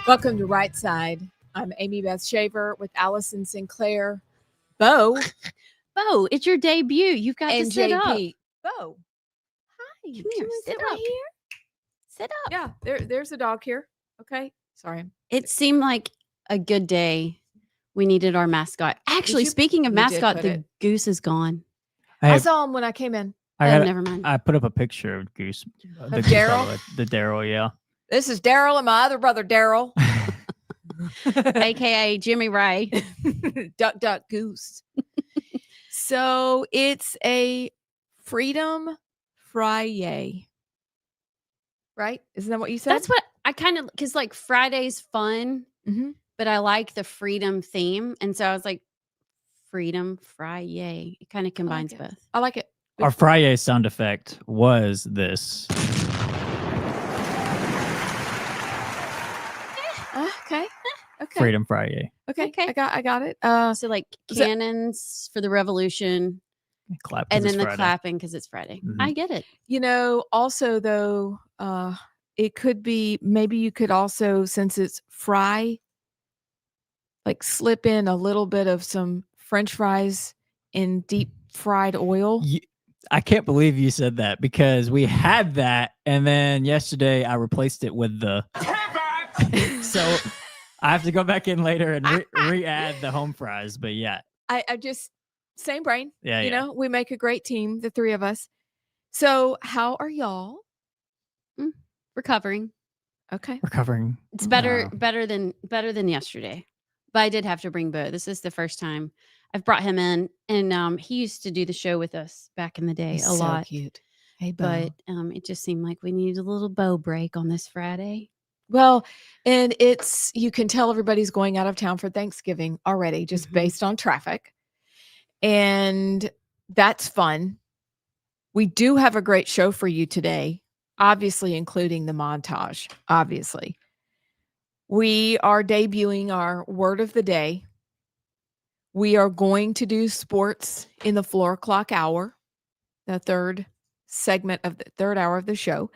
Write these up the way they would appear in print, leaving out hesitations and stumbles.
Welcome to Rightside. I'm Amy Beth Shaver with Allison Sinclair, Bo, Bo, it's your debut. You've got and to sit up. JP. Bo, hi. Come here, Can you sit right up. here? Sit up. Yeah, there's a dog here. Okay, sorry. It seemed like a good day. We needed our mascot. Actually, speaking of you did mascot, put the it. goose is gone. I saw him when I came in. Never mind. I put up a picture of Goose. Of Daryl? The Daryl, yeah. This is Daryl and my other brother, Daryl. AKA Jimmy Ray. Duck, duck, goose. So it's a Freedom Friday. Right? Isn't that what you said? That's what I kind of, because like Friday's fun, but I like the freedom theme. And so I was like, Freedom Friday. It kind of combines both. I like it. Our Friday sound effect was this. Okay. Freedom Friday. Okay. I got it. So like cannons for the revolution. Clap. And then the clapping because it's Friday. Mhm. I get it. You know, also though, it could be, maybe you could also, since it's fry, like slip in a little bit of some French fries in deep fried oil. I can't believe you said that because we had that, and then yesterday I replaced it with the. So I have to go back in later and re-add the home fries. But yeah, I just same brain. Yeah, you know, we make a great team, the three of us. So how are y'all? Recovering. Okay, recovering. It's better than yesterday. But I did have to bring Bo. This is the first time I've brought him in, and he used to do the show with us back in the day a lot. So cute. Hey, Bo. But it just seemed like we needed a little Bo break on this Friday. Well, and you can tell everybody's going out of town for Thanksgiving already, just based on traffic. And that's fun. We do have a great show for you today, obviously, including the montage, obviously. We are debuting our word of the day. We are going to do sports in the 4 o'clock hour, the third segment of the third hour of the show.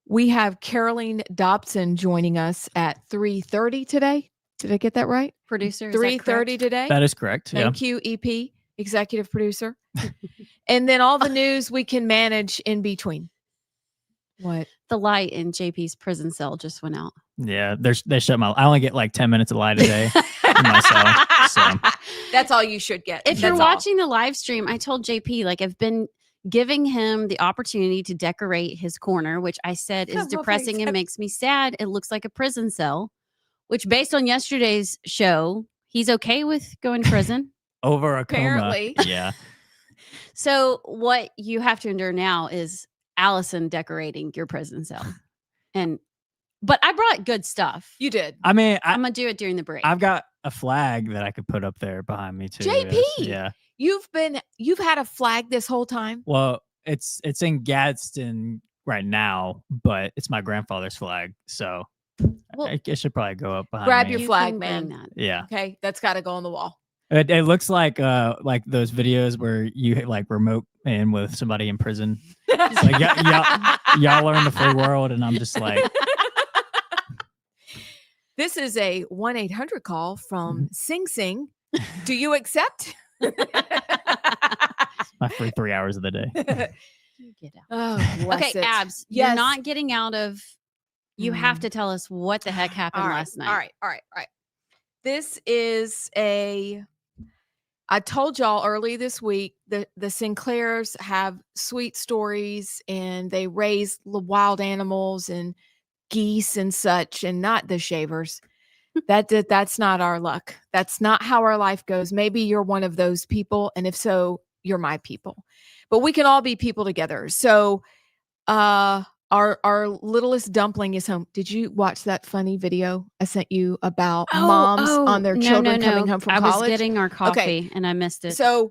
We have Caroline Dobson joining us at 3:30 today. Did I get that right? Producer, 3:30 today. That is correct. Thank you, EP, executive producer. And then all the news we can manage in between. What? The light in JP's prison cell just went out. Yeah, they shut my. I only get like 10 minutes of light a day in my cell. So. That's all you should get. If you're watching the live stream, I told JP, like, I've been giving him the opportunity to decorate his corner, which I said is depressing and makes me sad. It looks like a prison cell, which based on yesterday's show, he's okay with going to prison. Over a Apparently. coma. Yeah. So what you have to endure now is Allison decorating your prison cell. But I brought good stuff. You did. I mean, I'm going to do it during the break. I've got a flag that I could put up there behind me too. JP. Yeah. You've had a flag this whole time? Well, it's in Gadsden right now, but it's my grandfather's flag. So it should probably go up behind grab me. your flag, man. Yeah. Okay. That's got to go on the wall. It looks like those videos where you like remote in with somebody in prison. It's like y'all are in the free world, and I'm just like. This is a 1-800 call from Sing Sing. Do you accept? My free 3 hours of the day. Get out. Oh, okay, it. Abs. Yes. You're not getting out of. You have to tell us what the heck happened last night. All right. This is I told y'all early this week that the Sinclairs have sweet stories and they raise wild animals and geese and such, and not the Shavers. That's not our luck. That's not how our life goes. Maybe you're one of those people, and if so, you're my people. But we can all be people together. So our littlest dumpling is home. Did you watch that funny video I sent you about moms on their children coming home from college? I was getting our coffee and I missed it. So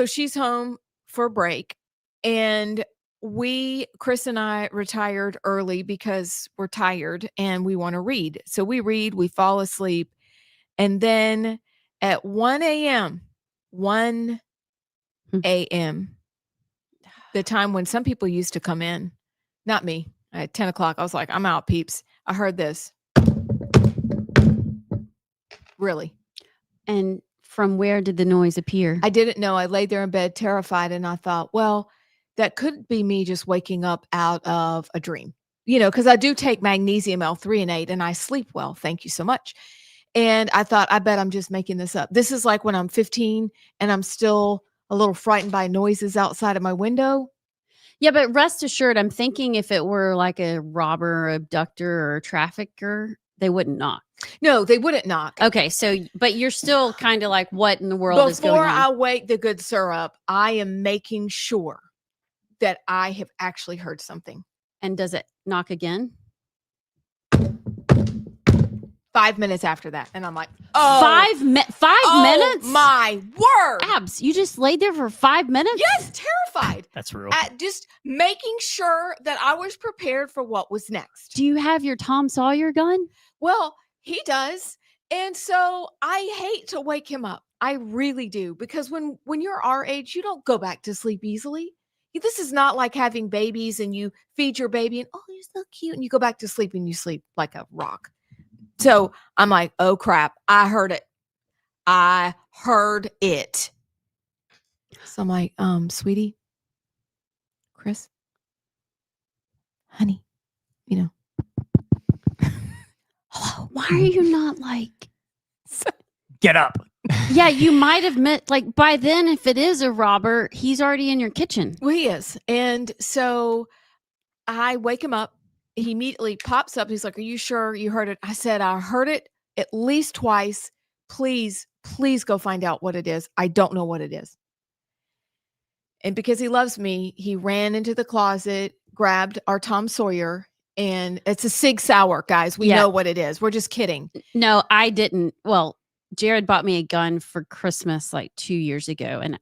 she's home for break, and Chris and I retired early because we're tired and we want to read. So we read, we fall asleep. And then at 1 a.m., the time when some people used to come in, not me, at 10 o'clock, I was like, I'm out, peeps. I heard this. really. And from where did the noise appear? I didn't know. I laid there in bed terrified, and I thought, well, that could be me just waking up out of a dream, because I do take magnesium L-threonate and I sleep well. Thank you so much. And I thought, I bet I'm just making this up. This is like when I'm 15 and I'm still a little frightened by noises outside of my window. Yeah, but rest assured, I'm thinking if it were like a robber, or abductor, or trafficker, they wouldn't knock. No, they wouldn't knock. Okay, so but you're still kind of like, what in the world is going Before on? I wake the good sir up, I am making sure that I have actually heard something. And does it knock again? 5 minutes after that, and I'm like, oh, 5 minutes? My word. Abs, you just laid there for 5 minutes? Yes, terrified. That's real. Just making sure that I was prepared for what was next. Do you have your Tom Sawyer gun? Well, he does. And so I hate to wake him up. I really do. Because when you're our age, you don't go back to sleep easily. This is not like having babies and you feed your baby and, oh, you're so cute. And you go back to sleep and you sleep like a rock. So I'm like, oh, crap. I heard it. So I'm like, sweetie, Chris, honey, Hello. Why are you not like, Get up. yeah, you might have met, like, by then, if it is a robber, he's already in your kitchen. Well, he is. And so I wake him up. He immediately pops up. He's like, are you sure you heard it? I said, I heard it at least twice. Please go find out what it is. I don't know what it is. And because he loves me, he ran into the closet, grabbed our Tom Sawyer, and it's a Sig Sauer, guys. We know what it is. We're just kidding. No, I didn't. Well, Jared bought me a gun for Christmas like 2 years ago, and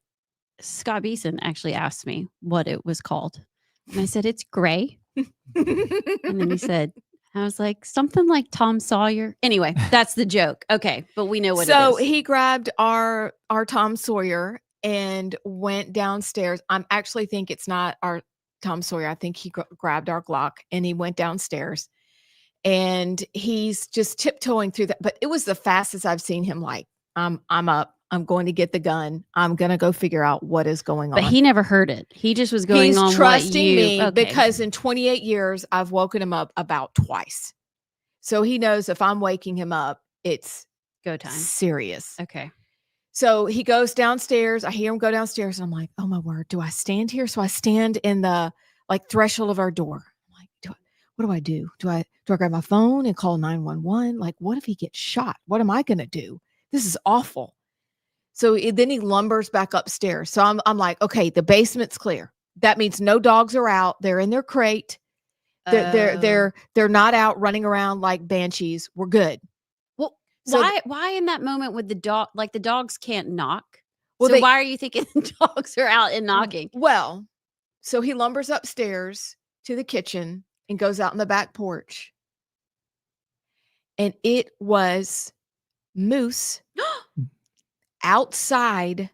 Scott Beeson actually asked me what it was called. And I said, it's gray. And then he said, I was like, something like Tom Sawyer. Anyway, that's the joke. Okay, but we know what it is. So he grabbed our Tom Sawyer and went downstairs. I actually think it's not our Tom Sawyer. I think he grabbed our Glock and he went downstairs. And he's just tiptoeing through that. But it was the fastest I've seen him. Like, I'm up. I'm going to get the gun. I'm going to go figure out what is going on. But he never heard it. He just was going on. He's trusting me okay. because in 28 years, I've woken him up about twice. So he knows if I'm waking him up, it's go time. Serious. Okay. So he goes downstairs. I hear him go downstairs. And I'm like, oh my word, do I stand here? So I stand in the threshold of our door. I'm like, what do I do? Do I grab my phone and call 911? Like, what if he gets shot? What am I going to do? This is awful. So then he lumbers back upstairs. So I'm like, okay, the basement's clear. That means no dogs are out. They're in their crate. They're not out running around like banshees. We're good. Well, so why in that moment would the dog, like the dogs can't knock? Well, so why are you thinking the dogs are out and knocking? Well, so he lumbers upstairs to the kitchen and goes out on the back porch. And it was Moose outside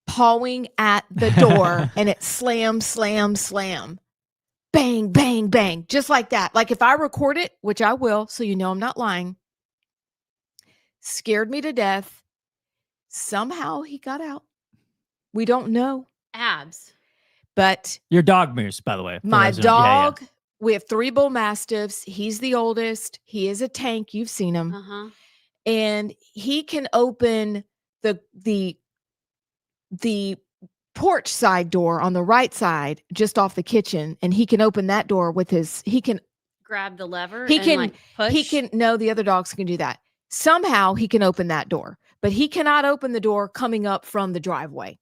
pawing at the door, and it slam, slam, slam, bang, bang, bang, just like that. Like if I record it, which I will, so you know I'm not lying, scared me to death. Somehow he got out. We don't know. Abs. But your dog Moose, by the way. My dog, we have 3 bull mastiffs. He's the oldest. He is a tank. You've seen him. Uh-huh. And he can open the porch side door on the right side, just off the kitchen, and he can open that door with he can grab the lever. Push. No, the other dogs can do that. Somehow he can open that door, but he cannot open the door coming up from the driveway.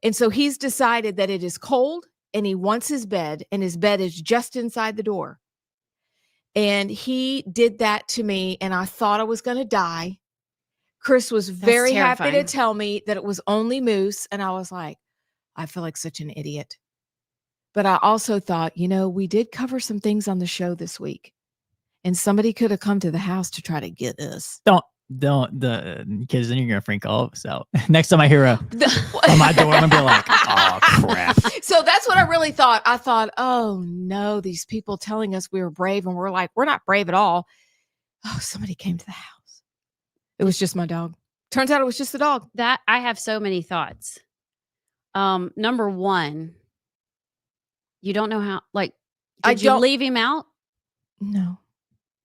And so he's decided that it is cold and he wants his bed, and his bed is just inside the door. And he did that to me, and I thought I was going to die. Chris was very happy to tell me that it was only Moose. And I was like, I feel like such an idiot. But I also thought, we did cover some things on the show this week. And somebody could have come to the house to try to get us. Don't, because then you're going to freak all of us out. Next time I hear on my door, I'm going to be like, oh, crap. So that's what I really thought. I thought, oh, no, these people telling us we were brave. And we're like, we're not brave at all. Oh, somebody came to the house. It was just my dog. Turns out it was just the dog. That I have so many thoughts. Number one, you don't know how. Like, did you leave him out? No,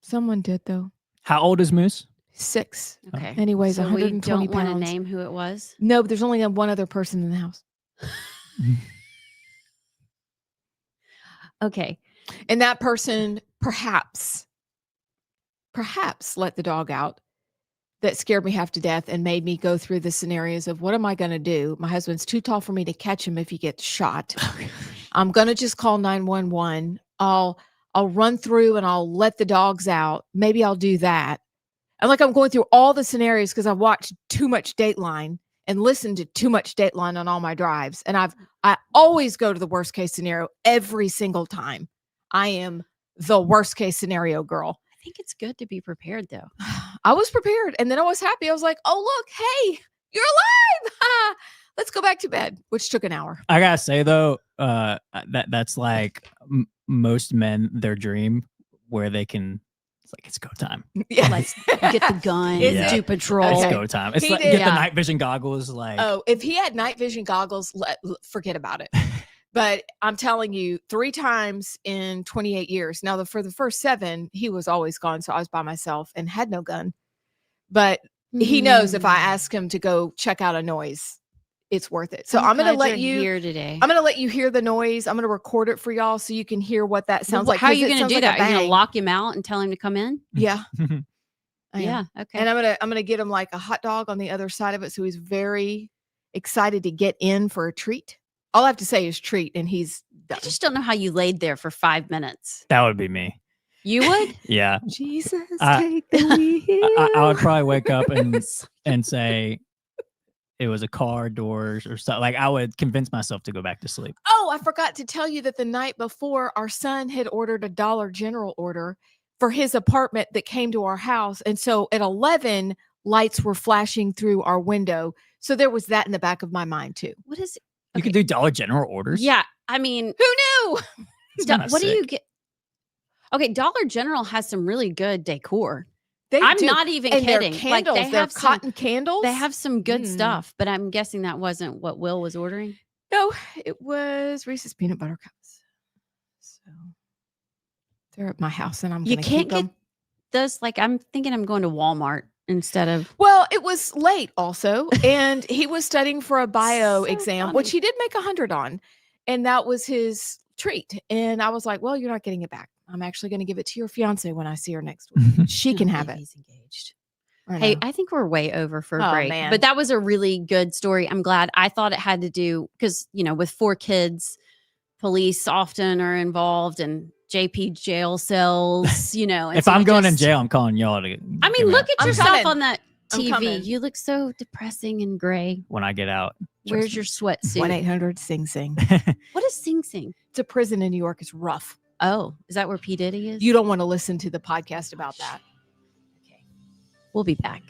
someone did though. How old is Moose? 6. Okay. And he weighs so 120 we don't want to pounds. name who it was. No, but there's only one other person in the house. Okay. And that person perhaps let the dog out. That scared me half to death and made me go through the scenarios of what am I going to do? My husband's too tall for me to catch him if he gets shot. I'm going to just call 911. I'll run through and I'll let the dogs out. Maybe I'll do that. And like I'm going through all the scenarios because I've watched too much Dateline and listened to too much Dateline on all my drives. And I always go to the worst case scenario every single time. I am the worst case scenario girl. I think it's good to be prepared though. I was prepared. And then I was happy. I was like, oh, look, hey, you're alive. Let's go back to bed, which took an hour. I gotta say though, that's like most men, their dream where they can, it's like, it's go time. Yeah. Let's get the gun, do patrol. It's go time. It's like, get the night vision goggles. Like, oh, if he had night vision goggles, forget about it. But I'm telling you, 3 times in 28 years. Now, for the first 7, he was always gone. So I was by myself and had no gun. But he knows if I ask him to go check out a noise, it's worth it. So I'm going to let you here today. I'm going to let you hear the noise. I'm going to record it for y'all so you can hear what that sounds like. How are you going to do like that? Are you going to lock him out and tell him to come in? Yeah. Yeah. Okay. And I'm going to get him like a hot dog on the other side of it. So he's very excited to get in for a treat. All I have to say is treat, and he's done. I just don't know how you laid there for 5 minutes. that would be me. You would? Yeah. Jesus, take the wheel. I would probably wake up and say it was a car, doors, or something. Like I would convince myself to go back to sleep. Oh, I forgot to tell you that the night before, our son had ordered a Dollar General order for his apartment that came to our house. And so at 11, lights were flashing through our window. So there was that in the back of my mind too. What is it? You could do Dollar General orders. Yeah. I mean, who knew? What do you get? Okay, Dollar General has some really good decor. I'm not even and kidding. Candles, Like they they're have cotton candles. They have some good stuff, but I'm guessing that wasn't what Will was ordering. No, it was Reese's peanut butter cups. So they're at my house, and I'm going to keep them. Those. Like I'm thinking, I'm going to Walmart instead of. Well, it was late also, and he was studying for a bio exam, which he did make 100 on, and that was his treat. And I was like, "Well, you're not getting it back. I'm actually going to give it to your fiance when I see her next week. She can have it." He's engaged. Hey, I think we're way over for a break, man. But that was a really good story. I'm glad. I thought it had to do because with 4 kids, police often are involved and JP jail cells. And if so I'm going in jail, I'm calling y'all to. I mean, look at yourself on that I'm TV. coming. You look so depressing and gray. When I get out. Where's your sweatsuit? 1-800-SING-SING. What is Sing Sing? It's a prison in New York. It's rough. Oh, is that where P. Diddy is? You don't want to listen to the podcast about that. Okay. We'll be back.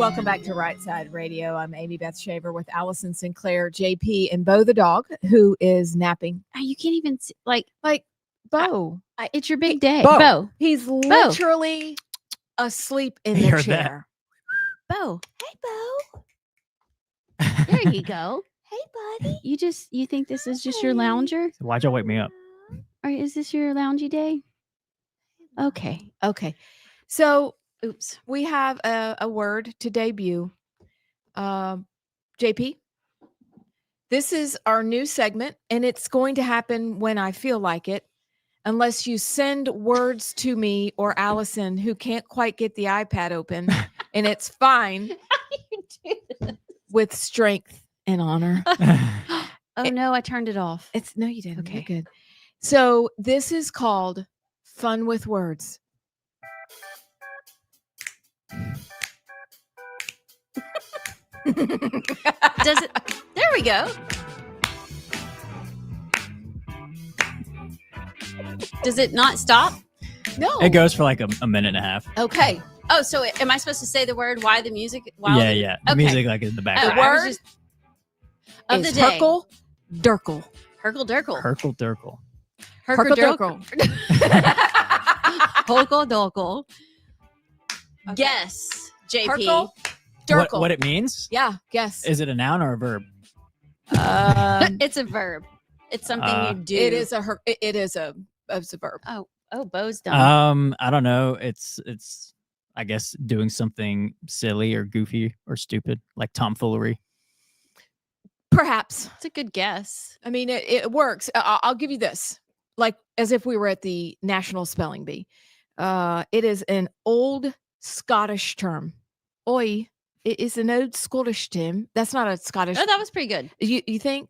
Welcome back to Rightside Radio. I'm Amy Beth Shaver with Allison Sinclair, JP, and Bo the dog, who is napping. You can't even see, like Bo. it's your big day. Bo. Bo. He's literally asleep in You the heard chair. Bo. Hey, Bo. There you go. Hey, buddy. You think this is just your lounger? Why'd y'all wake me up? Or is this your loungy day? Okay. Okay. So Oops. we have a word to debut. JP, this is our new segment, and it's going to happen when I feel like it, unless you send words to me or Allison, who can't quite get the iPad open, and it's fine. How do you do this? With strength and honor. Oh no, I turned it off. No, you didn't. Okay. You're good. So this is called Fun with Words. Does it? There we go. Does it not stop? No. It goes for like a minute and a half. Okay. Oh, so am I supposed to say the word? Why the music? Yeah. The Okay. music like in the Oh, background. The I was word just- of the is day. Herkle Durkle. Herkle Durkle. Herkle Durkle. Herkle Durkle. Herkle Durkle. Guess, JP. Herkle Durkle. What it means? Yeah. Guess. Is it a noun or a verb? It's a verb. It's something you do. It is a verb. Oh, Bo's done. I don't know. It's I guess doing something silly or goofy or stupid, like tomfoolery. Perhaps. It's a good guess. I mean, it works. I'll give you this, like as if we were at the National Spelling Bee. It is an old Scottish term. Oi, it is an old Scottish term. That's not a Scottish. Oh, that was pretty good. You think?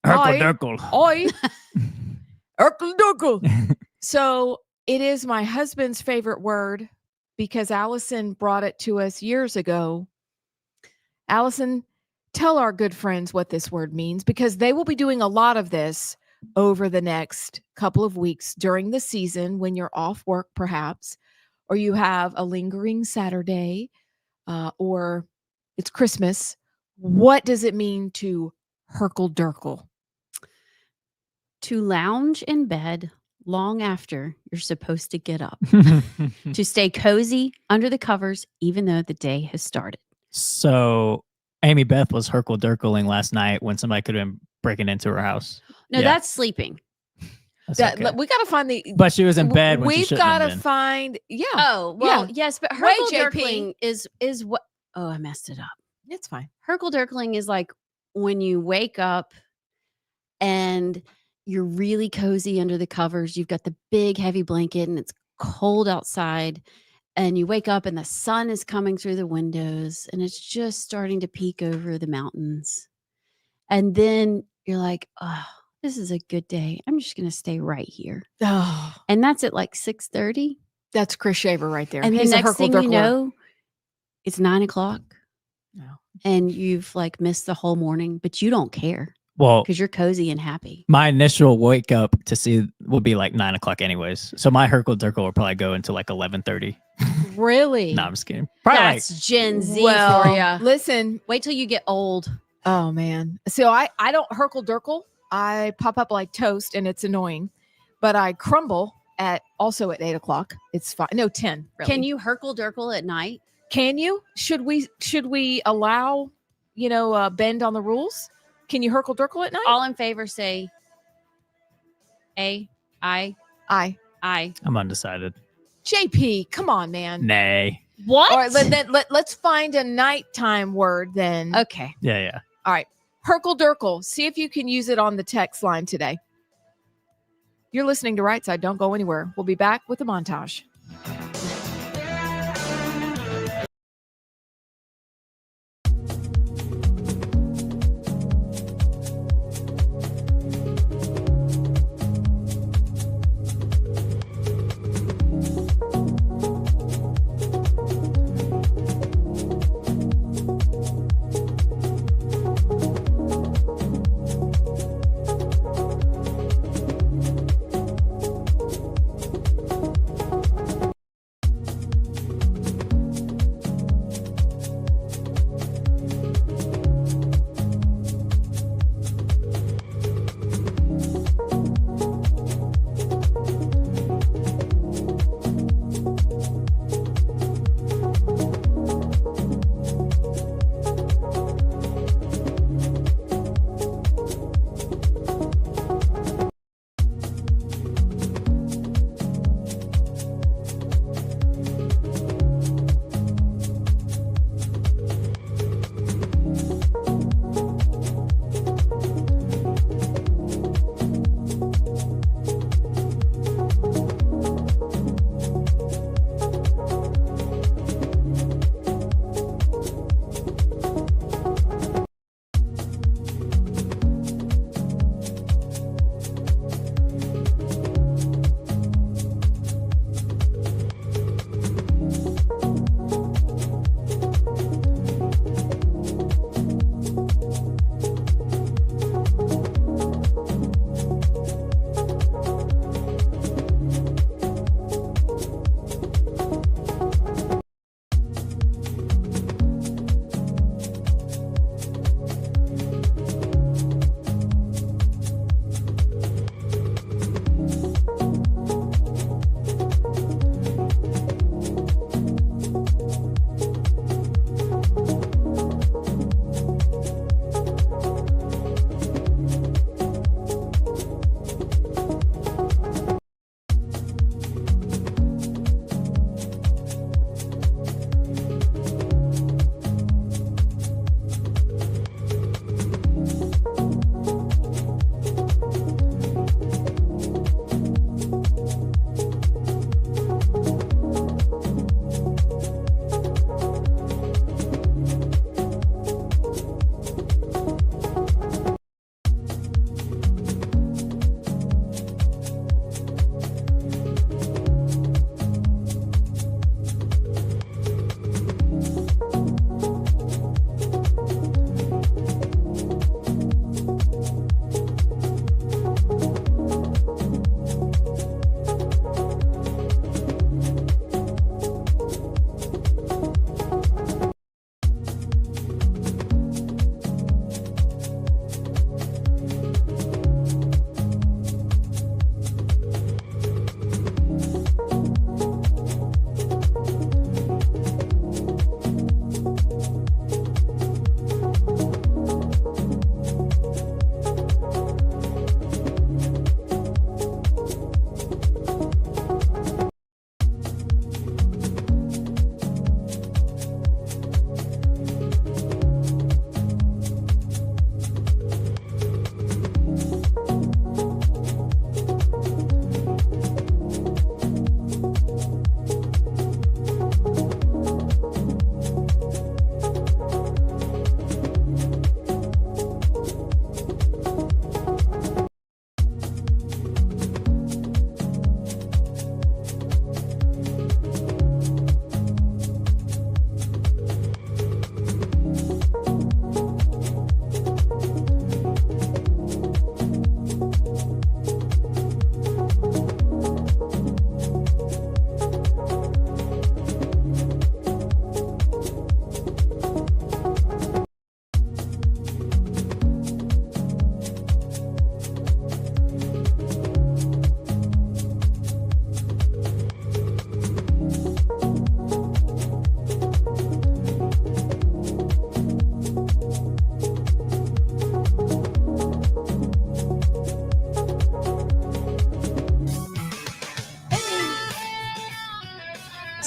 Herkle Oi. Durkle. Oi, Herkle Durkle. So it is my husband's favorite word because Allison brought it to us years ago. Allison, tell our good friends what this word means, because they will be doing a lot of this over the next couple of weeks during the season when you're off work, perhaps, or you have a lingering Saturday, or it's Christmas. What does it mean to Herkle Durkle? To lounge in bed long after you're supposed to get up. To stay cozy under the covers, even though the day has started. So Amy Beth was Herkle Durkling last night when somebody could have been breaking into her house. No, Yeah. that's sleeping. That's okay. We got to find the. But she was in bed when she We've shouldn't got have to been. find. Yeah, Oh, well, Yeah. yes, but Wait, Herkle JP. Durkling is what? Oh, I messed it up. it's fine. Herkle Durkling is like when you wake up and you're really cozy under the covers. You've got the big heavy blanket and it's cold outside. And you wake up and the sun is coming through the windows and it's just starting to peek over the mountains. And then you're like, oh, this is a good day. I'm just going to stay right here. Oh, And that's at like 6:30. that's Chris Shaver right there. And the He's a next Herkle thing you Durkler. know, it's 9:00 No. and you've like missed the whole morning, but you don't care Well, because you're cozy and happy. my initial wake up to see would be like 9:00 anyways. So my Herkle Durkle will probably go until like 11:30. Really? No, I'm just kidding. Probably That's Gen Z well, for you. listen. Wait till you get old. Oh man. So I don't Herkle Durkle. I pop up like toast and it's annoying, but I crumble also at 8:00. It's fine. No, 10. Really. Can you Herkle Durkle at night? Can you? Should we allow, bend on the rules? Can you Herkle Durkle at night? All in favor say A, I. I'm undecided. JP, come on, man. Nay. What? All right, let's find a nighttime word then. Okay. Yeah. All right. Herkle Durkle. See if you can use it on the text line today. You're listening to Rightside. Don't go anywhere. We'll be back with the montage.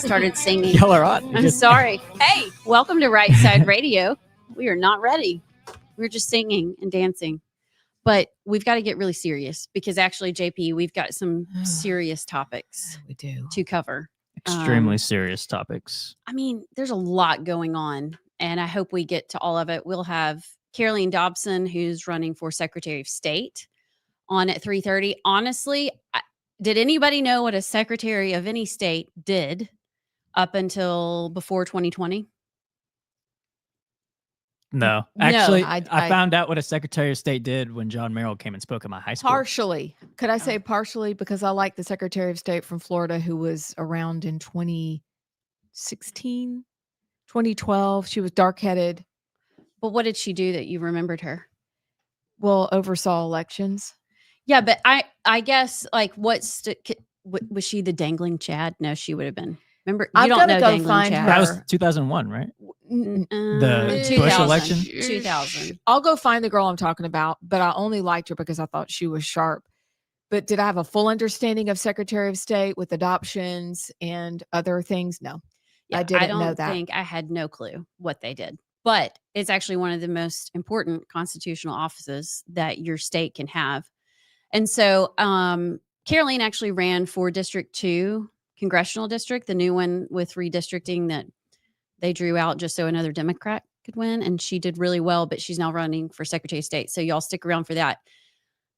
started singing. Y'all are on. I'm sorry. Hey, welcome to Rightside Radio. We are not ready. We're just singing and dancing. But we've got to get really serious because actually, JP, we've got some serious topics We do. to cover. Extremely serious topics. I mean, there's a lot going on, and I hope we get to all of it. We'll have Caroline Dobson, who's running for Secretary of State, on at 3:30. Honestly, did anybody know what a secretary of any state did up until before 2020? No, actually, I I found out what a Secretary of State did when John Merrill came and spoke at my high school. Partially. Could I say partially? Because I like the Secretary of State from Florida who was around in 2016, 2012. She was dark-headed. But what did she do that you remembered her? Well, oversaw elections. Yeah, but I guess like was she the dangling Chad? No, she would have been. Remember, you I've don't gotta know go dangling find Chad. That was 2001, right? The 2000, Bush election? 2000. I'll go find the girl I'm talking about, but I only liked her because I thought she was sharp. But did I have a full understanding of Secretary of State with adoptions and other things? No, Yeah, I didn't don't know that. think I had no clue what they did. But it's actually one of the most important constitutional offices that your state can have. And so Caroline actually ran for District 2 congressional district, the new one with redistricting that they drew out just so another Democrat could win. And she did really well, but she's now running for Secretary of State. So y'all stick around for that.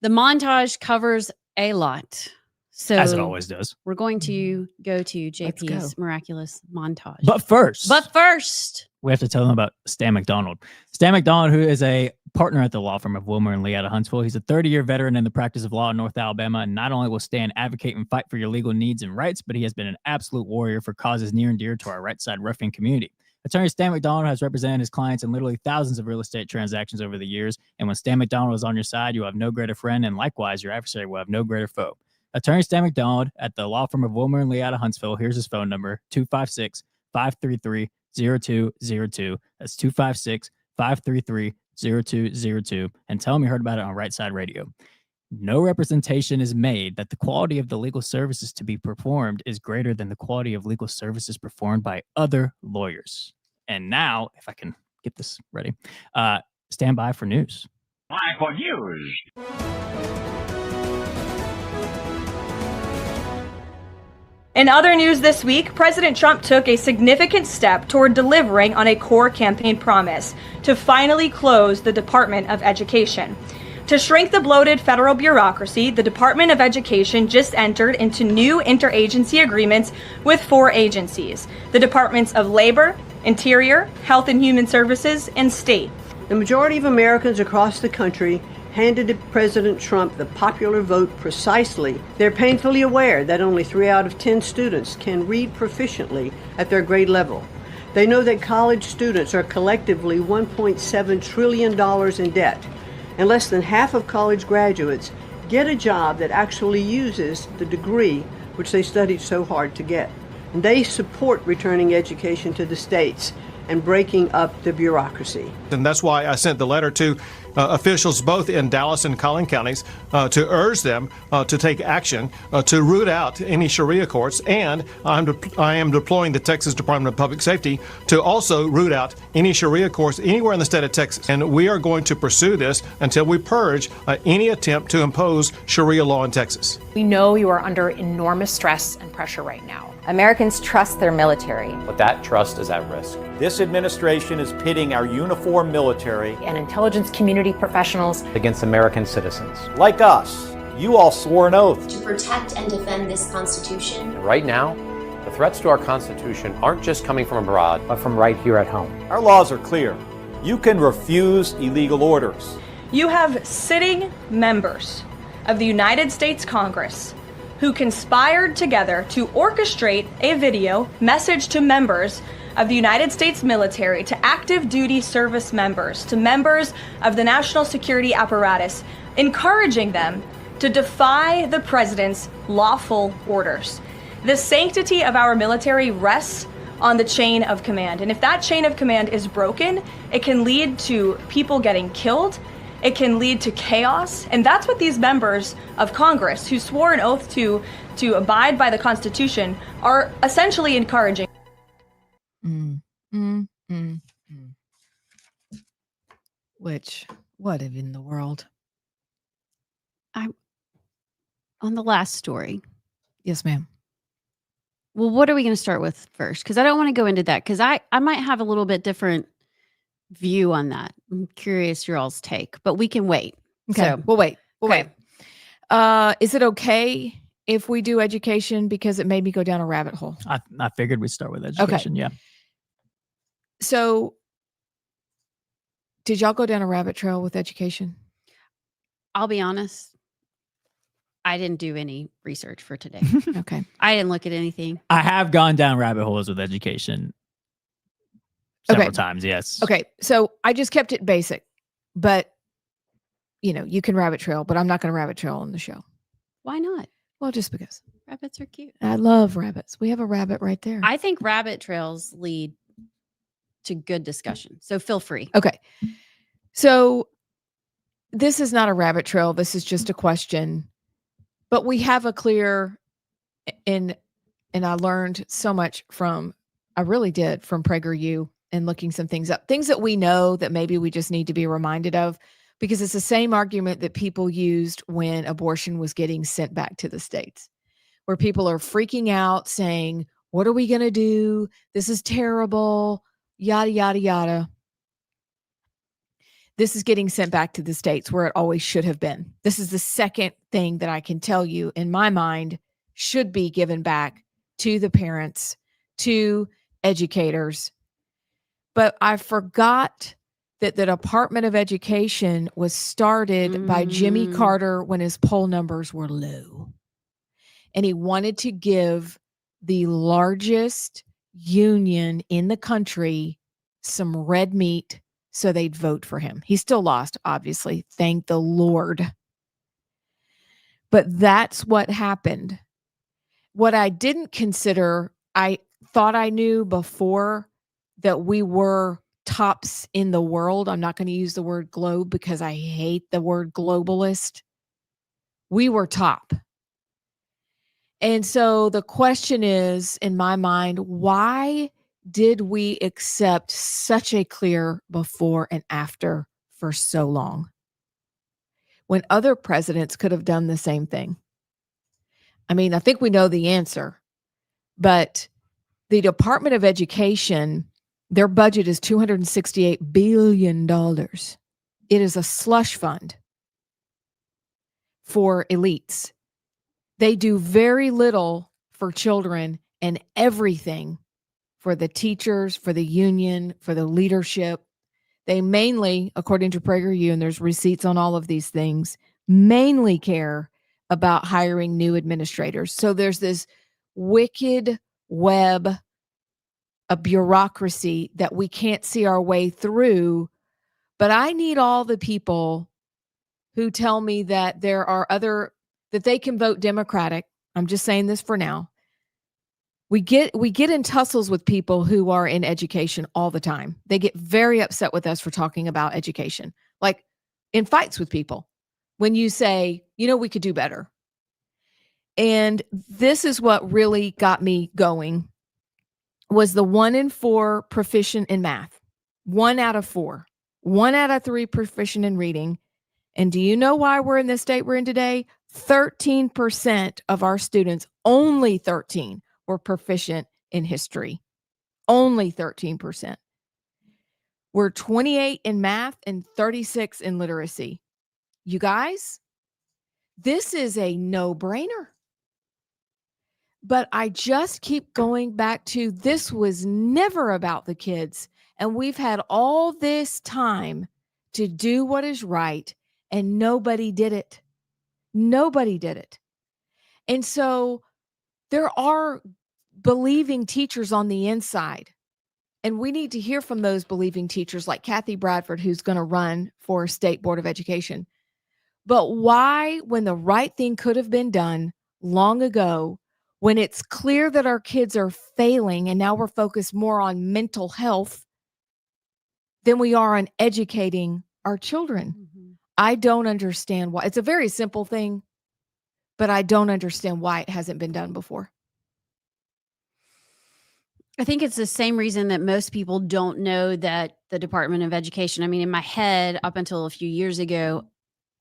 The montage covers a lot. So As it always does. we're going to go to Let's JP's miraculous montage. But first, first, we have to tell them about Stan McDonald. Stan McDonald, who is a partner at the law firm of Wilmer and Lee out of Huntsville. He's a 30-year veteran in the practice of law in North Alabama. And not only will Stan advocate and fight for your legal needs and rights, but he has been an absolute warrior for causes near and dear to our Rightside Ruffian community. Attorney Stan McDonald has represented his clients in literally thousands of real estate transactions over the years. And when Stan McDonald is on your side, you have no greater friend. And likewise, your adversary will have no greater foe. Attorney Stan McDonald at the law firm of Wilmer and Lee out of Huntsville. Here's his phone number, 256-533-0202. That's 256-533-0202. And tell him you heard about it on Rightside Radio. No representation is made that the quality of the legal services to be performed is greater than the quality of legal services performed by other lawyers. And now, if I can get this ready, stand by for news. Time for news. In other news this week, President Trump took a significant step toward delivering on a core campaign promise to finally close the Department of Education. To shrink the bloated federal bureaucracy, the Department of Education just entered into new interagency agreements with 4 agencies: the Departments of Labor, Interior, Health and Human Services, and State. The majority of Americans across the country handed President Trump the popular vote precisely. They're painfully aware that only 3 out of 10 students can read proficiently at their grade level. They know that college students are collectively $1.7 trillion in debt, and less than half of college graduates get a job that actually uses the degree which they studied so hard to get. And they support returning education to the states and breaking up the bureaucracy. And that's why I sent the letter to officials both in Dallas and Collin counties to urge them to take action to root out any Sharia courts. And I am deploying the Texas Department of Public Safety to also root out any Sharia courts anywhere in the state of Texas. And we are going to pursue this until we purge any attempt to impose Sharia law in Texas. We know you are under enormous stress and pressure right now. Americans trust their military. But that trust is at risk. This administration is pitting our uniformed military And intelligence community professionals against American citizens. Like us, you all swore an oath to protect and defend this Constitution. And right now, the threats to our Constitution aren't just coming from abroad, but from right here at home. Our laws are clear. You can refuse illegal orders. You have sitting members of the United States Congress who conspired together to orchestrate a video message to members of the United States military, to active duty service members, to members of the national security apparatus, encouraging them to defy the president's lawful orders. The sanctity of our military rests on the chain of command. And if that chain of command is broken, it can lead to people getting killed. It can lead to chaos. And that's what these members of Congress who swore an oath to abide by the Constitution are essentially encouraging. Which, what in the world? On the last story. Yes, ma'am. Well, what are we going to start with first? Because I don't want to go into that because I might have a little bit different view on that. I'm curious your all's take, but we can wait. Okay, So, we'll wait. We'll okay. wait. Is it okay if we do education because it made me go down a rabbit hole? I figured we'd start with education. Yeah. So, did y'all go down a rabbit trail with education? I'll be honest. I didn't do any research for today. Okay. I didn't look at anything. I have gone down rabbit holes with education several times. Yes. Okay. So I just kept it basic, but you can rabbit trail, but I'm not going to rabbit trail on the show. Why not? Well, just because Rabbits are cute. I love rabbits. We have a rabbit right there. I think rabbit trails lead to good discussion. So feel free. Okay. So this is not a rabbit trail. This is just a question. But we have a clear, and I learned so much from PragerU and looking some things up, things that we know that maybe we just need to be reminded of, because it's the same argument that people used when abortion was getting sent back to the states, where people are freaking out saying, what are we going to do? This is terrible, yada, yada, yada. This is getting sent back to the states where it always should have been. This is the second thing that I can tell you in my mind should be given back to the parents, to educators. But I forgot that the Department of Education was started by Jimmy Carter when his poll numbers were low. And he wanted to give the largest union in the country some red meat so they'd vote for him. He still lost, obviously. Thank the Lord. But that's what happened. What I didn't consider, I thought I knew before that we were tops in the world. I'm not going to use the word globe because I hate the word globalist. We were top. And so the question is, in my mind, why did we accept such a clear before and after for so long when other presidents could have done the same thing? I mean, I think we know the answer, but the Department of Education, their budget is $268 billion. It is a slush fund for elites. They do very little for children and everything for the teachers, for the union, for the leadership. They mainly, according to PragerU, and there's receipts on all of these things, mainly care about hiring new administrators. So there's this wicked web of bureaucracy that we can't see our way through. But I need all the people who tell me that there are that they can vote Democratic. I'm just saying this for now. We get in tussles with people who are in education all the time. They get very upset with us for talking about education, like in fights with people. When you say, we could do better. And this is what really got me going, was the 1 in 4 proficient in math. 1 out of 4. 1 out of 3 proficient in reading. And do you know why we're in the state we're in today? 13% of our students, only 13, were proficient in history. Only 13%. We're 28 in math and 36 in literacy. You guys, this is a no-brainer. But I just keep going back to, this was never about the kids. And we've had all this time to do what is right, and nobody did it. Nobody did it. And so there are believing teachers on the inside. And we need to hear from those believing teachers like Kathy Bradford, who's going to run for State Board of Education. But why, when the right thing could have been done long ago, when it's clear that our kids are failing and now we're focused more on mental health than we are on educating our children? I don't understand why. It's a very simple thing, but I don't understand why it hasn't been done before. I think it's the same reason that most people don't know that the Department of Education, I mean, in my head, up until a few years ago,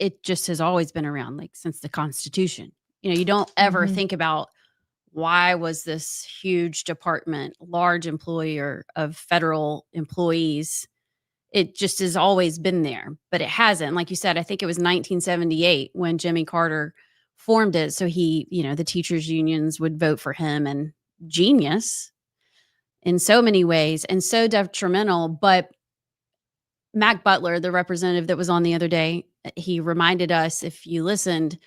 it just has always been around, like since the Constitution. You don't ever think about why was this huge department, large employer of federal employees. It just has always been there, but it hasn't. Like you said, I think it was 1978 when Jimmy Carter formed it. So he, the teachers unions would vote for him, and genius in so many ways and so detrimental. But Mac Butler, the representative that was on the other day, he reminded us, if you listened,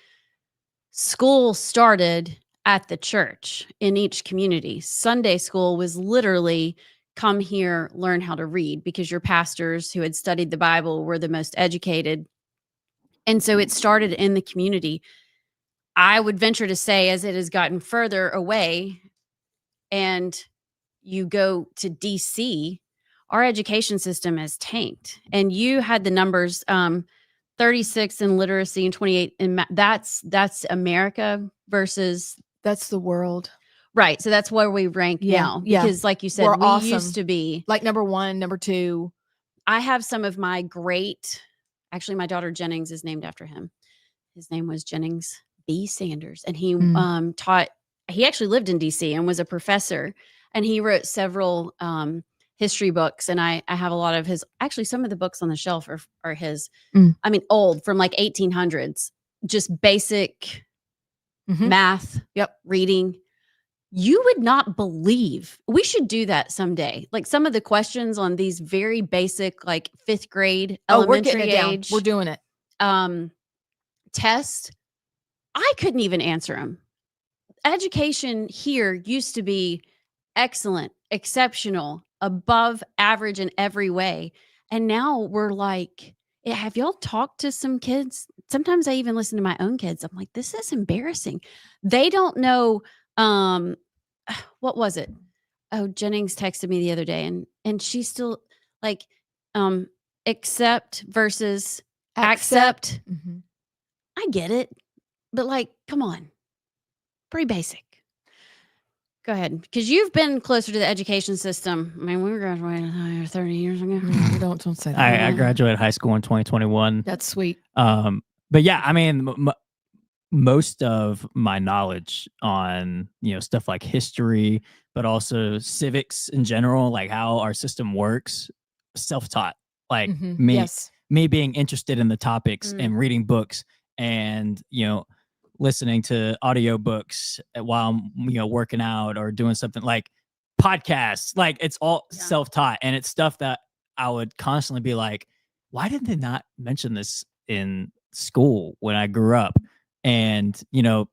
school started at the church in each community. Sunday school was literally come here, learn how to read, because your pastors who had studied the Bible were the most educated. And so it started in the community. I would venture to say, as it has gotten further away and you go to DC, our education system has tanked. And you had the numbers, 36 in literacy and 28 in that's America versus that's the world. Right. So that's where we rank now. Because like you said, we're we awesome. used to be like number 1, number 2. I have some of my actually my daughter Jennings is named after him. His name was Jennings B. Sanders. And he he actually lived in DC and was a professor. And he wrote several history books. And I have a lot of his, actually some of the books on the shelf are his, I mean, old, from like 1800s, just basic math, reading. You would not believe, we should do that someday. Like some of the questions on these very basic, like 5th grade, elementary age. We're doing it. Test. I couldn't even answer them. Education here used to be excellent, exceptional, above average in every way. And now we're like, have y'all talked to some kids? Sometimes I even listen to my own kids. I'm like, this is embarrassing. They don't know. What was it? Oh, Jennings texted me the other day and she's still like, accept versus accept. I get it, but like, come on, pretty basic. Go ahead, because you've been closer to the education system. I mean, we were graduated 30 years ago. Don't say that. I graduated high school in 2021. That's sweet. But yeah, I mean, most of my knowledge on stuff like history, but also civics in general, like how our system works, self-taught. Like me being interested in the topics and reading books and listening to audiobooks while I'm working out or doing something like podcasts. Like it's all self-taught, and it's stuff that I would constantly be like, why did they not mention this in school when I grew up? And you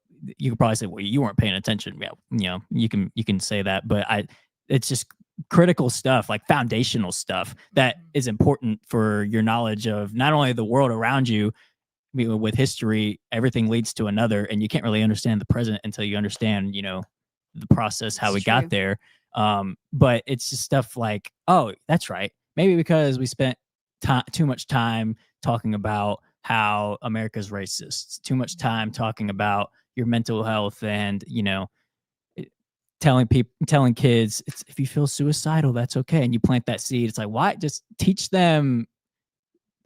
could probably say, well, you weren't paying attention. Yeah, you can say that, but it's just critical stuff, like foundational stuff that is important for your knowledge of not only the world around you. With history, everything leads to another, and you can't really understand the present until you understand, the process, how we got there. But it's just stuff like, oh, that's right. Maybe because we spent too much time talking about how America's racist, too much time talking about your mental health, and telling kids, if you feel suicidal, that's okay, and you plant that seed. It's like, why? Just teach them.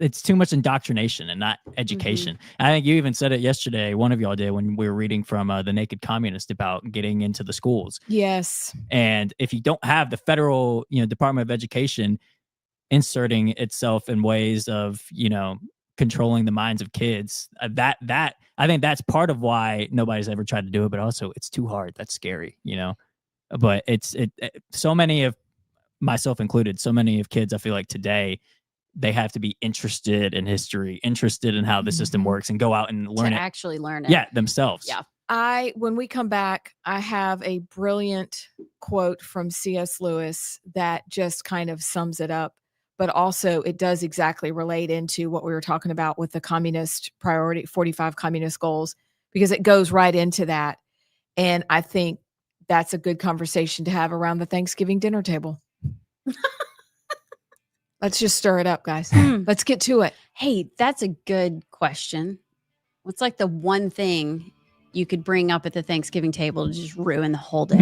It's too much indoctrination and not education. I think you even said it yesterday. One of y'all did when we were reading from The Naked Communist about getting into the schools. Yes. And if you don't have the federal, Department of Education inserting itself in ways of, controlling the minds of kids, that I think that's part of why nobody's ever tried to do it. But also, it's too hard. That's scary, But it's so many of, myself included, so many of kids, I feel like today, they have to be interested in history, interested in how the system works, and go out and learn actually learn it. Yeah, themselves. Yeah. When we come back, I have a brilliant quote from C.S. Lewis that just kind of sums it up, but also it does exactly relate into what we were talking about with the communist priority, 45 communist goals, because it goes right into that. And I think that's a good conversation to have around the Thanksgiving dinner table. Let's just stir it up, guys. Let's get to it. Hey, that's a good question. What's like the one thing you could bring up at the Thanksgiving table to just ruin the whole day?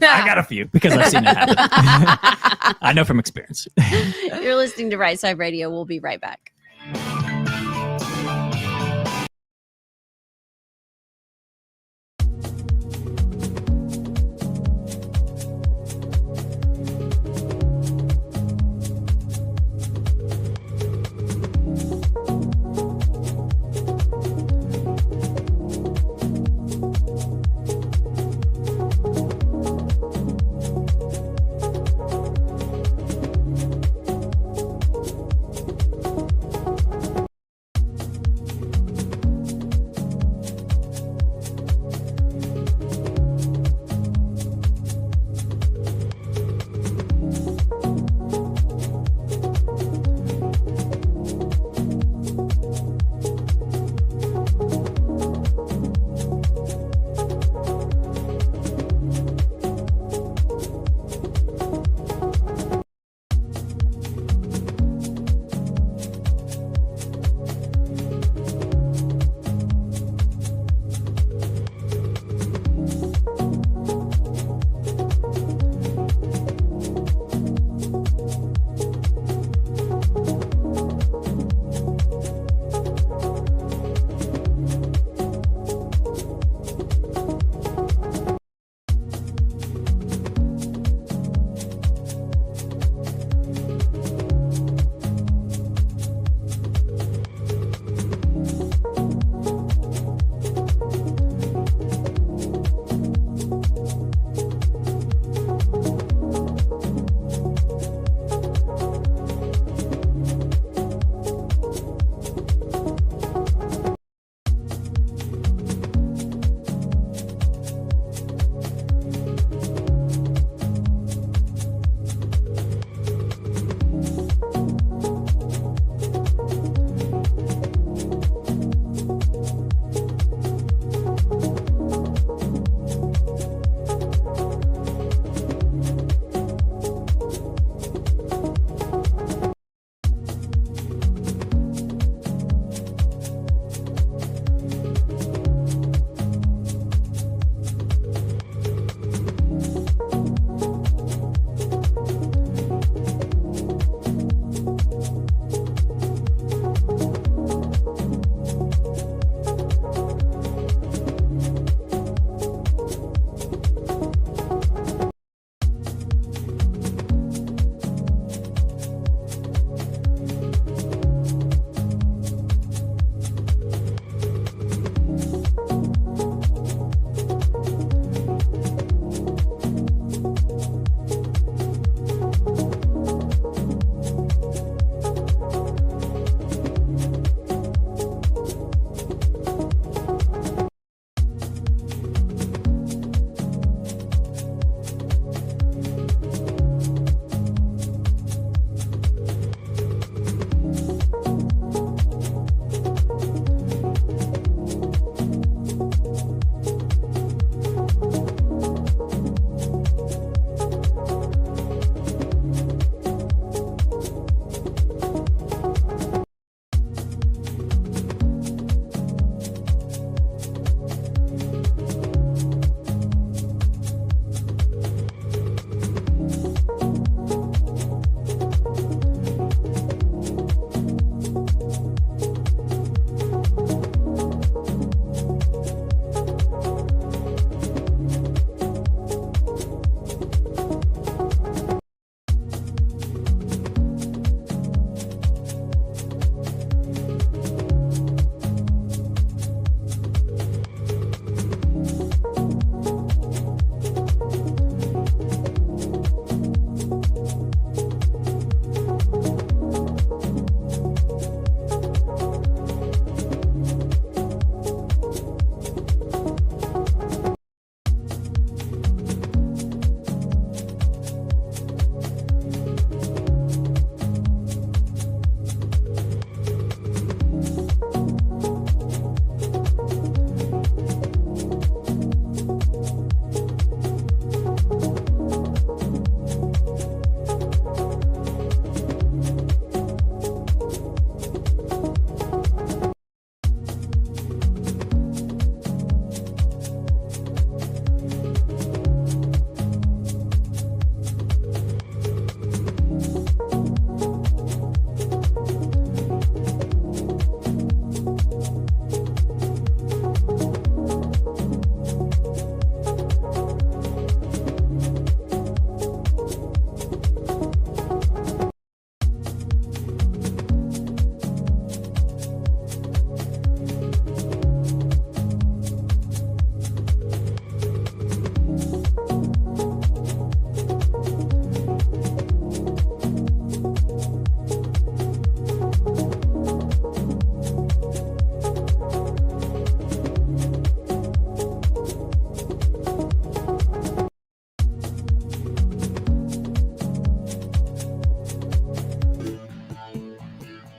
I got a few because I've seen it happen. I know from experience. You're listening to Rightside Radio. We'll be right back.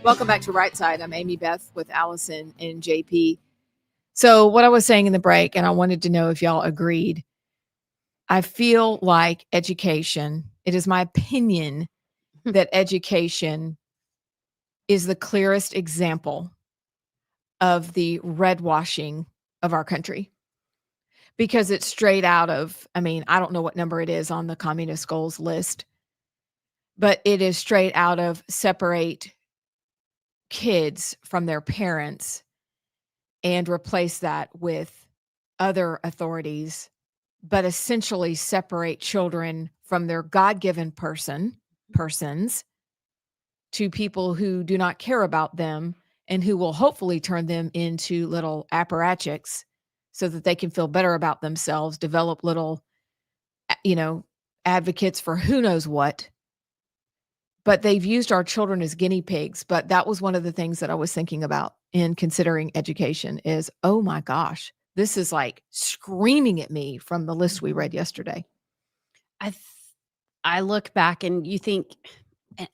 Welcome back to Rightside. I'm Amy Beth with Allison and JP. So what I was saying in the break, and I wanted to know if y'all agreed, I feel like education, it is my opinion that education is the clearest example of the red washing of our country. Because it's straight out of, I mean, I don't know what number it is on the communist goals list, but it is straight out of separate kids from their parents and replace that with other authorities, but essentially separate children from their God-given persons to people who do not care about them and who will hopefully turn them into little apparatchiks so that they can feel better about themselves, develop little, advocates for who knows what. But they've used our children as guinea pigs. But that was one of the things that I was thinking about in considering education is, oh my gosh, this is like screaming at me from the list we read yesterday. I look back and you think,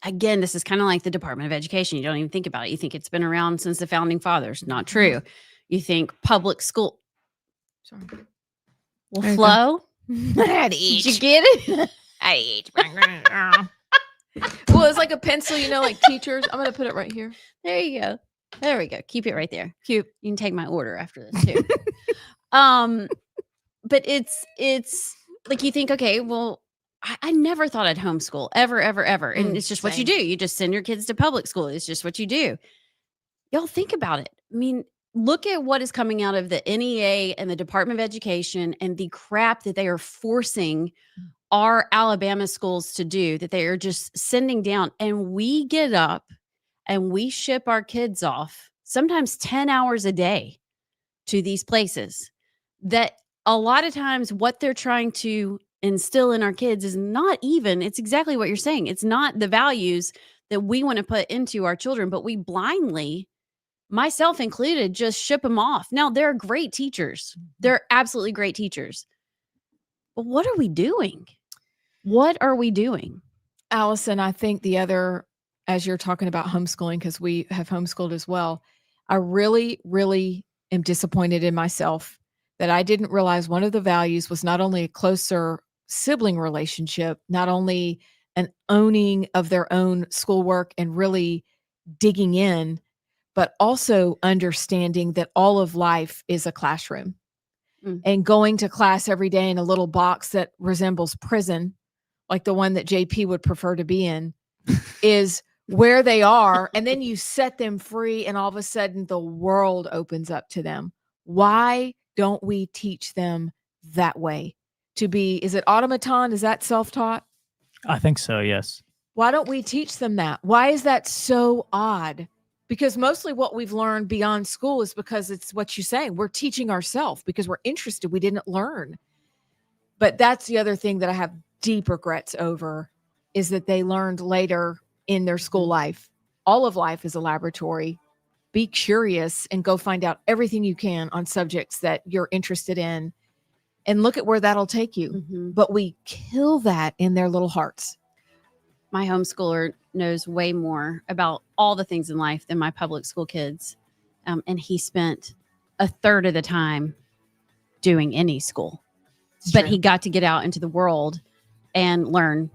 again, this is kind of like the Department of Education. You don't even think about it. You think it's been around since the founding fathers. Not true. You think public school. Sorry. Well, Flo, Did you get it? Well, it's like a pencil, like teachers. I'm going to put it right here. There you go. There we go. Keep it right there. Cute. You can take my order after this too. But it's like you think, okay, well, I never thought I'd homeschool ever. And it's just what you do. You just send your kids to public school. It's just what you do. Y'all think about it. I mean, look at what is coming out of the NEA and the Department of Education and the crap that they are forcing our Alabama schools to do, that they are just sending down. And we get up and we ship our kids off sometimes 10 hours a day to these places that a lot of times what they're trying to instill in our kids is not even, it's exactly what you're saying. It's not the values that we want to put into our children, but we blindly, myself included, just ship them off. Now, they're great teachers. They're absolutely great teachers. But what are we doing? What are we doing? Allison, I think the other, as you're talking about homeschooling, because we have homeschooled as well, I really, really am disappointed in myself that I didn't realize one of the values was not only a closer sibling relationship, not only an owning of their own schoolwork and really digging in, but also understanding that all of life is a classroom. And going to class every day in a little box that resembles prison, like the one that JP would prefer to be in, is where they are. And then you set them free and all of a sudden the world opens up to them. Why don't we teach them that way? To be, is it automaton? Is that self-taught? I think so, yes. Why don't we teach them that? Why is that so odd? Because mostly what we've learned beyond school is because it's what you're saying. We're teaching ourselves because we're interested. We didn't learn. But that's the other thing that I have deep regrets over is that they learned later in their school life. All of life is a laboratory. Be curious and go find out everything you can on subjects that you're interested in and look at where that'll take you. But we kill that in their little hearts. My homeschooler knows way more about all the things in life than my public school kids. And he spent a third of the time doing any school. But he got to get out into the world and learn,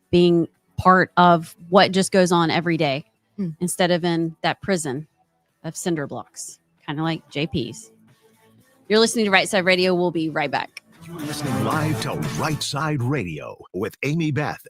being part of what just goes on every day instead of in that prison of cinder blocks, kind of like JP's. You're listening to Rightside Radio. We'll be right back. You're listening live to Rightside Radio with Amy Beth.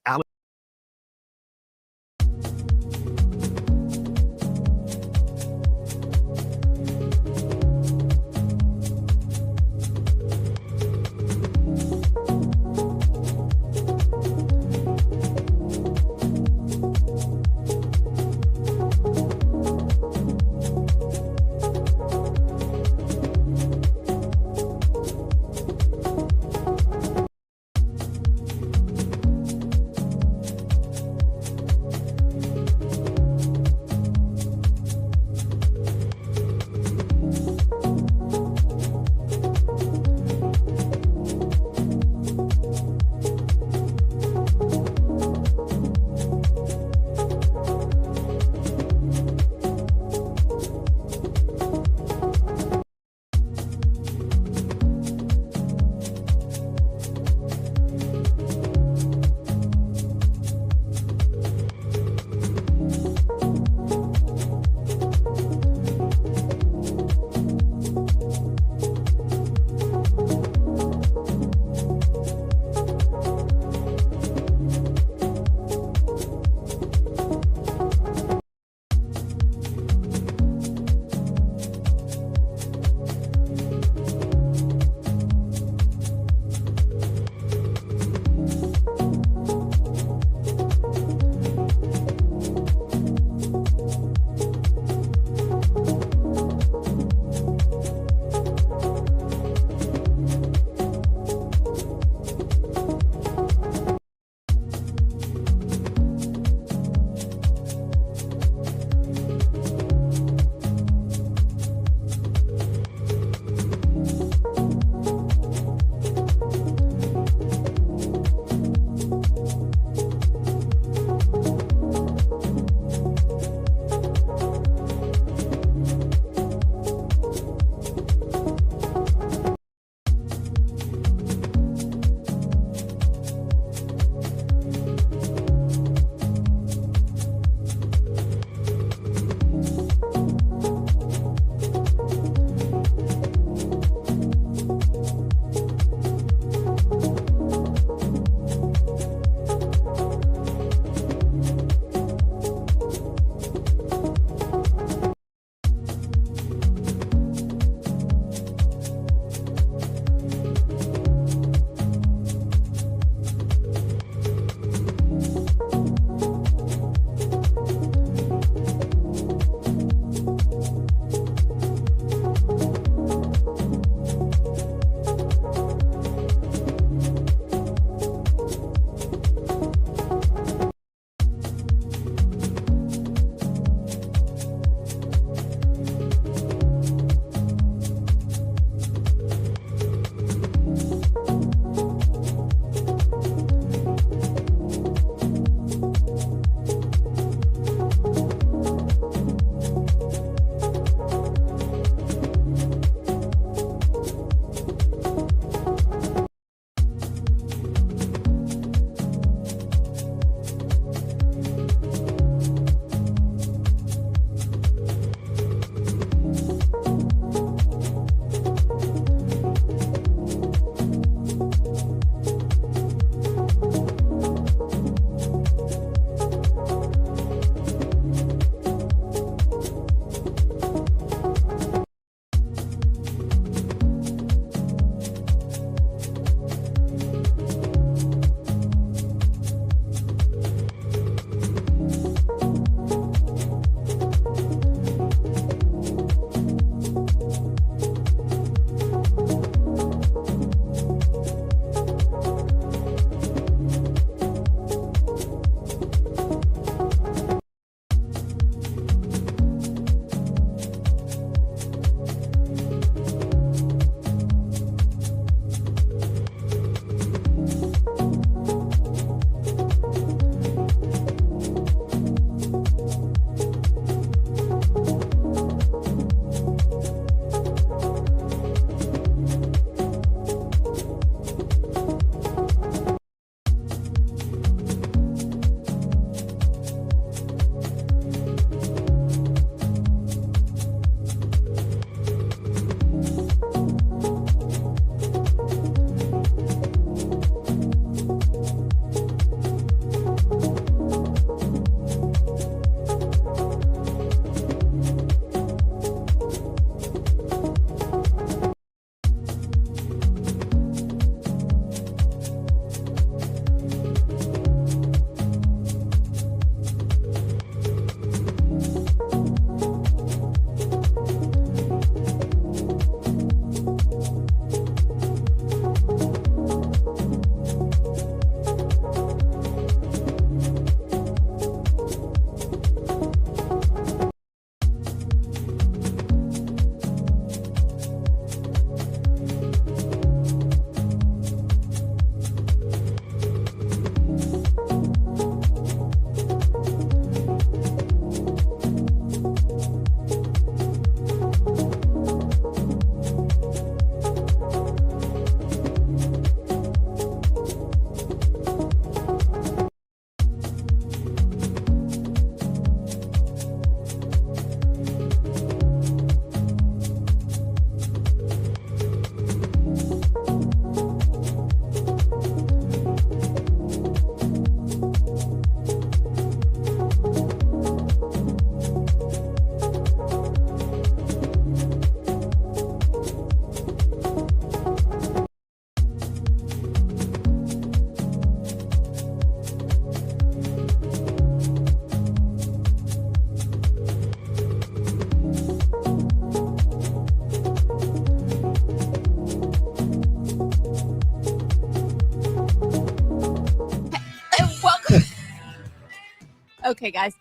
Okay, guys,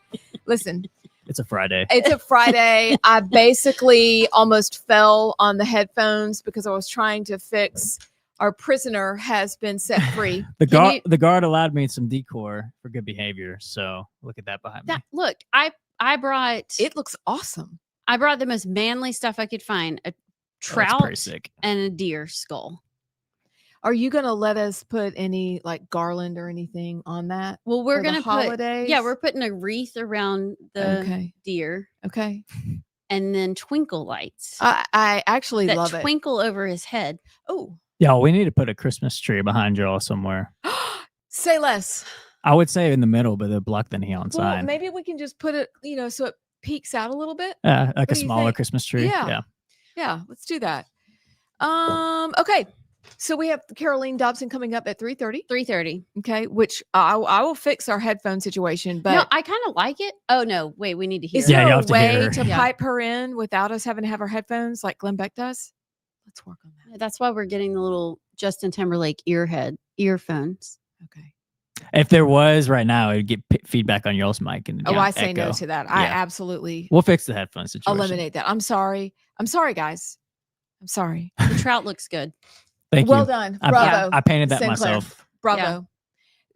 listen. It's a Friday. It's a Friday. I basically almost fell on the headphones because I was trying to fix. Our prisoner has been set free. The guard allowed me some decor for good behavior. So look at that behind me. Look, I brought. It looks awesome. I brought the most manly stuff I could find: a trout and a deer skull. Are you going to let us put any like garland or anything on that? Well, we're going to holidays. Yeah, we're putting a wreath around the deer. Okay. And then twinkle lights. I actually love it. Twinkle over his head. Oh. Yeah, we need to put a Christmas tree behind y'all somewhere. Say less. I would say in the middle, but they'll block the neon Well, sign. maybe we can just put it, so it peeks out a little bit. Like a smaller Christmas tree. Yeah, let's do that. Okay. So we have Caroline Dobson coming up at 3:30. 3:30. Okay, which I will fix our headphone situation. But no, I kind of like it. Oh no, wait, we need to hear. Is there a to way to pipe her in without us having to have our headphones like Glenn Beck does? Let's work on that. That's why we're getting the little Justin Timberlake earphones. Okay. If there was right now, it'd get feedback on y'all's mic. And I say no to that. I absolutely. We'll fix the headphone situation. Eliminate that. I'm sorry, guys. I'm sorry. The trout looks good. Thank you. Well done. Bravo. I painted that Sinclair. myself. Bravo. Yeah.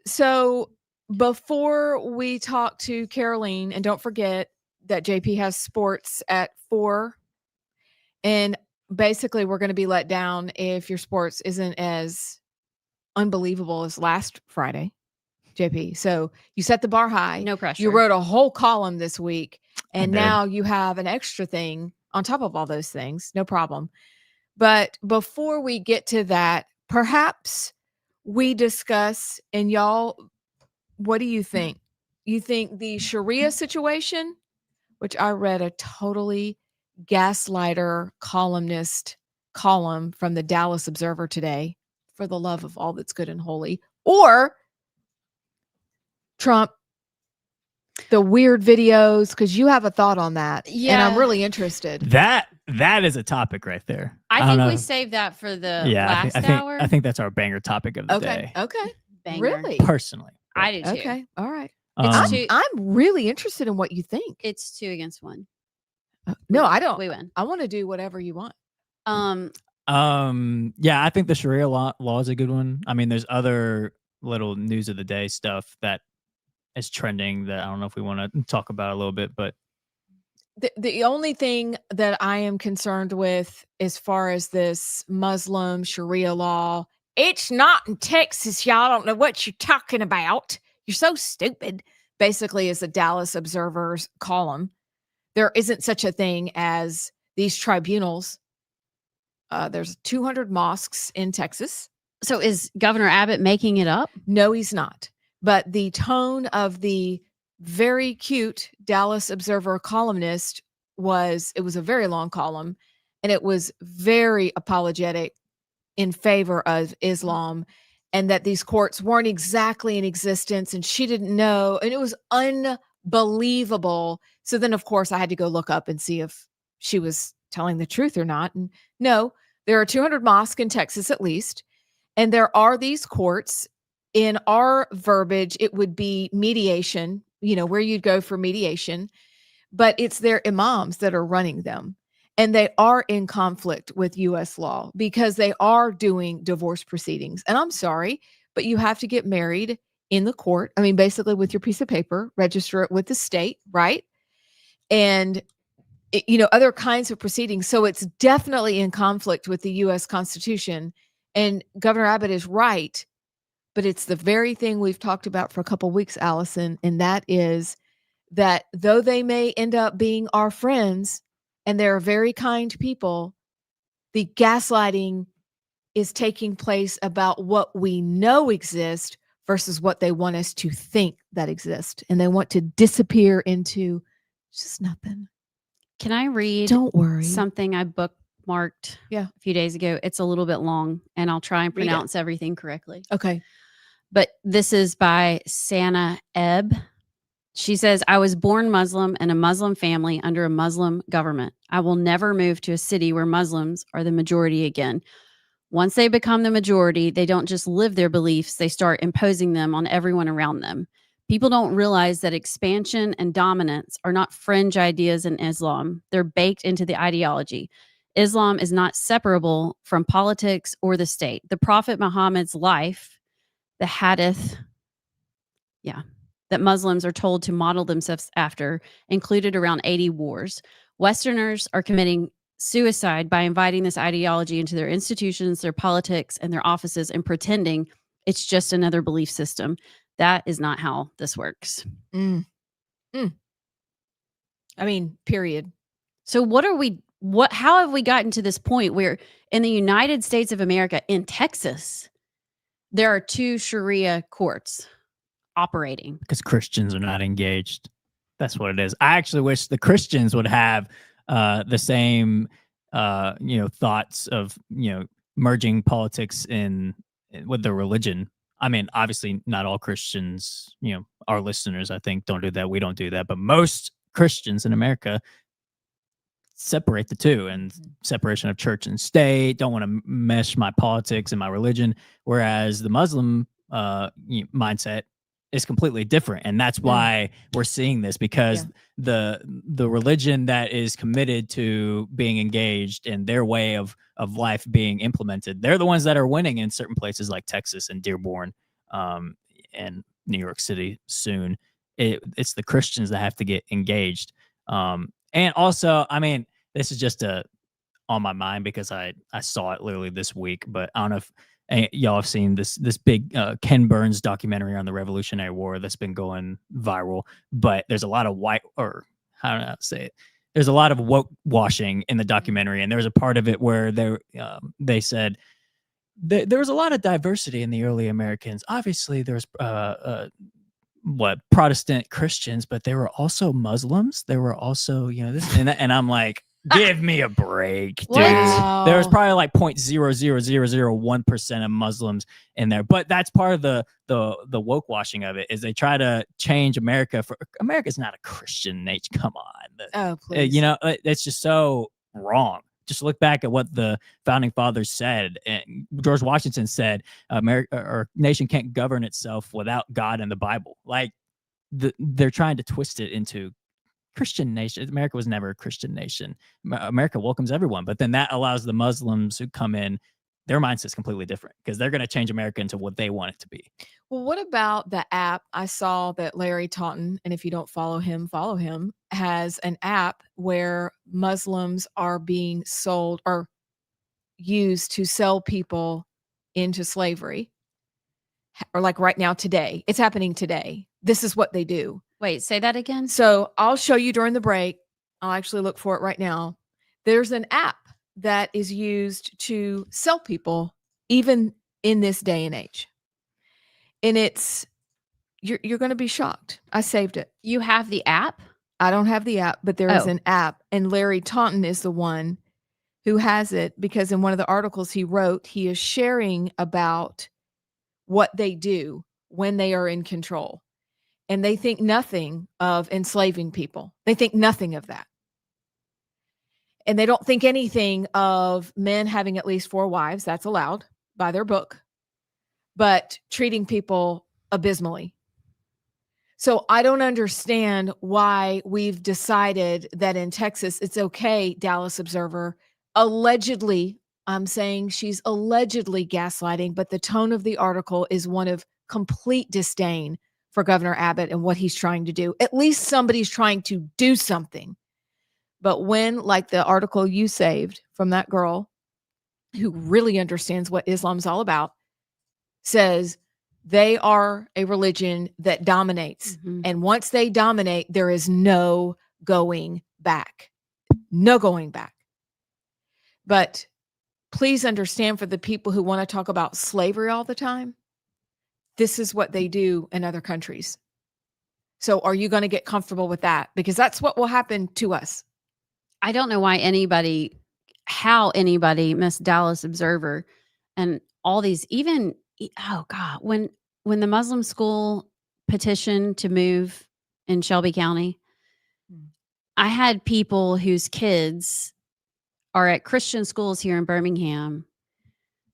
So before we talk to Caroline, and don't forget that JP has sports at 4. And basically we're going to be let down if your sports isn't as unbelievable as last Friday, JP. So you set the bar high. No pressure. You wrote a whole column this week, and now you have an extra thing on top of all those things. No problem. But before we get to that, perhaps we discuss, and y'all, what do you think? You think the Sharia situation, which I read a totally gaslighter columnist column from the Dallas Observer today, for the love of all that's good and holy, or Trump, the weird videos, because you have a thought on that. Yeah. And I'm really interested. That is a topic right there. I think we saved that for the last hour. I think that's our banger topic of the day. Okay. Banger. Really? Personally. I do too. Okay. All right. It's I'm really interested in what you think. It's 2 against 1. No, I don't. We win. I want to do whatever you want. Yeah, I think the Sharia law is a good one. I mean, there's other little news of the day stuff that is trending that I don't know if we want to talk about a little bit, but the only thing that I am concerned with as far as this Muslim Sharia law, it's not in Texas, y'all. I don't know what you're talking about. You're so stupid. Basically, is the Dallas Observer's column. There isn't such a thing as these tribunals. There's 200 mosques in Texas. So is Governor Abbott making it up? No, he's not. But the tone of the very cute Dallas Observer columnist was a very long column, and it was very apologetic in favor of Islam, and that these courts weren't exactly in existence, and she didn't know, and it was unbelievable. So then, of course, I had to go look up and see if she was telling the truth or not. And no, there are 200 mosques in Texas at least, and there are these courts. In our verbiage, it would be mediation, where you'd go for mediation, but it's their imams that are running them. And they are in conflict with U.S. law because they are doing divorce proceedings. And I'm sorry, but you have to get married in the court. I mean, basically with your piece of paper, register it with the state, right? And, other kinds of proceedings. So it's definitely in conflict with the U.S. Constitution. And Governor Abbott is right. But it's the very thing we've talked about for a couple of weeks, Allison, and that is that though they may end up being our friends and they're very kind people, the gaslighting is taking place about what we know exists versus what they want us to think that exists. And they want to disappear into just nothing. Can I read Don't worry. something I bookmarked a few days ago? It's a little bit long, and I'll try and pronounce everything correctly. Okay. But this is by Sana Ebb. She says, I was born Muslim in a Muslim family under a Muslim government. I will never move to a city where Muslims are the majority again. Once they become the majority, they don't just live their beliefs, they start imposing them on everyone around them. People don't realize that expansion and dominance are not fringe ideas in Islam. They're baked into the ideology. Islam is not separable from politics or the state. The Prophet Muhammad's life, the hadith, that Muslims are told to model themselves after, included around 80 wars. Westerners are committing suicide by inviting this ideology into their institutions, their politics, and their offices and pretending it's just another belief system. That is not how this works. I mean, period. So how have we gotten to this point where in the United States of America, in Texas, there are 2 Sharia courts operating? Because Christians are not engaged. That's what it is. I actually wish the Christians would have the same, thoughts of, merging politics with their religion. I mean, obviously not all Christians, our listeners, I think, don't do that. We don't do that. But most Christians in America separate the two, and separation of church and state, don't want to mesh my politics and my religion. Whereas the Muslim mindset is completely different. And that's why we're seeing this, because the religion that is committed to being engaged and their way of life being implemented, they're the ones that are winning in certain places like Texas and Dearborn and New York City soon. It's the Christians that have to get engaged. And also, I mean, this is just on my mind because I saw it literally this week, but I don't know if y'all have seen this big Ken Burns documentary on the Revolutionary War that's been going viral. But there's a lot of how do I say it? There's a lot of woke washing in the documentary, and there was a part of it where they said there was a lot of diversity in the early Americans. Obviously, there's Protestant Christians, but they were also Muslims. There were also this and I'm like, give me a break, dude. Wow. There was probably like 0.00001% of Muslims in there, but that's part of the woke washing of it. Is they try to change America America's not a Christian nation. Come on, please. It's just so wrong. Just look back at what the founding fathers said, and George Washington said, "America or nation can't govern itself without God and the Bible." Like they're trying to twist it into Christian nation. America was never a Christian nation. America welcomes everyone, but then that allows the Muslims who come in, their mindset's completely different because they're going to change America into what they want it to be. Well, what about the app? I saw that Larry Taunton, and if you don't follow him, has an app where Muslims are being sold or used to sell people into slavery. Or like right now, today. It's happening today. This is what they do. Wait, say that again? So I'll show you during the break. I'll actually look for it right now. There's an app that is used to sell people even in this day and age. And you're going to be shocked. I saved it. You have the app? I don't have the app, but there is an app. And Larry Taunton is the one who has it, because in one of the articles he wrote, he is sharing about what they do when they are in control. And they think nothing of enslaving people. They think nothing of that. And they don't think anything of men having at least 4 wives. That's allowed by their book. But treating people abysmally. So I don't understand why we've decided that in Texas, it's okay, Dallas Observer, allegedly, I'm saying she's allegedly gaslighting, but the tone of the article is one of complete disdain for Governor Abbott and what he's trying to do. At least somebody's trying to do something. But when, like the article you saved from that girl who really understands what Islam's all about, says they are a religion that dominates. Mm-hmm. And once they dominate, there is no going back. No going back. But please understand, for the people who want to talk about slavery all the time, this is what they do in other countries. So are you going to get comfortable with that? Because that's what will happen to us. I don't know how anybody, Miss Dallas Observer, and all these, even, oh God, when the Muslim school petitioned to move in Shelby County, I had people whose kids are at Christian schools here in Birmingham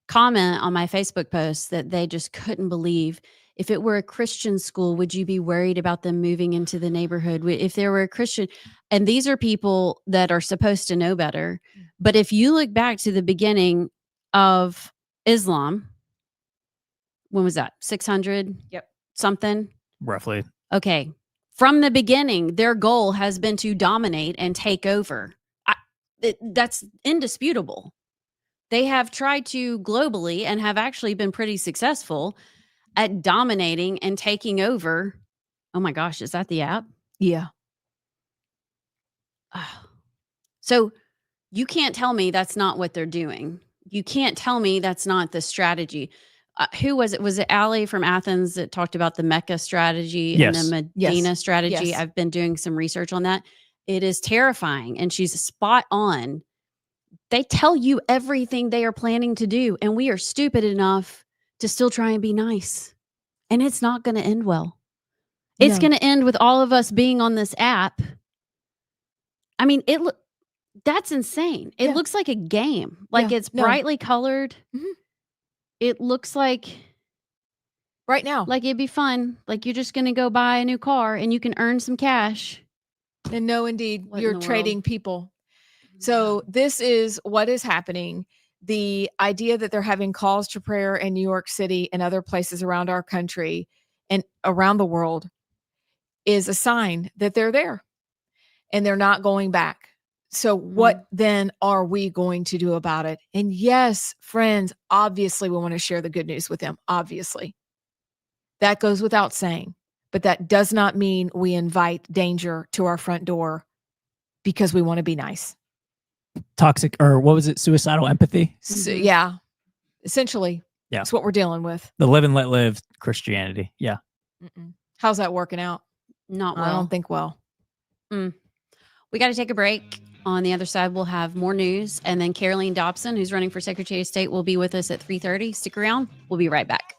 comment on my Facebook post that they just couldn't believe. If it were a Christian school, would you be worried about them moving into the neighborhood? If there were a Christian, and these are people that are supposed to know better. But if you look back to the beginning of Islam, when was that? 600? Yep. Something? Roughly. Okay. From the beginning, their goal has been to dominate and take over. That's indisputable. They have tried to globally and have actually been pretty successful at dominating and taking over. Oh my gosh, is that the app? Yeah. So you can't tell me that's not what they're doing. You can't tell me that's not the strategy. Who was it? Was it Allie from Athens that talked about the Mecca strategy and the Medina strategy? Yes. I've been doing some research on that. It is terrifying, and she's spot on. They tell you everything they are planning to do, and we are stupid enough to still try and be nice. And it's not going to end well. It's going to end with all of us being on this app. I mean, that's insane. It looks like a game. Like it's brightly colored. Mm-hmm. It looks like right now, like it'd be fun. Like you're just going to go buy a new car and you can earn some cash. And no, indeed, you're trading people. So this is what is happening. The idea that they're having calls to prayer in New York City and other places around our country and around the world is a sign that they're there and they're not going back. So what then are we going to do about it? And yes, friends, obviously we want to share the good news with them. Obviously. That goes without saying, but that does not mean we invite danger to our front door because we want to be nice. Toxic, or what was it? Suicidal empathy? So, yeah. Essentially. Yeah. That's what we're dealing with. The live and let live Christianity. Yeah. How's that working out? Not well. I don't think well. We got to take a break. On the other side, we'll have more news. And then Caroline Dobson, who's running for Secretary of State, will be with us at 3:30. Stick around. We'll be right back.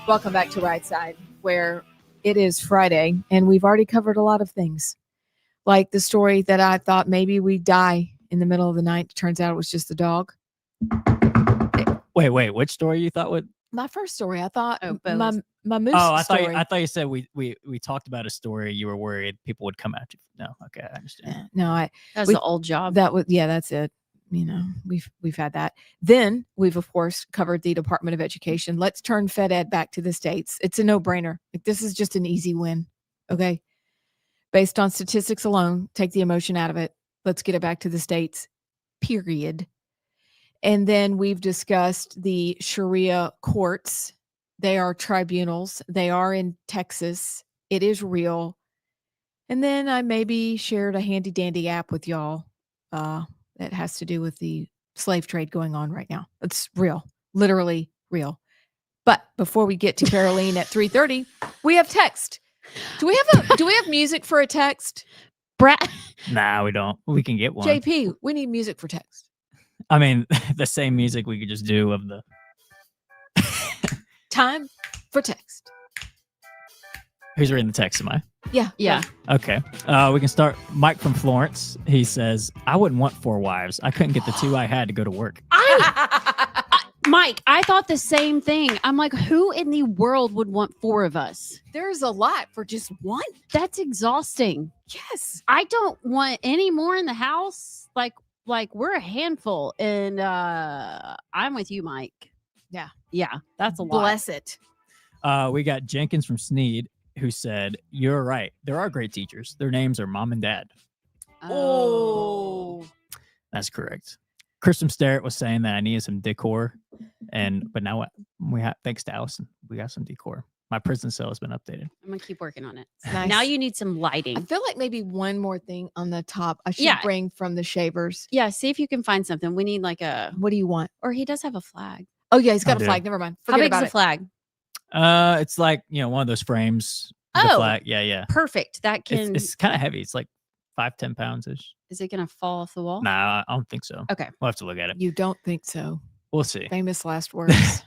Welcome back to Rightside, where it is Friday, and we've already covered a lot of things. Like the story that I thought maybe we'd die in the middle of the night. Turns out it was just the dog. Wait, which story you thought would? My first story, I thought my moose I story. thought you said we talked about a story. You were worried people would come at you. No, okay, I understand. No, That's the old job. That's it. You know, we've had that. Then we've of course covered the Department of Education. Let's turn Fed Ed back to the states. It's a no-brainer. Like, this is just an easy win. Okay. Based on statistics alone, take the emotion out of it. Let's get it back to the states. Period. And then we've discussed the Sharia courts. They are tribunals. They are in Texas. It is real. And then I maybe shared a handy dandy app with y'all that has to do with the slave trade going on right now. It's real, literally real. But before we get to Caroline at 3:30, we have text. Do we have music for a text? Brad. Nah, we don't. We can get one. JP, we need music for text. I mean, the same music we could just do of the time for text. Who's reading the text? Am I? Yeah. Okay. We can start. Mike from Florence. He says, I wouldn't want 4 wives. I couldn't get the 2 I had to go to work. Mike, I thought the same thing. I'm like, who in the world would want 4 of us? There's a lot for just one. That's exhausting. Yes. I don't want any more in the house. Like we're a handful. And I'm with you, Mike. Yeah, that's a lot. Bless it. We got Jenkins from Sneed, who said, you're right. There are great teachers. Their names are Mom and Dad. Oh. That's correct. Kristen Starrett was saying that I needed some decor, but now we have, thanks to Allison, we got some decor. My prison cell has been updated. I'm gonna keep working on it. Nice. Now you need some lighting. I feel like maybe one more thing on the top I should bring from the shavers. Yeah, see if you can find something. We need like a. What do you want? Or he does have a flag. Oh yeah, he's got a flag. Never mind. How big's the flag? It's like, one of those frames. The flag. Yeah. Perfect. That can. It's kind of heavy. It's like 5-10 pounds ish. Is it gonna fall off the wall? Nah, I don't think so. Okay, we'll have to look at it. You don't think so? We'll see. Famous last words.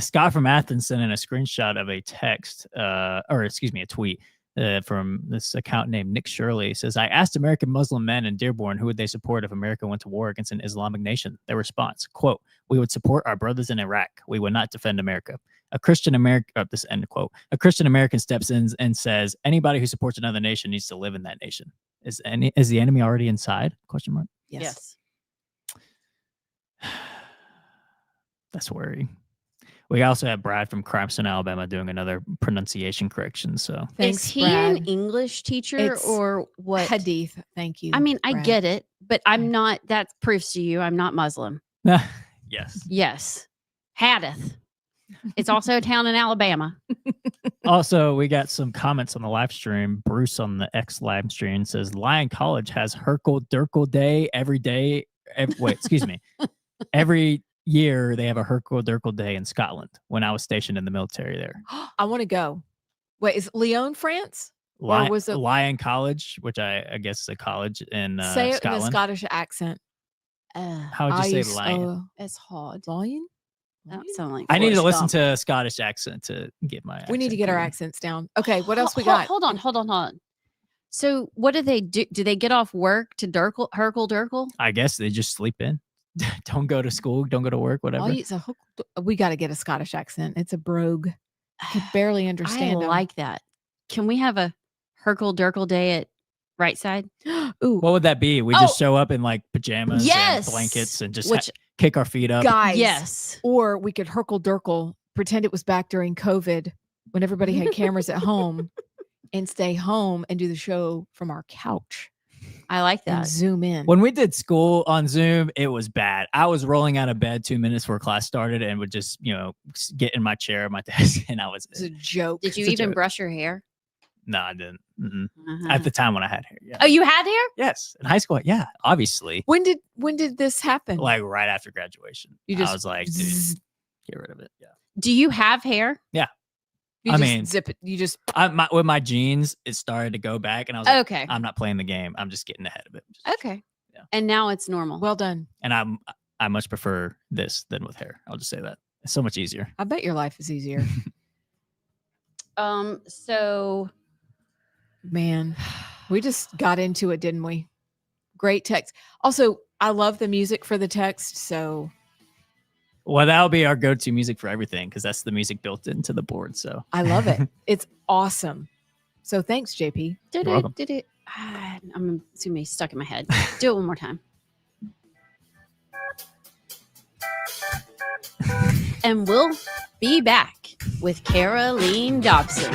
Scott from Athens sent in a screenshot of a text, a tweet from this account named Nick Shirley. He says, I asked American Muslim men in Dearborn who would they support if America went to war against an Islamic nation. Their response, quote, we would support our brothers in Iraq. We would not defend America. A Christian American, this end quote, a Christian American steps in and says, anybody who supports another nation needs to live in that nation. Is the enemy already inside? Question mark. Yes. That's worrying. We also have Brad from Crampton, Alabama, doing another pronunciation correction. So, thanks, is he Brad. an English teacher or what? Hadith. Thank you. I mean, Brad. I get it, but I'm not. That proves to you I'm not Muslim. Yes. Yes. Hadith. It's also a town in Alabama. Also, we got some comments on the live stream. Bruce on the X live stream says Lyon College has Herkel Durkel Day every day. Every year they have a Herkel Durkel Day in Scotland when I was stationed in the military there. I want to go. Wait, is Lyon, France? Lyon, or was it Lyon College, which I guess is a college in say it Scotland. in a Scottish accent. How would you say Lyon? It's hard. Lyon? That sounds like I need to listen to a Scottish accent to get my. We need to get our accents down. Okay, what else we got? Hold on. So what do they do? Do they get off work to Herkel Durkel? I guess they just sleep in. Don't go to school. Don't go to work. Whatever. We got to get a Scottish accent. It's a brogue. I can barely understand. I like that. Can we have a Herkel Durkel Day at Rightside? Ooh, what would that be? We just show up in like pajamas and blankets and just kick our feet up. Guys, yes. Or we could Herkel Durkel, pretend it was back during COVID when everybody had cameras at home and stay home and do the show from our couch. I like that. And zoom in. When we did school on Zoom, it was bad. I was rolling out of bed 2 minutes before class started and would just, get in my chair at my desk and I was. It's a joke. Did you even brush your hair? No, I didn't. At the time when I had hair. Yeah. Oh, you had hair? Yes. In high school. Yeah, obviously. When did this happen? Like right after graduation. I was like, dude, get rid of it. Yeah. Do you have hair? Yeah. I mean, zip it. You just with my jeans, it started to go back, and I was like, okay, I'm not playing the game. I'm just getting ahead of it. Okay. Yeah. And now it's normal. Well done. And I much prefer this than with hair. I'll just say that it's so much easier. I bet your life is easier. So Man, we just got into it, didn't we? Great text. Also, I love the music for the text. So, Well, that'll be our go-to music for everything because that's the music built into the board. So I love it. It's awesome. So thanks, JP. did it. I'm assuming it's stuck in my head. Do it one more time. And we'll be back with Caroline Dobson.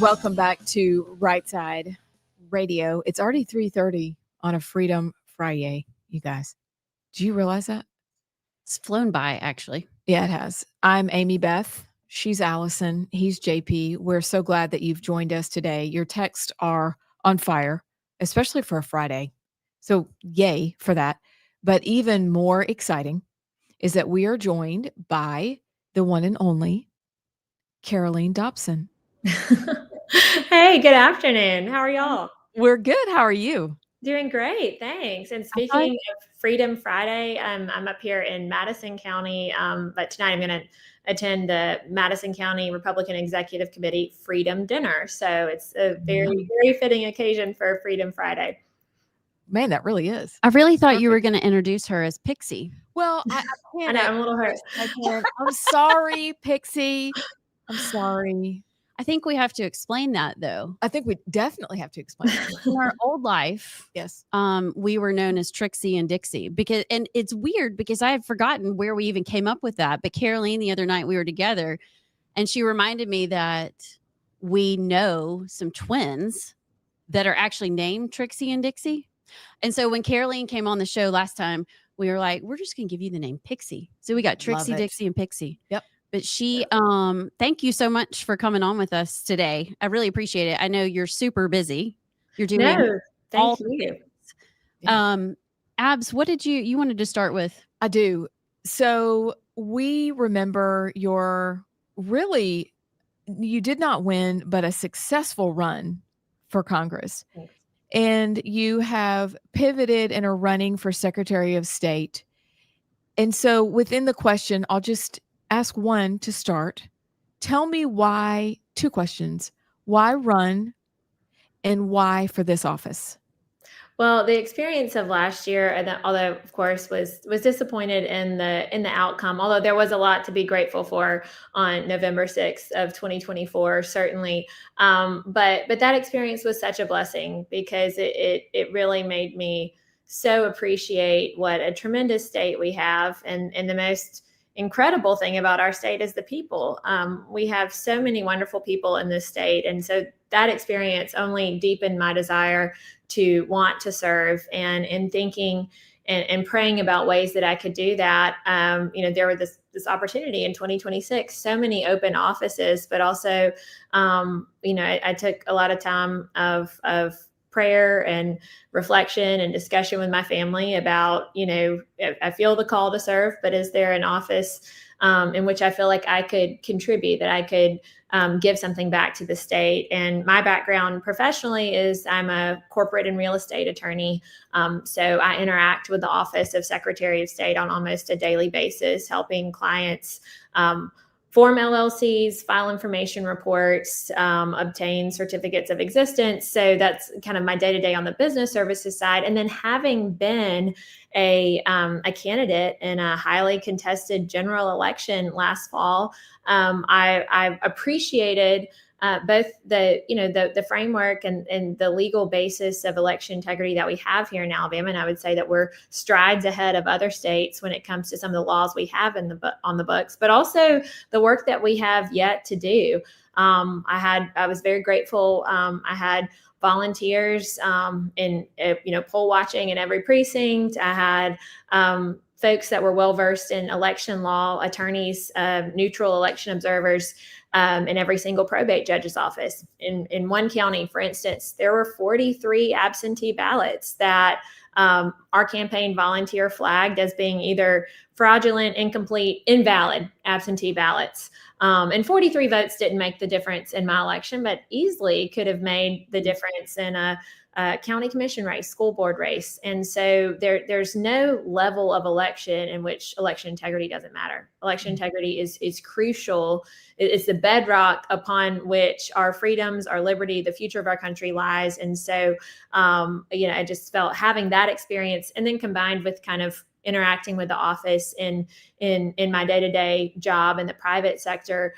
Welcome back to Rightside Radio. It's already 3:30 on a Freedom Friday, you guys. Do you realize that? It's flown by, actually. Yeah, it has. I'm Amy Beth. She's Allison. He's JP. We're so glad that you've joined us today. Your texts are on fire, especially for a Friday. So yay for that. But even more exciting is that we are joined by the one and only Caroline Dobson. Hey, good afternoon. How are y'all? We're good. How are you? Doing great, thanks. And speaking of Freedom Friday, I'm up here in Madison County, but tonight I'm going to attend the Madison County Republican Executive Committee Freedom Dinner. So it's a very, very fitting occasion for Freedom Friday. Man, that really is. I really thought you were going to introduce her as Pixie. Well, I I know, I'm a little hurt. I'm sorry, Pixie. I'm sorry. I think we have to explain that, though. I think we definitely have to explain it. In our old life, yes, we were known as Trixie and Dixie and it's weird because I had forgotten where we even came up with that. But Caroline, the other night we were together, and she reminded me that we know some twins that are actually named Trixie and Dixie. And so when Caroline came on the show last time, we were like, we're just going to give you the name Pixie. So we got Trixie, Dixie, and Pixie. Yep. But she, thank you so much for coming on with us today. I really appreciate it. I know you're super busy. You're doing thank you. Abs, what did you wanted to start with? I do. So we remember you did not win, but a successful run for Congress. Thanks. And you have pivoted and are running for Secretary of State. And so within the question, I'll just ask one to start. Tell me why, 2 questions. Why run and why for this office? Well, the experience of last year, although of course was disappointed in the outcome, although there was a lot to be grateful for on November 6th of 2024, certainly. But that experience was such a blessing because it really made me so appreciate what a tremendous state we have, and the most incredible thing about our state is the people. We have so many wonderful people in this state. And so that experience only deepened my desire to want to serve, and in thinking and praying about ways that I could do that. There was this opportunity in 2026, so many open offices, but also, I took a lot of time of prayer and reflection and discussion with my family about, I feel the call to serve, but is there an office in which I feel like I could contribute, that I could give something back to the state? And my background professionally is I'm a corporate and real estate attorney. So I interact with the Office of Secretary of State on almost a daily basis, helping clients form LLCs, file information reports, obtain certificates of existence. So that's kind of my day-to-day on the business services side. And then having been a candidate in a highly contested general election last fall, I appreciated both the framework and the legal basis of election integrity that we have here in Alabama. And I would say that we're strides ahead of other states when it comes to some of the laws we have on the books, but also the work that we have yet to do. I was very grateful. I had volunteers in poll watching in every precinct. I had folks that were well versed in election law, attorneys, neutral election observers in every single probate judge's office. In one county, for instance, there were 43 absentee ballots that our campaign volunteer flagged as being either fraudulent, incomplete, invalid absentee ballots. And 43 votes didn't make the difference in my election, but easily could have made the difference in a county commission race, school board race. And so there's no level of election in which election integrity doesn't matter. Election integrity is crucial. It's the bedrock upon which our freedoms, our liberty, the future of our country lies. And so, I just felt having that experience, and then combined with kind of interacting with the office in my day-to-day job in the private sector,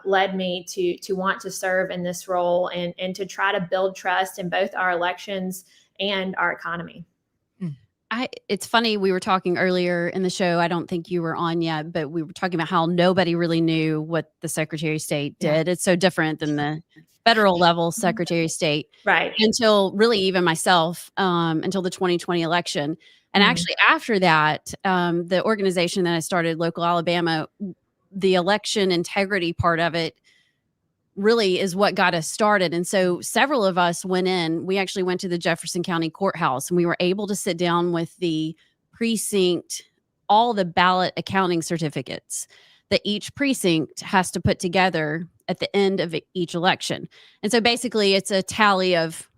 led me to want to serve in this role and to try to build trust in both our elections and our economy. It's funny, we were talking earlier in the show, I don't think you were on yet, but we were talking about how nobody really knew what the Secretary of State did. Yeah. It's so different than federal level Secretary of State, Right. until really even myself, until the 2020 election. And actually after that, the organization that I started, Local Alabama, the election integrity part of it really is what got us started. And so several of us went in. We actually went to the Jefferson County Courthouse, and we were able to sit down with the precinct, all the ballot accounting certificates that each precinct has to put together at the end of each election. And so basically it's a tally of,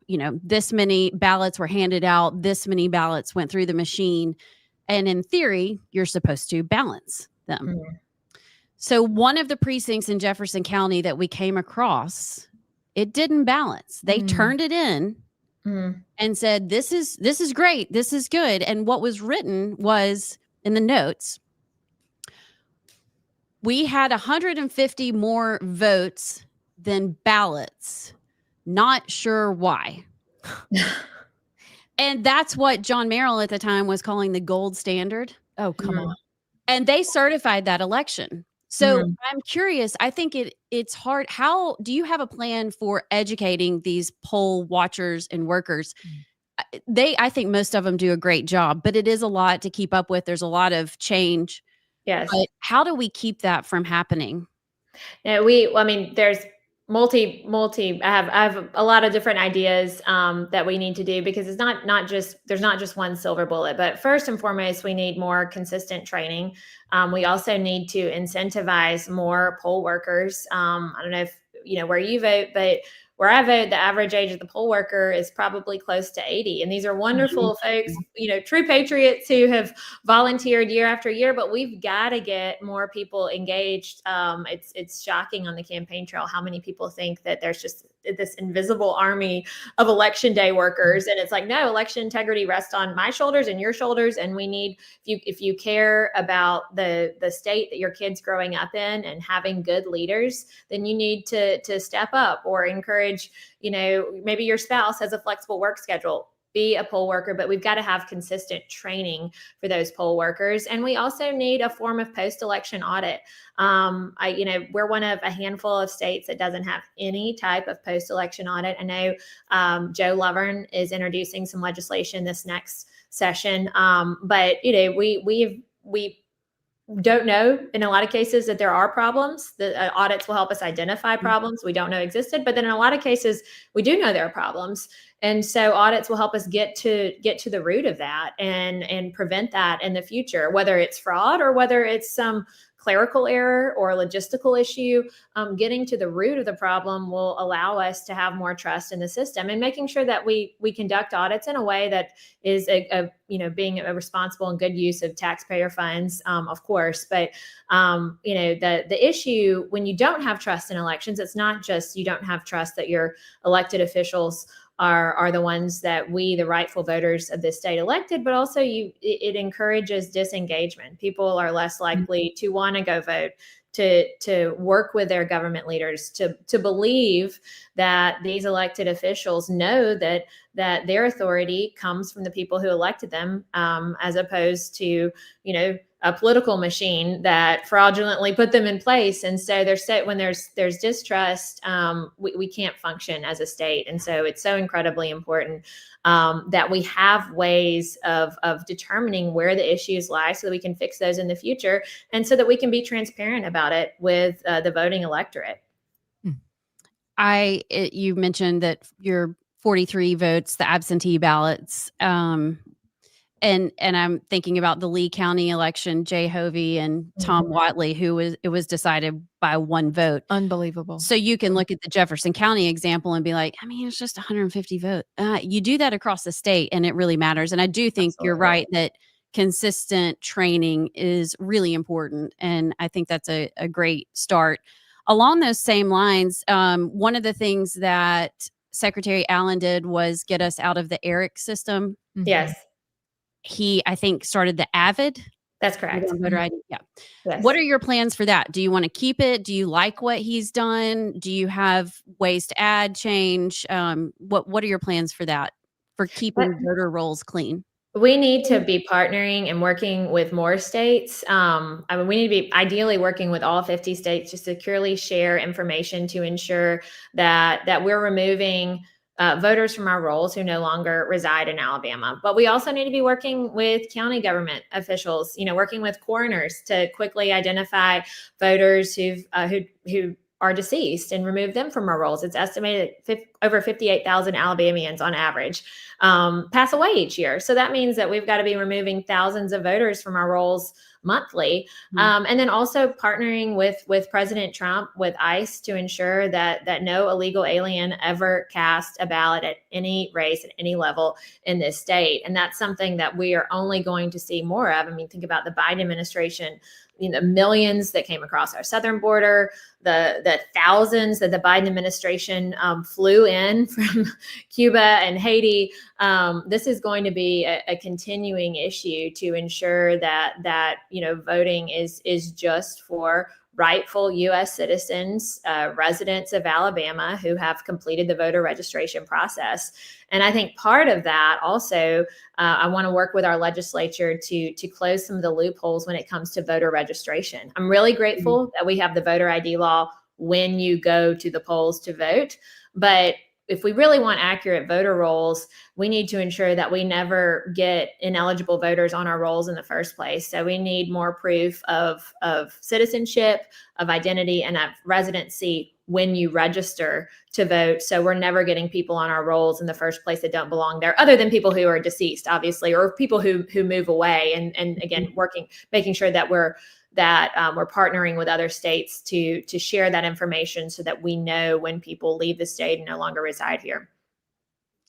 this many ballots were handed out, this many ballots went through the machine. And in theory, you're supposed to balance them. So one of the precincts in Jefferson County that we came across, it didn't balance. They turned it in and said, this is great. This is good. And what was written was in the notes, we had 150 more votes than ballots. Not sure why. And that's what John Merrill at the time was calling the gold standard. Oh, come on. And they certified that election. So I'm curious, I think it's hard. How do you have a plan for educating these poll watchers and workers? I think most of them do a great job, but it is a lot to keep up with. There's a lot of change. Yes. But how do we keep that from happening? Yeah, there's I have a lot of different ideas that we need to do, because it's there's not just one silver bullet. But first and foremost, we need more consistent training. We also need to incentivize more poll workers. I don't know if where you vote, but where I vote, the average age of the poll worker is probably close to 80. And these are wonderful folks, true patriots who have volunteered year after year, but we've got to get more people engaged. It's shocking on the campaign trail how many people think that there's just this invisible army of election day workers. And it's like, no, election integrity rests on my shoulders and your shoulders. And we need, if you care about the state that your kid's growing up in and having good leaders, then you need to step up or encourage, maybe your spouse has a flexible work schedule. Be a poll worker, but we've got to have consistent training for those poll workers. And we also need a form of post-election audit. We're one of a handful of states that doesn't have any type of post-election audit. I know Joe Lovern is introducing some legislation this next session. But we don't know in a lot of cases that there are problems. The audits will help us identify problems we don't know existed, but then in a lot of cases we do know there are problems, and so audits will help us get to the root of that and prevent that in the future, whether it's fraud or whether it's some clerical error or logistical issue. Getting to the root of the problem will allow us to have more trust in the system, and making sure that we conduct audits in a way that is being a responsible and good use of taxpayer funds, of course. But the issue when you don't have trust in elections, it's not just you don't have trust that your elected officials are the ones that we, the rightful voters of this state, elected, but also it encourages disengagement. People are less likely to want to go vote, to work with their government leaders, to believe that these elected officials know that their authority comes from the people who elected them, as opposed to, a political machine that fraudulently put them in place. And so when there's distrust, we can't function as a state. And so it's so incredibly important that we have ways of determining where the issues lie so that we can fix those in the future, and so that we can be transparent about it with the voting electorate. You mentioned that your 43 votes, the absentee ballots, and I'm thinking about the Lee County election, Jay Hovey and Tom Watley, it was decided by one vote. Unbelievable. So you can look at the Jefferson County example and be like, it's just 150 votes. You do that across the state, and it really matters. And I do think You're right that consistent training is really important. And I think that's a great start. Along those same lines, one of the things that Secretary Allen did was get us out of the ERIC system. Yes. He, I think, started the AVID. That's correct. Voter ID. Yeah. Yes. What are your plans for that? Do you want to keep it? Do you like what he's done? Do you have ways to add change? What are your plans for that, for keeping voter rolls clean? We need to be partnering and working with more states. We need to be ideally working with all 50 states to securely share information to ensure that we're removing voters from our rolls who no longer reside in Alabama. But we also need to be working with county government officials, working with coroners to quickly identify voters who are deceased and remove them from our rolls. It's estimated over 58,000 Alabamians on average pass away each year. So that means that we've got to be removing thousands of voters from our rolls monthly. And then also partnering with President Trump, with ICE, to ensure that no illegal alien ever cast a ballot at any race, at any level in this state. And that's something that we are only going to see more of. I mean, think about the Biden administration, millions that came across our southern border, the thousands that the Biden administration flew in from Cuba and Haiti. This is going to be a continuing issue to ensure that voting is just for rightful U.S. citizens, residents of Alabama who have completed the voter registration process. And I think part of that also, I want to work with our legislature to close some of the loopholes when it comes to voter registration. I'm really grateful that we have the voter ID law when you go to the polls to vote. But if we really want accurate voter rolls, we need to ensure that we never get ineligible voters on our rolls in the first place. So we need more proof of citizenship, of identity, and of residency when you register to vote. So we're never getting people on our rolls in the first place that don't belong there, other than people who are deceased, obviously, or people who move away. And again, making sure that we're partnering with other states to share that information so that we know when people leave the state and no longer reside here.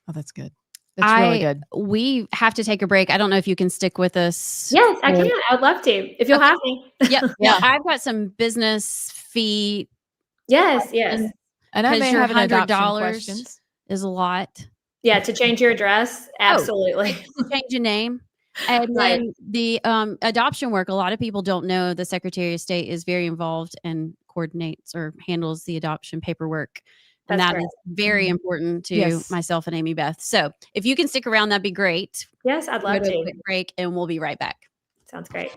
Oh, that's good. That's really good. We have to take a break. I don't know if you can stick with us. Yes, I can. I would love to, if you'll have me. Yep. Yeah. I've got some business fee. Yes. And I may have an adoption question. Is a lot. Yeah, to change your address. Absolutely. To change your name. And then the adoption work, a lot of people don't know the Secretary of State is very involved and coordinates or handles the adoption paperwork. And that is very important to myself and Amy Beth. So if you can stick around, that'd be great. Yes, I'd love to. A quick break and we'll be right back. Sounds great.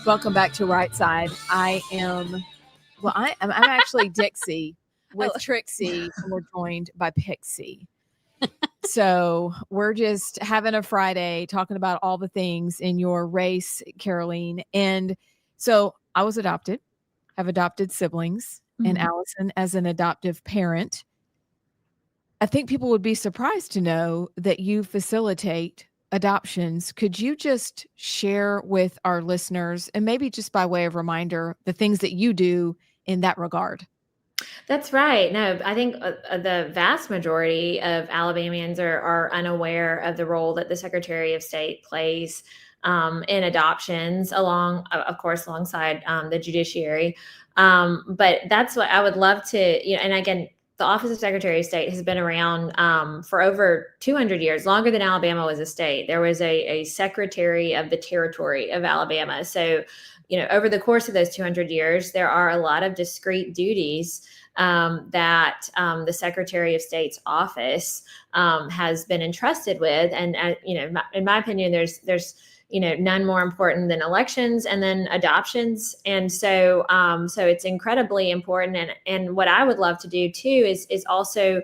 Welcome back to Rightside. I'm actually Dixie with Trixie, and we're joined by Pixie. So we're just having a Friday talking about all the things in your race, Caroline. And so I was adopted, have adopted siblings, and Allison as an adoptive parent. I think people would be surprised to know that you facilitate adoptions. Could you just share with our listeners, and maybe just by way of reminder, the things that you do in that regard? That's right. No, I think the vast majority of Alabamians are unaware of the role that the Secretary of State plays in adoptions, of course, alongside the judiciary. But that's what I would love to, and again, the Office of Secretary of State has been around for over 200 years, longer than Alabama was a state. There was a Secretary of the Territory of Alabama. So, over the course of those 200 years, there are a lot of discrete duties that the Secretary of State's office has been entrusted with. And, in my opinion, there's none more important than elections and then adoptions. And so it's incredibly important. And what I would love to do too is also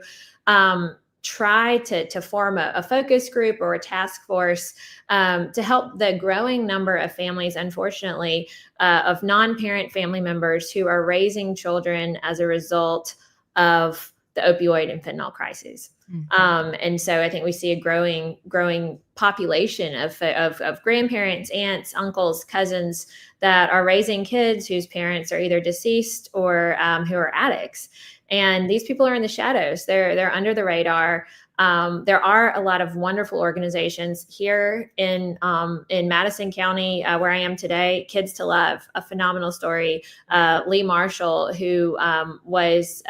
try to form a focus group or a task force to help the growing number of families, unfortunately, of non-parent family members who are raising children as a result of the opioid and fentanyl crises. And so I think we see a growing population of grandparents, aunts, uncles, cousins that are raising kids whose parents are either deceased or who are addicts. And these people are in the shadows. They're under the radar. There are a lot of wonderful organizations here in Madison County, where I am today. Kids to Love, a phenomenal story. Lee Marshall, who was,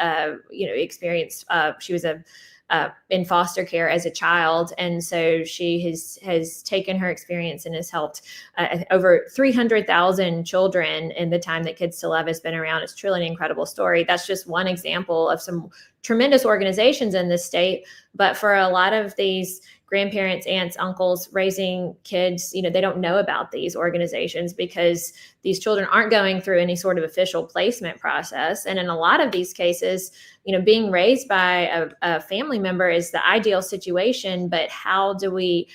experienced. She was in foster care as a child, and so she has taken her experience and has helped over 300,000 children in the time that Kids to Love has been around. It's truly an incredible story. That's just one example of some tremendous organizations in this state. But for a lot of these grandparents, aunts, uncles raising kids, they don't know about these organizations because these children aren't going through any sort of official placement process. And in a lot of these cases, being raised by a family member is the ideal situation, but how do we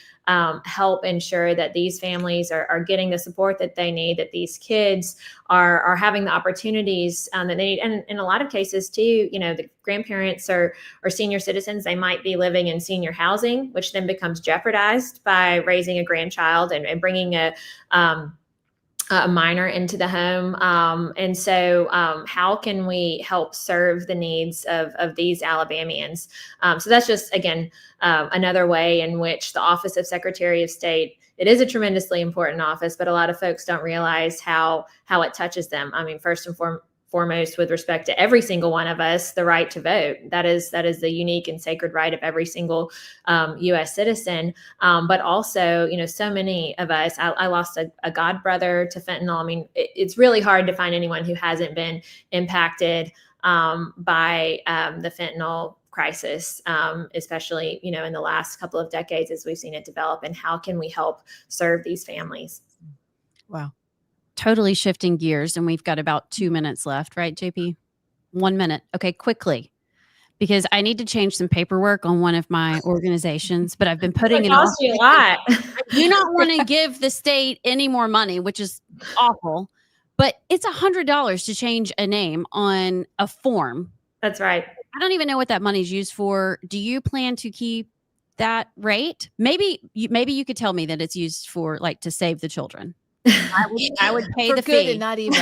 help ensure that these families are getting the support that they need, that these kids are having the opportunities that they need? And in a lot of cases too, the grandparents are senior citizens. They might be living in senior housing, which then becomes jeopardized by raising a grandchild and bringing a minor into the home. And so how can we help serve the needs of these Alabamians? So that's just, again, another way in which the Office of Secretary of State, it is a tremendously important office, but a lot of folks don't realize how it touches them. I mean, first and foremost, with respect to every single one of us, the right to vote. That is the unique and sacred right of every single U.S. citizen. But also, so many of us, I lost a godbrother to fentanyl. I mean, it's really hard to find anyone who hasn't been impacted by the fentanyl crisis, especially, in the last couple of decades as we've seen it develop. And how can we help serve these families? Wow. Totally shifting gears, and we've got about 2 minutes left, right, JP? 1 minute. Okay, quickly, because I need to change some paperwork on one of my organizations, but I've been putting it off. Costs you a lot. I do not want to give the state any more money, which is awful, but it's $100 to change a name on a form. That's right. I don't even know what that money is used for. Do you plan to keep that rate? Maybe you could tell me that it's used for to save the children. I would pay for the good fee. and not evil.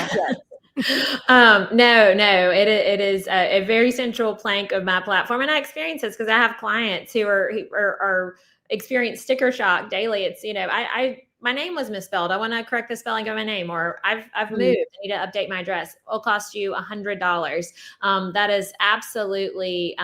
No, it is a very central plank of my platform, and I experience this because I have clients who are experience sticker shock daily. It's my name was misspelled. I want to correct the spelling of my name, or I've moved. I need to update my address. It'll cost you $100. That is absolutely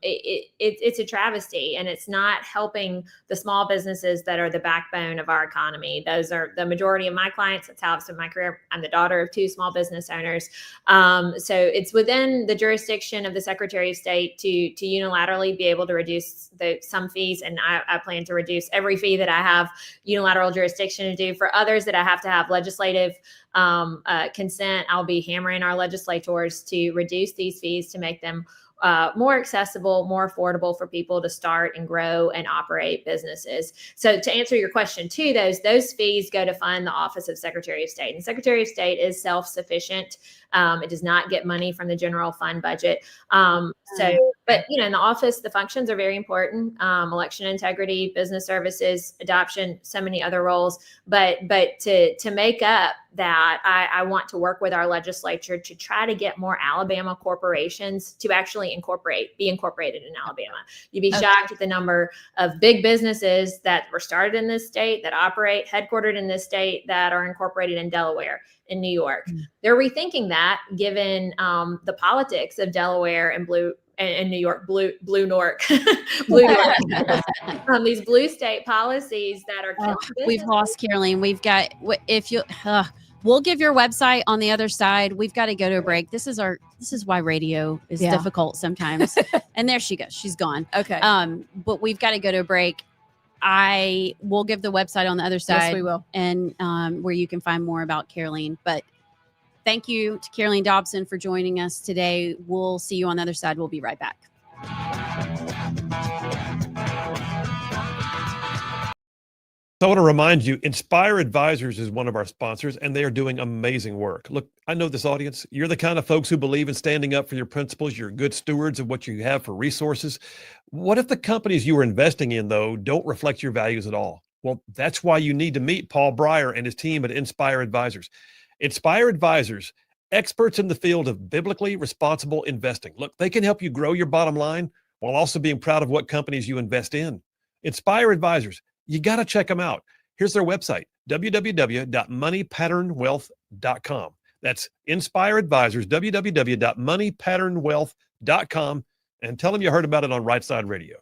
it's a travesty, and it's not helping the small businesses that are the backbone of our economy. Those are the majority of my clients. That's how I've spent my career. I'm the daughter of 2 small business owners. So it's within the jurisdiction of the Secretary of State to unilaterally be able to reduce some fees, and I plan to reduce every fee that I have unilateral jurisdiction jurisdiction to do. For others that I have to have legislative consent, I'll be hammering our legislators to reduce these fees to make them more accessible, more affordable for people to start and grow and operate businesses. So to answer your question too, those fees go to fund the Office of Secretary of State. And Secretary of State is self-sufficient. It does not get money from the general fund budget. But in the office, the functions are very important. Election integrity, business services, adoption, so many other roles. But to make up that, I want to work with our legislature to try to get more Alabama corporations to actually be incorporated in Alabama. You'd be shocked at the number of big businesses that were started in this state, that operate headquartered in this state, that are incorporated in Delaware, in New York. They're rethinking that given the politics of Delaware and New York, blue Nork, these blue state policies that are killing We've lost Caroline. We've got, we'll give your website on the other side. We've got to go to a break. This is why radio is difficult sometimes. And there she goes. She's gone. Okay. But we've got to go to a break. I will give the website on the other side. Yes, we will. And where you can find more about Caroline. But thank you to Caroline Dobson for joining us today. We'll see you on the other side. We'll be right back. So I want to remind you, Inspire Advisors is one of our sponsors, and they are doing amazing work. Look, I know this audience. You're the kind of folks who believe in standing up for your principles. You're good stewards of what you have for resources. What if the companies you are investing in, though, don't reflect your values at all? Well, that's why you need to meet Paul Breyer and his team at Inspire Advisors. Inspire Advisors, experts in the field of biblically responsible investing. Look, they can help you grow your bottom line while also being proud of what companies you invest in. Inspire Advisors. You got to check them out. Here's their website, www.moneypatternwealth.com. That's Inspire Advisors, www.moneypatternwealth.com, and tell them you heard about it on Rightside Radio.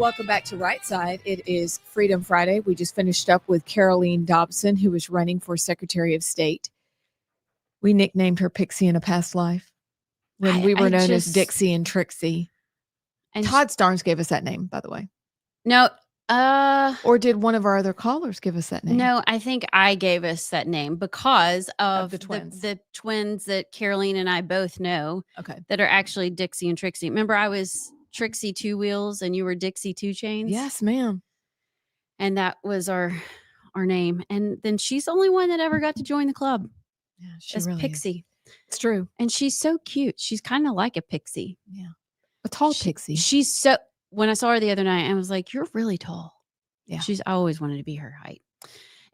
Welcome back to Rightside. It is Freedom Friday. We just finished up with Caroline Dobson, who was running for Secretary of State. We nicknamed her Pixie in a past life when we were known as Dixie and Trixie. And Todd Starnes gave us that name, by the way. No. Or did one of our other callers give us that name? No, I think I gave us that name because of the twins. The twins that Caroline and I both know. Okay. That are actually Dixie and Trixie. Remember, I was Trixie Two Wheels and you were Dixie Two Chains? Yes, ma'am. And that was our name. And then she's the only one that ever got to join the club. Yeah, she as really Pixie. Is. It's true. And she's so cute. She's kind of like a pixie. Yeah. A tall pixie. She's so, when I saw her the other night, I was like, you're really tall. Yeah. She's always wanted to be her height.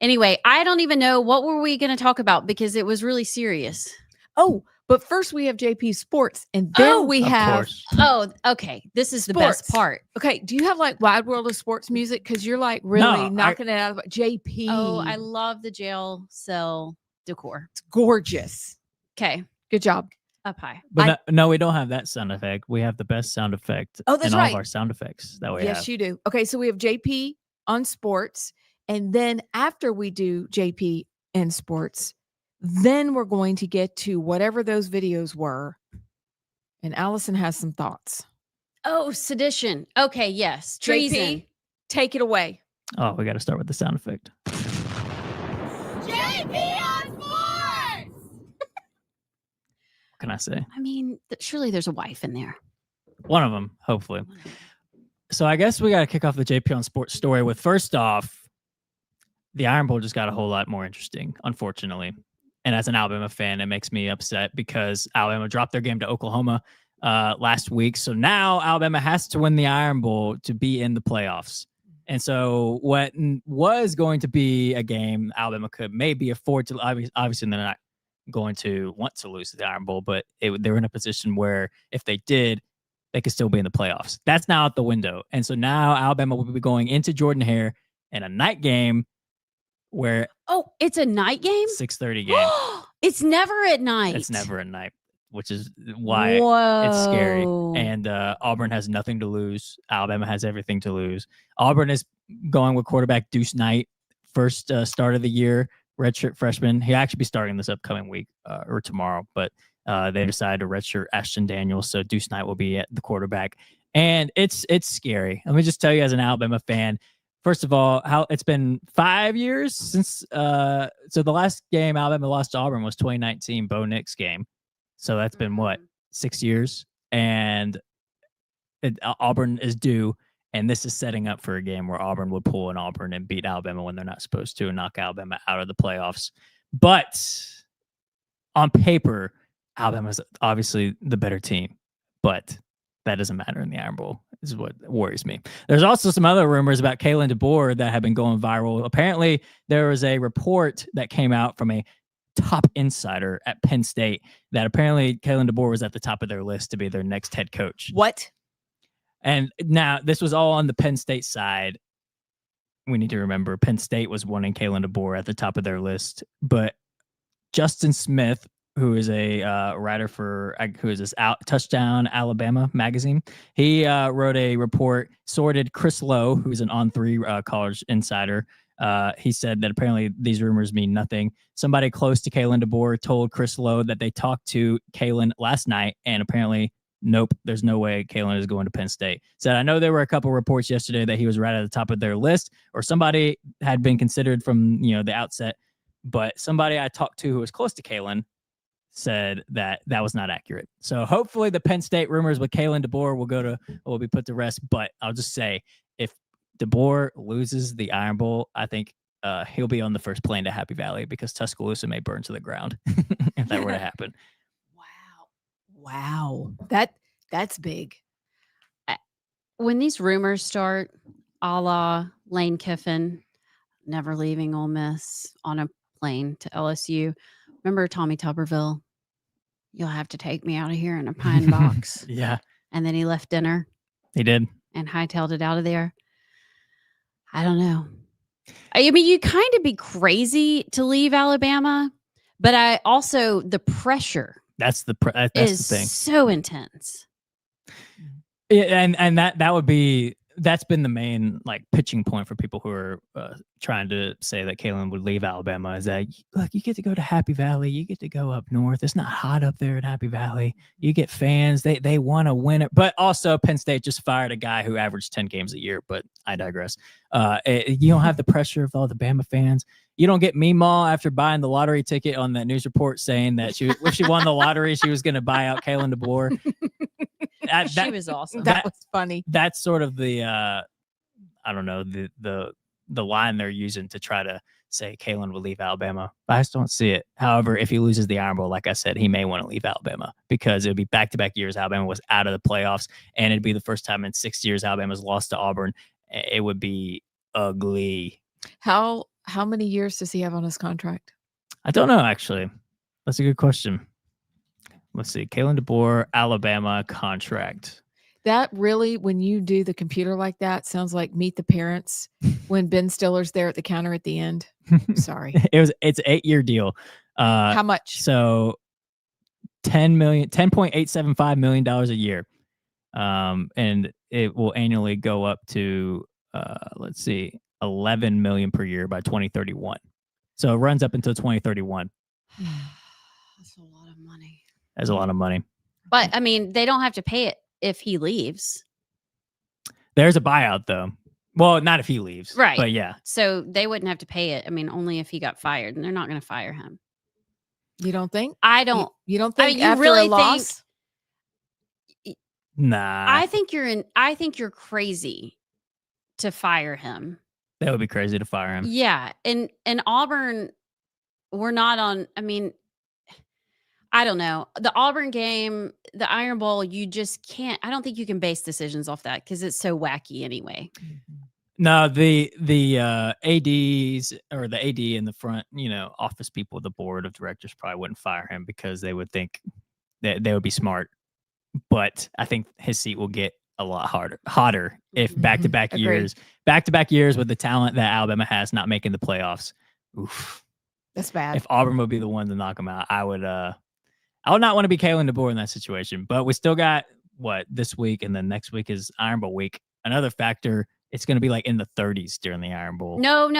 Anyway, I don't even know what were we going to talk about because it was really serious. Oh, but first we have JP Sports, and then we have. Oh, okay. This is sports. The best part. Okay. Do you have like Wide World of Sports music? Because you're like really knocking it out of JP. Oh, I love the jail cell decor. It's gorgeous. Okay. Good job. Up high. But no, we don't have that sound effect. We have the best sound effect in all of our sound effects that we have. Yes, you do. Okay, so we have JP on sports. And then after we do JP and sports, then we're going to get to whatever those videos were. And Allison has some thoughts. Oh, sedition. Okay, yes. Treason. JP, take it away. Oh, we got to start with the sound effect. JP on sports! What can I say? I mean, surely there's a wife in there. One of them, hopefully. So I guess we got to kick off the JP on sports story with, first off, the Iron Bowl just got a whole lot more interesting, unfortunately. And as an Alabama fan, it makes me upset because Alabama dropped their game to Oklahoma last week. So now Alabama has to win the Iron Bowl to be in the playoffs. And so what was going to be a game Alabama could maybe afford to, obviously they're not going to want to lose the Iron Bowl, but they're in a position where if they did, they could still be in the playoffs. That's now out the window. And so now Alabama will be going into Jordan-Hare in a night game where... Oh, it's a night game? 6:30 game. It's never at night. It's never at night, which is why it's scary. And Auburn has nothing to lose. Alabama has everything to lose. Auburn is going with quarterback Deuce Knight, first start of the year, redshirt freshman. He'll actually be starting this upcoming week or tomorrow, but they decided to redshirt Ashton Daniels, so Deuce Knight will be at the quarterback. And it's scary. Let me just tell you as an Alabama fan, first of all, how it's been 5 years since so the last game Alabama lost to Auburn was 2019 Bo Nix game. So that's been what, 6 years? And Auburn is due, and this is setting up for a game where Auburn would pull an Auburn and beat Alabama when they're not supposed to and knock Alabama out of the playoffs. But on paper, Alabama's obviously the better team, but that doesn't matter in the Iron Bowl, is what worries me. There's also some other rumors about Kalen DeBoer that have been going viral. Apparently, there was a report that came out from a top insider at Penn State that apparently Kalen DeBoer was at the top of their list to be their next head coach. What? And now this was all on the Penn State side. We need to remember Penn State was wanting Kalen DeBoer at the top of their list, but Justin Smith, who is a writer for Touchdown Alabama magazine, he wrote a report, sorted Chris Lowe, who's an On3 college insider. He said that apparently these rumors mean nothing. Somebody close to Kalen DeBoer told Chris Lowe that they talked to Kalen last night, and apparently, nope, there's no way Kalen is going to Penn State. Said, I know there were a couple reports yesterday that he was right at the top of their list, or somebody had been considered from the outset, but somebody I talked to who was close to Kalen said that was not accurate. So hopefully the Penn State rumors with Kalen DeBoer will be put to rest. But I'll just say, if DeBoer loses the Iron Bowl, I think he'll be on the first plane to Happy Valley because Tuscaloosa may burn to the ground if that were to happen. Wow. That's big. When these rumors start, a la Lane Kiffin, never leaving Ole Miss on a plane to LSU. Remember Tommy Tuberville? You'll have to take me out of here in a pine box. Yeah. And then he left dinner. He did. And hightailed it out of there. I don't know. I mean, you kind of be crazy to leave Alabama, but I also, the pressure that's the thing. So intense. Yeah, and that would be that's been the main like pitching point for people who are trying to say that Kalen would leave Alabama is that, look, you get to go to Happy Valley, you get to go up north. It's not hot up there in Happy Valley. You get fans. They want to win it. But also Penn State just fired a guy who averaged 10 games a year. But I digress. You don't have the pressure of all the Bama fans. You don't get Meemaw after buying the lottery ticket on that news report saying that if she won the lottery, she was going to buy out Kalen DeBoer. She was awesome. That was funny. That's sort of the I don't know, the line they're using to try to say Kalen will leave Alabama. I just don't see it. However, if he loses the Iron Bowl, like I said, he may want to leave Alabama because it would be back-to-back years Alabama was out of the playoffs, and it'd be the first time in 6 years Alabama's lost to Auburn. It would be ugly. How many years does he have on his contract? I don't know, actually. That's a good question. Let's see. Kalen DeBoer, Alabama contract. That really, when you do the computer like that, sounds like Meet the Parents when Ben Stiller's there at the counter at the end. Sorry. It's an 8-year deal. How much? So $10.875 million a year. And it will annually go up to let's see, 11 million per year by 2031. So it runs up until 2031. That's a lot of money. That's a lot of money. But I mean, they don't have to pay it if he leaves. There's a buyout though. Well, not if he leaves. Right. But yeah. So they wouldn't have to pay it. I mean, only if he got fired, and they're not going to fire him. You don't think? I don't. You don't think I mean, you after really a loss? Nah. I think you're crazy to fire him. That would be crazy to fire him. Yeah. And Auburn, we're not on, I mean, I don't know. The Auburn game, the Iron Bowl, you just can't, I don't think you can base decisions off that because it's so wacky anyway. No, the ADs or the AD in the front, office people, the board of directors probably wouldn't fire him because they would think that they would be smart. But I think his seat will get a lot hotter if back-to-back years with the talent that Alabama has not making the playoffs. Oof. That's bad. If Auburn would be the one to knock him out, I would not want to be Kalen DeBoer in that situation. But we still got this week, and then next week is Iron Bowl week. Another factor, it's going to be like in the 30s during the Iron Bowl. No.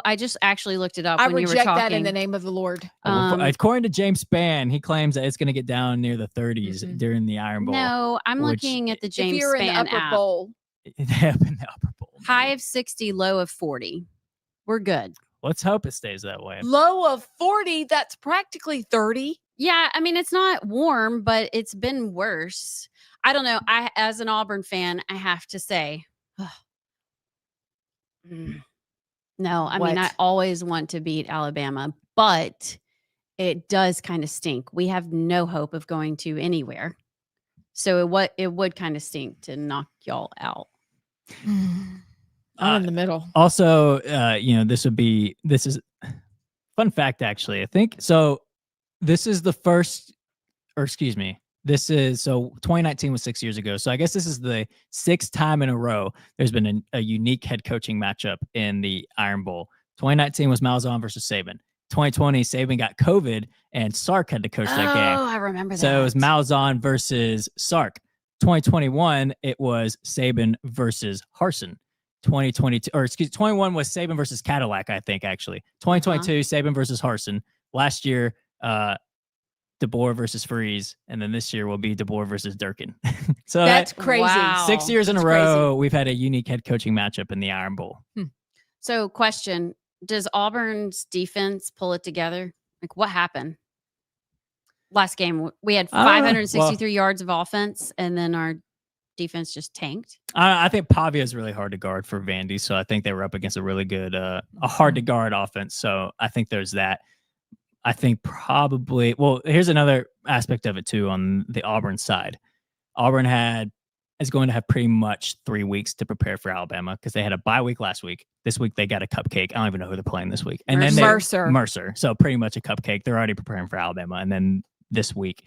I just actually looked it up. I when you were reject talking. that in the name of the Lord. According to James Spann, he claims that it's going to get down near the 30s during the Iron Bowl. No, I'm looking at the James if you're Spann in the upper app. bowl. In the upper bowl. High of 60, low of 40. We're good. Let's hope it stays that way. Low of 40, that's practically 30. Yeah, I mean, it's not warm, but it's been worse. I don't know. As an Auburn fan, I have to say, no, I mean, I always want to beat Alabama, but it does kind of stink. We have no hope of going to anywhere. So it would kind of stink to knock y'all out. I'm in the middle. Also, this is fun fact, actually. I think so. This is the first, or excuse me, 2019 was 6 years ago. So I guess this is the 6th time in a row there's been a unique head coaching matchup in the Iron Bowl. 2019 was Malzahn versus Saban. 2020, Saban got COVID and Sark had to coach that game. Oh, I remember that. So it was Malzahn versus Sark. 2021, it was Saban versus Harsin. 21 was Saban versus Cadillac, I think, actually. 2022, Saban versus Harsin. Last year, DeBoer versus Freeze, and then this year will be DeBoer versus Durkin. So that's crazy. Wow. 6 years in a row, we've had a unique head coaching matchup in the Iron Bowl. So, question: does Auburn's defense pull it together? Like, what happened last game? We had 563 yards of offense, and then our defense just tanked. I think Pavia is really hard to guard for Vandy, so I think they were up against a really good, a hard to guard offense. So I think there's that. I think probably, here's another aspect of it too on the Auburn side. Auburn is going to have pretty much 3 weeks to prepare for Alabama because they had a bye week last week. This week they got a cupcake. I don't even know who they're playing this week. And then Mercer. So pretty much a cupcake. They're already preparing for Alabama. And then this week,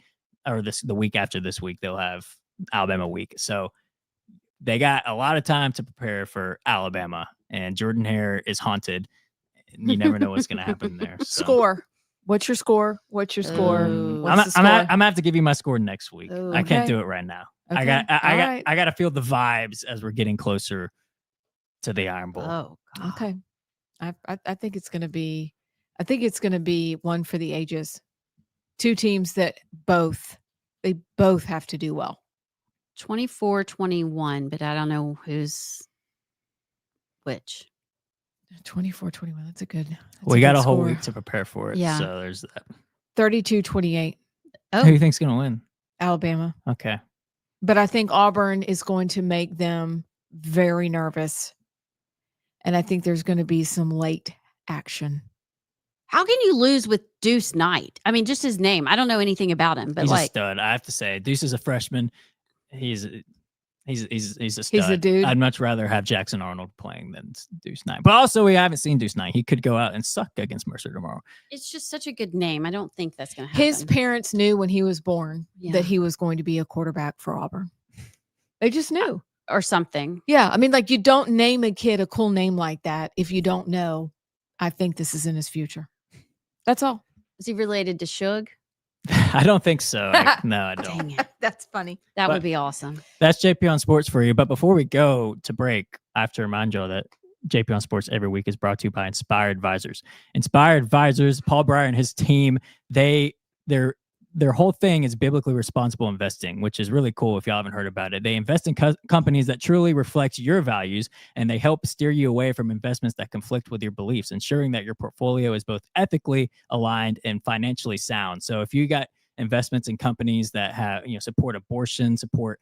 or the week after this week, they'll have Alabama week. So they got a lot of time to prepare for Alabama. And Jordan Hare is haunted. You never know what's going to happen there. So. Score. What's your score? What's your score? Ooh. What's the score? I'm gonna have to give you my score next week. Ooh. I can't Okay. do it right now. Okay. I got to feel the vibes as we're getting closer to the Iron Bowl. Oh, God. Okay. I think it's going to be. I think it's going to be one for the ages. Two teams that both have to do well. 24-21, but I don't know who's which. 24-21. That's a good. We got a whole week to prepare for it. Yeah. So there's that. 32-28. Oh, Who do you think's gonna win? Alabama. Okay. But I think Auburn is going to make them very nervous. And I think there's going to be some late action. how can you lose with Deuce Knight? I mean, just his name. I don't know anything about him, but He's a like, stud. I have to say, Deuce is a freshman. He's a stud. He's a dude. I'd much rather have Jackson Arnold playing than Deuce Knight. But also, we haven't seen Deuce Knight. He could go out and suck against Mercer tomorrow. it's just such a good name. I don't think that's going to happen. His parents knew when he was born Yeah. that he was going to be a quarterback for Auburn. They just knew. or something. Yeah. I mean, like, you don't name a kid a cool name like that if you don't know, I think this is in his future. That's all. Is he related to Suge? I don't think so. No, I don't. Dang it. That's funny. That But- would be awesome. That's JP on Sports for you. But before we go to break, I have to remind you all that JP on Sports every week is brought to you by Inspire Advisors. Inspire Advisors, Paul Breyer and his team, their whole thing is biblically responsible investing, which is really cool if y'all haven't heard about it. They invest in companies that truly reflect your values, and they help steer you away from investments that conflict with your beliefs, ensuring that your portfolio is both ethically aligned and financially sound. So if you got investments in companies that have, support abortion, support,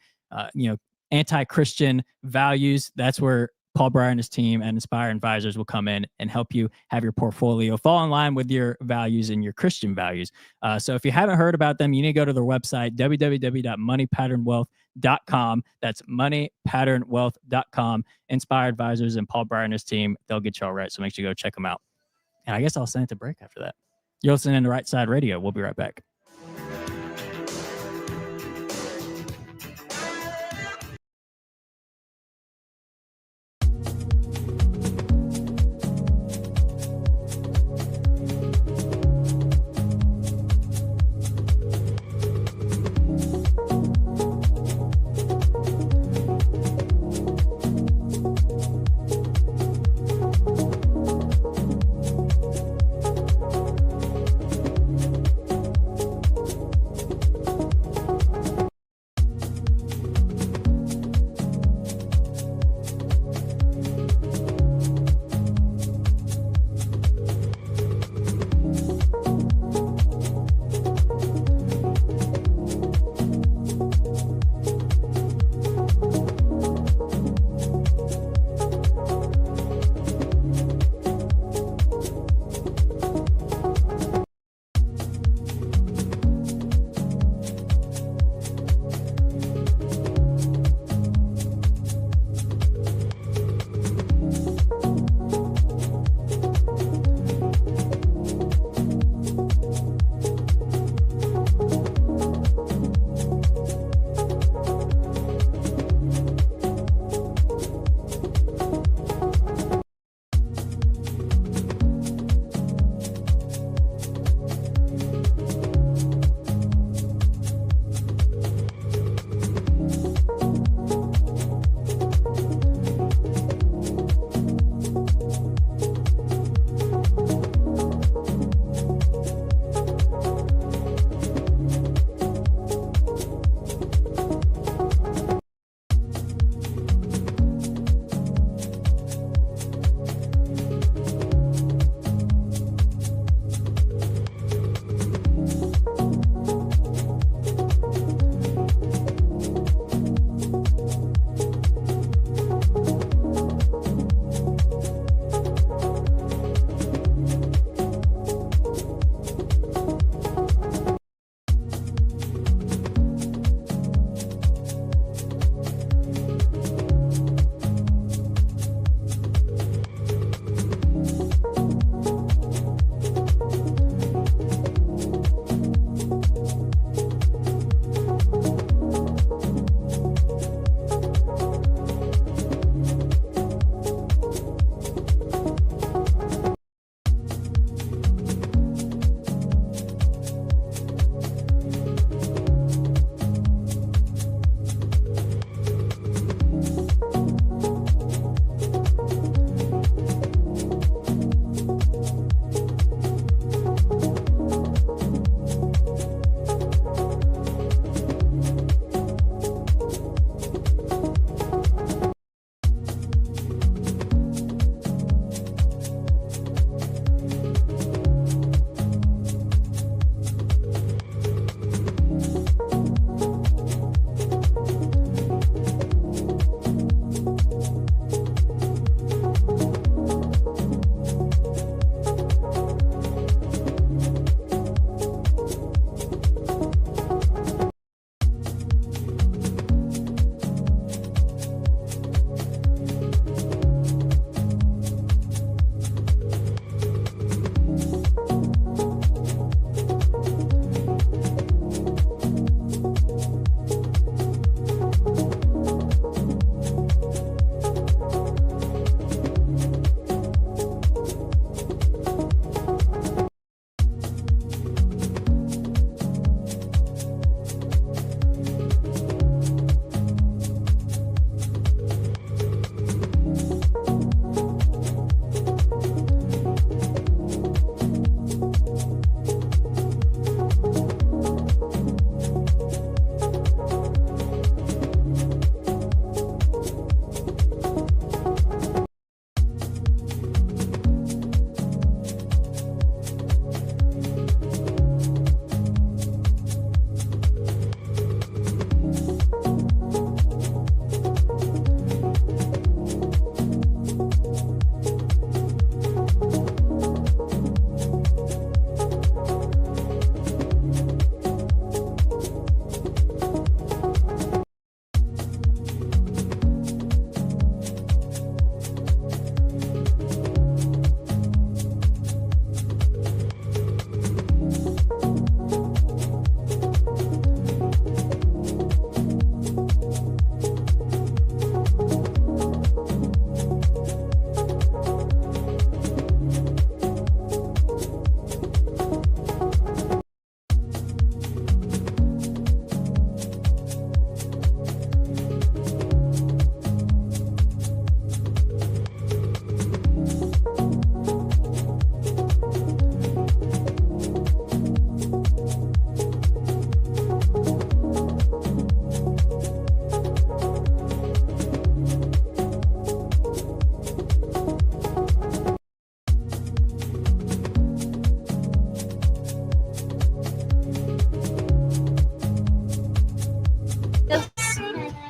anti-Christian values, that's where Paul Breyer and his team and Inspire Advisors will come in and help you have your portfolio fall in line with your values and your Christian values. So if you haven't heard about them, you need to go to their website, www.moneypatternwealth.com. That's moneypatternwealth.com. Inspire Advisors and Paul Breyer and his team, they'll get you all right. So make sure you go check them out. And I guess I'll send it to break after that. You're listening to Rightside Radio. We'll be right back.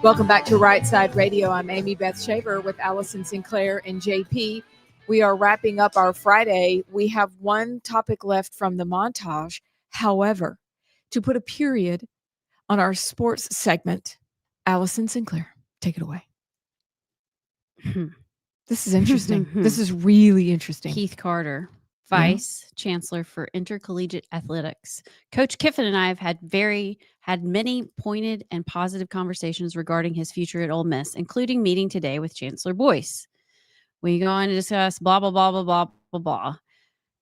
Welcome back to Rightside Radio. I'm Amy Beth Shaver with Allison Sinclair and JP. We are wrapping up our Friday. We have one topic left from the montage. However, to put a period on our sports segment, Allison Sinclair, take it away. This is interesting. This is really interesting. Keith Carter, Vice Chancellor for Intercollegiate Athletics. Coach Kiffin and I have had many pointed and positive conversations regarding his future at Ole Miss, including meeting today with Chancellor Boyce. We go on to discuss blah, blah, blah, blah, blah, blah, blah.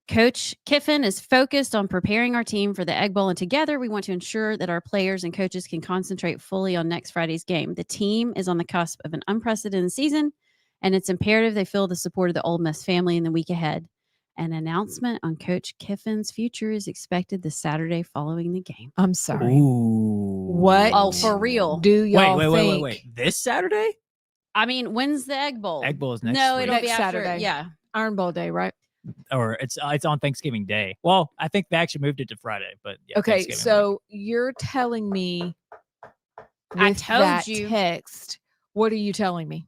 Coach Kiffin is focused on preparing our team for the Egg Bowl, and together we want to ensure that our players and coaches can concentrate fully on next Friday's game. The team is on the cusp of an unprecedented season, and it's imperative they feel the support of the Ole Miss family in the week ahead. An announcement on Coach Kiffin's future is expected the Saturday following the game. I'm sorry. Ooh. What? Oh, for real? Do y'all think? Wait. This Saturday? I mean, when's the Egg Bowl? Egg Bowl is next No, week. it'll be Next after. Saturday. Yeah. Iron Bowl day, right? Or it's on Thanksgiving Day. Well, I think they actually moved it to Friday, but yeah. Okay, Thanksgiving so you're telling me I with told that you. text, what are you telling me?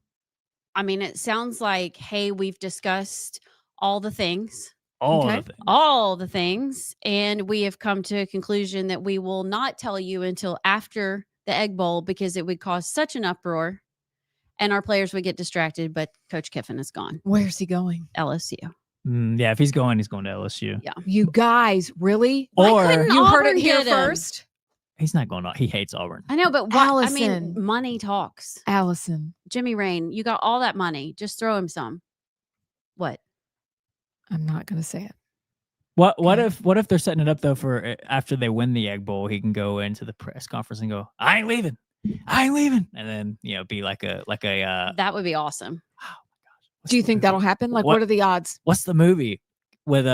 I mean, it sounds like, hey, we've discussed all the things. Okay. All the things. And we have come to a conclusion that we will not tell you until after the Egg Bowl because it would cause such an uproar and our players would get distracted. But Coach Kiffin is gone. Where's he going? LSU. Yeah, if he's going to LSU. Yeah. You guys, really? Or you heard it Auburn here get him? first? he's not going to. He hates Auburn. I know, but what? I Allison. mean, money talks. Allison. Jimmy Rain, you got all that money. Just throw him some. What? I'm not going to say it. What if they're setting it up though for after they win the Egg Bowl, he can go into the press conference and go, I ain't leaving, and then be like a that would be awesome. Oh my gosh! Do you think that'll happen? Like, what are the odds? What's the movie with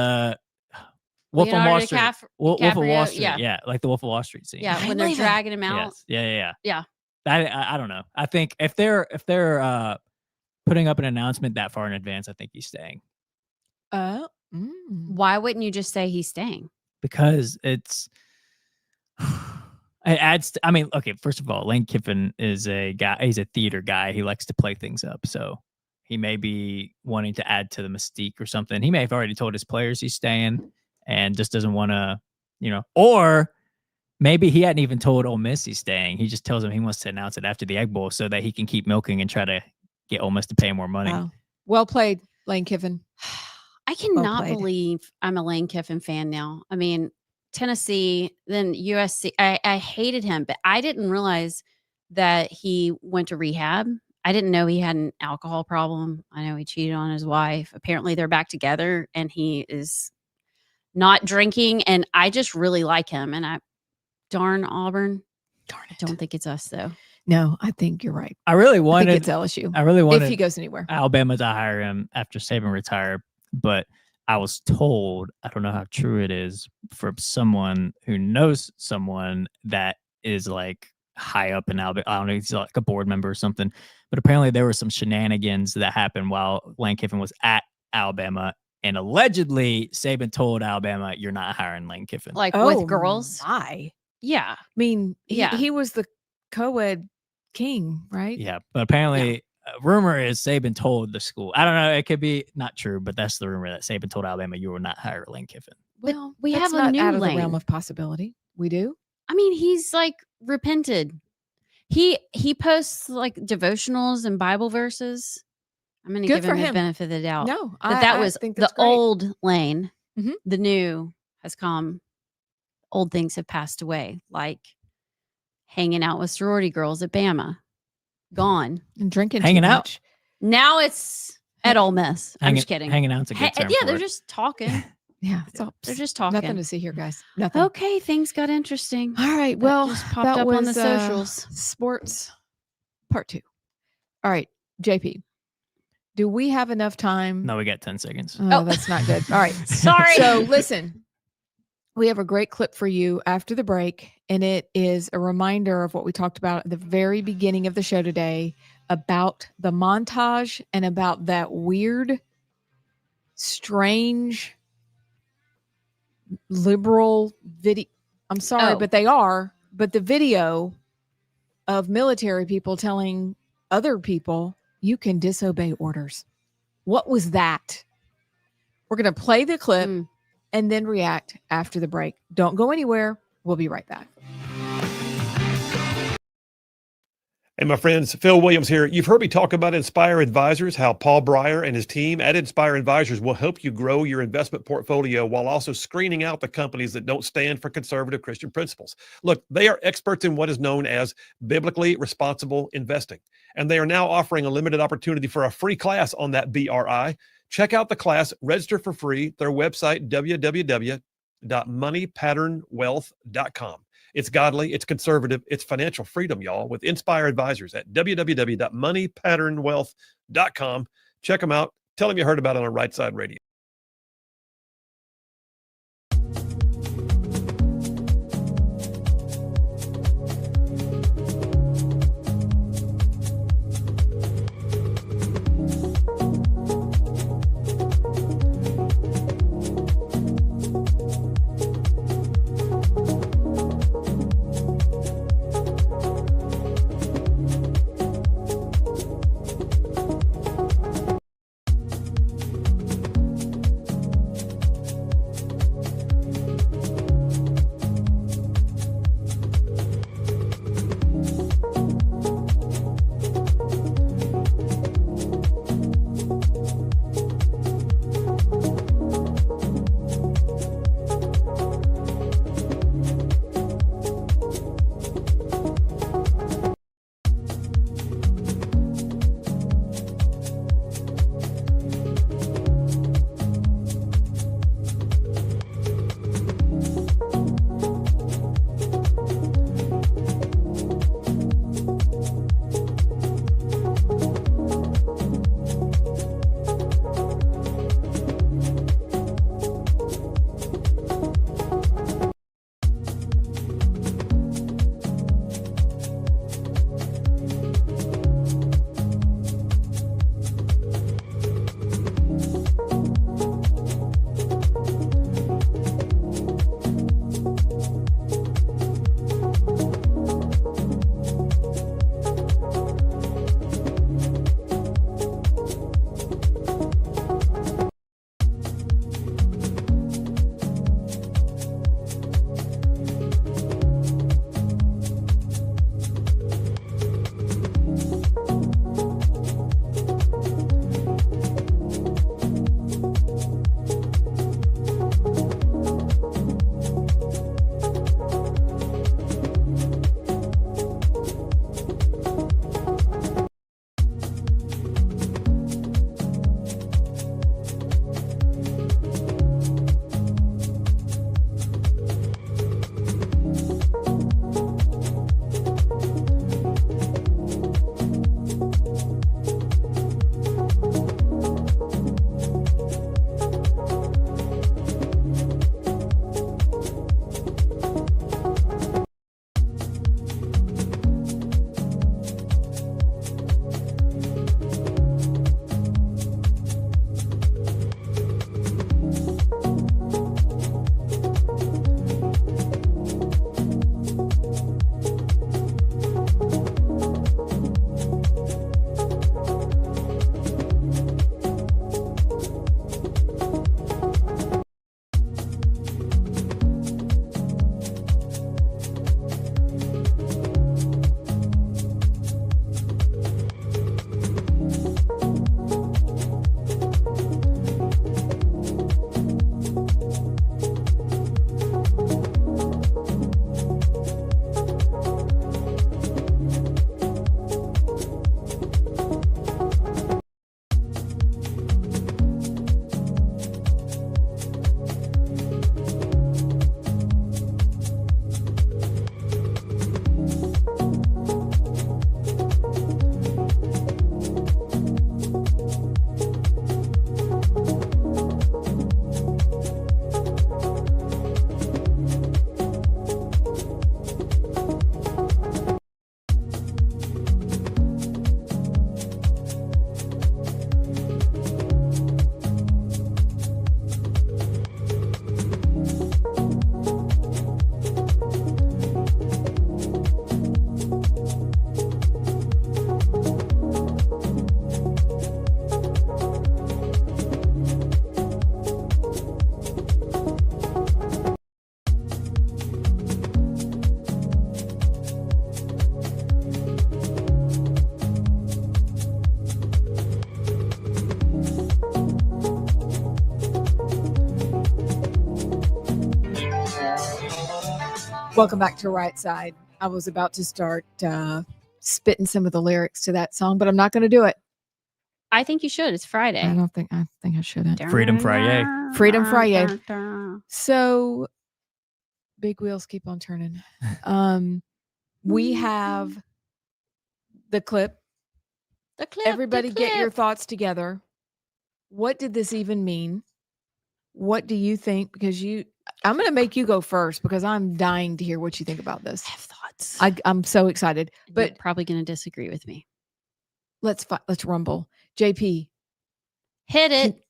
Wolf of Wall Street? Wolf of Wall Street, yeah, like the Wolf of Wall Street scene. Yeah, when they're dragging him out. Yes. Yeah. Yeah. I don't know. I think if they're putting up an announcement that far in advance, I think he's staying. Why wouldn't you just say he's staying? Because it adds I mean, okay, first of all, Lane Kiffin is a guy, he's a theater guy. He likes to play things up. So he may be wanting to add to the mystique or something. He may have already told his players he's staying and just doesn't want to, or maybe he hadn't even told Ole Miss he's staying. He just tells them he wants to announce it after the Egg Bowl so that he can keep milking and try to get Ole Miss to pay more money. Wow. Well played, Lane Kiffin. I cannot believe I'm a Lane Kiffin fan now. I mean, Tennessee, then USC. I hated him, but I didn't realize that he went to rehab. I didn't know he had an alcohol problem. I know he cheated on his wife. Apparently they're back together and he is not drinking. And I just really like him. And darn Auburn. Darn it. Don't think it's us though. No, I think you're right. I really I wanted think it's LSU. I really wanted if he goes anywhere. Alabama to hire him after Saban retired, but I was told, I don't know how true it is, from someone who knows someone that is like high up in Alabama. I don't know, he's like a board member or something. But apparently there were some shenanigans that happened while Lane Kiffin was at Alabama. And allegedly Saban told Alabama, you're not hiring Lane Kiffin. Like with girls? Why? Yeah. I mean, he was the co-ed king, right? Yeah. But apparently rumor is Saban told the school. I don't know. It could be not true, but that's the rumor that Saban told Alabama you will not hire Lane Kiffin. Well, we that's have a not new out of Lane. the realm of possibility. We do. I mean, he's like repented. He posts like devotionals and Bible verses. I'm going to give him the benefit of the doubt. No, but that was think the great. old Lane. Mhm. The new has come. Old things have passed away, like hanging out with sorority girls at Bama. Gone. And drinking Hanging too out? much. Now it's at Ole Miss. I'm just kidding. Hanging out's a good term yeah, for they're it. just talking. Yeah, it's all, They're just talking. Nothing to see here, guys. Nothing. Okay, things got interesting. All right. That Well, just popped that up was on the socials. Sports part 2. All right, JP. Do we have enough time? No, we got 10 seconds. Oh, that's not good. All right. Sorry. So listen, we have a great clip for you after the break, and it is a reminder of what we talked about at the very beginning of the show today about the montage and about that weird, strange, liberal video. I'm sorry, but they are. But the video of military people telling other people you can disobey orders. What was that? We're going to play the clip and then react after the break. Don't go anywhere. We'll be right back. Hey, my friends, Phil Williams here. You've heard me talk about Inspire Advisors, how Paul Breyer and his team at Inspire Advisors will help you grow your investment portfolio while also screening out the companies that don't stand for conservative Christian principles. Look, they are experts in what is known as biblically responsible investing, and they are now offering a limited opportunity for a free class on that BRI. Check out the class, register for free, their website, www.moneypatternwealth.com. It's godly, it's conservative, it's financial freedom, y'all, with Inspire Advisors at www.moneypatternwealth.com. Check them out. Tell them you heard about it on Rightside Radio. Welcome back to Rightside. I was about to start spitting some of the lyrics to that song, but I'm not going to do it. I think you should. It's Friday. I think I shouldn't. Freedom Friday. Freedom Friday. So big wheels keep on turning. We have the clip. The clip. Everybody get your thoughts together. What did this even mean? What do you think? Because I'm going to make you go first because I'm dying to hear what you think about this. I have thoughts. I'm so excited, but you're probably going to disagree with me. Let's rumble. JP, hit it.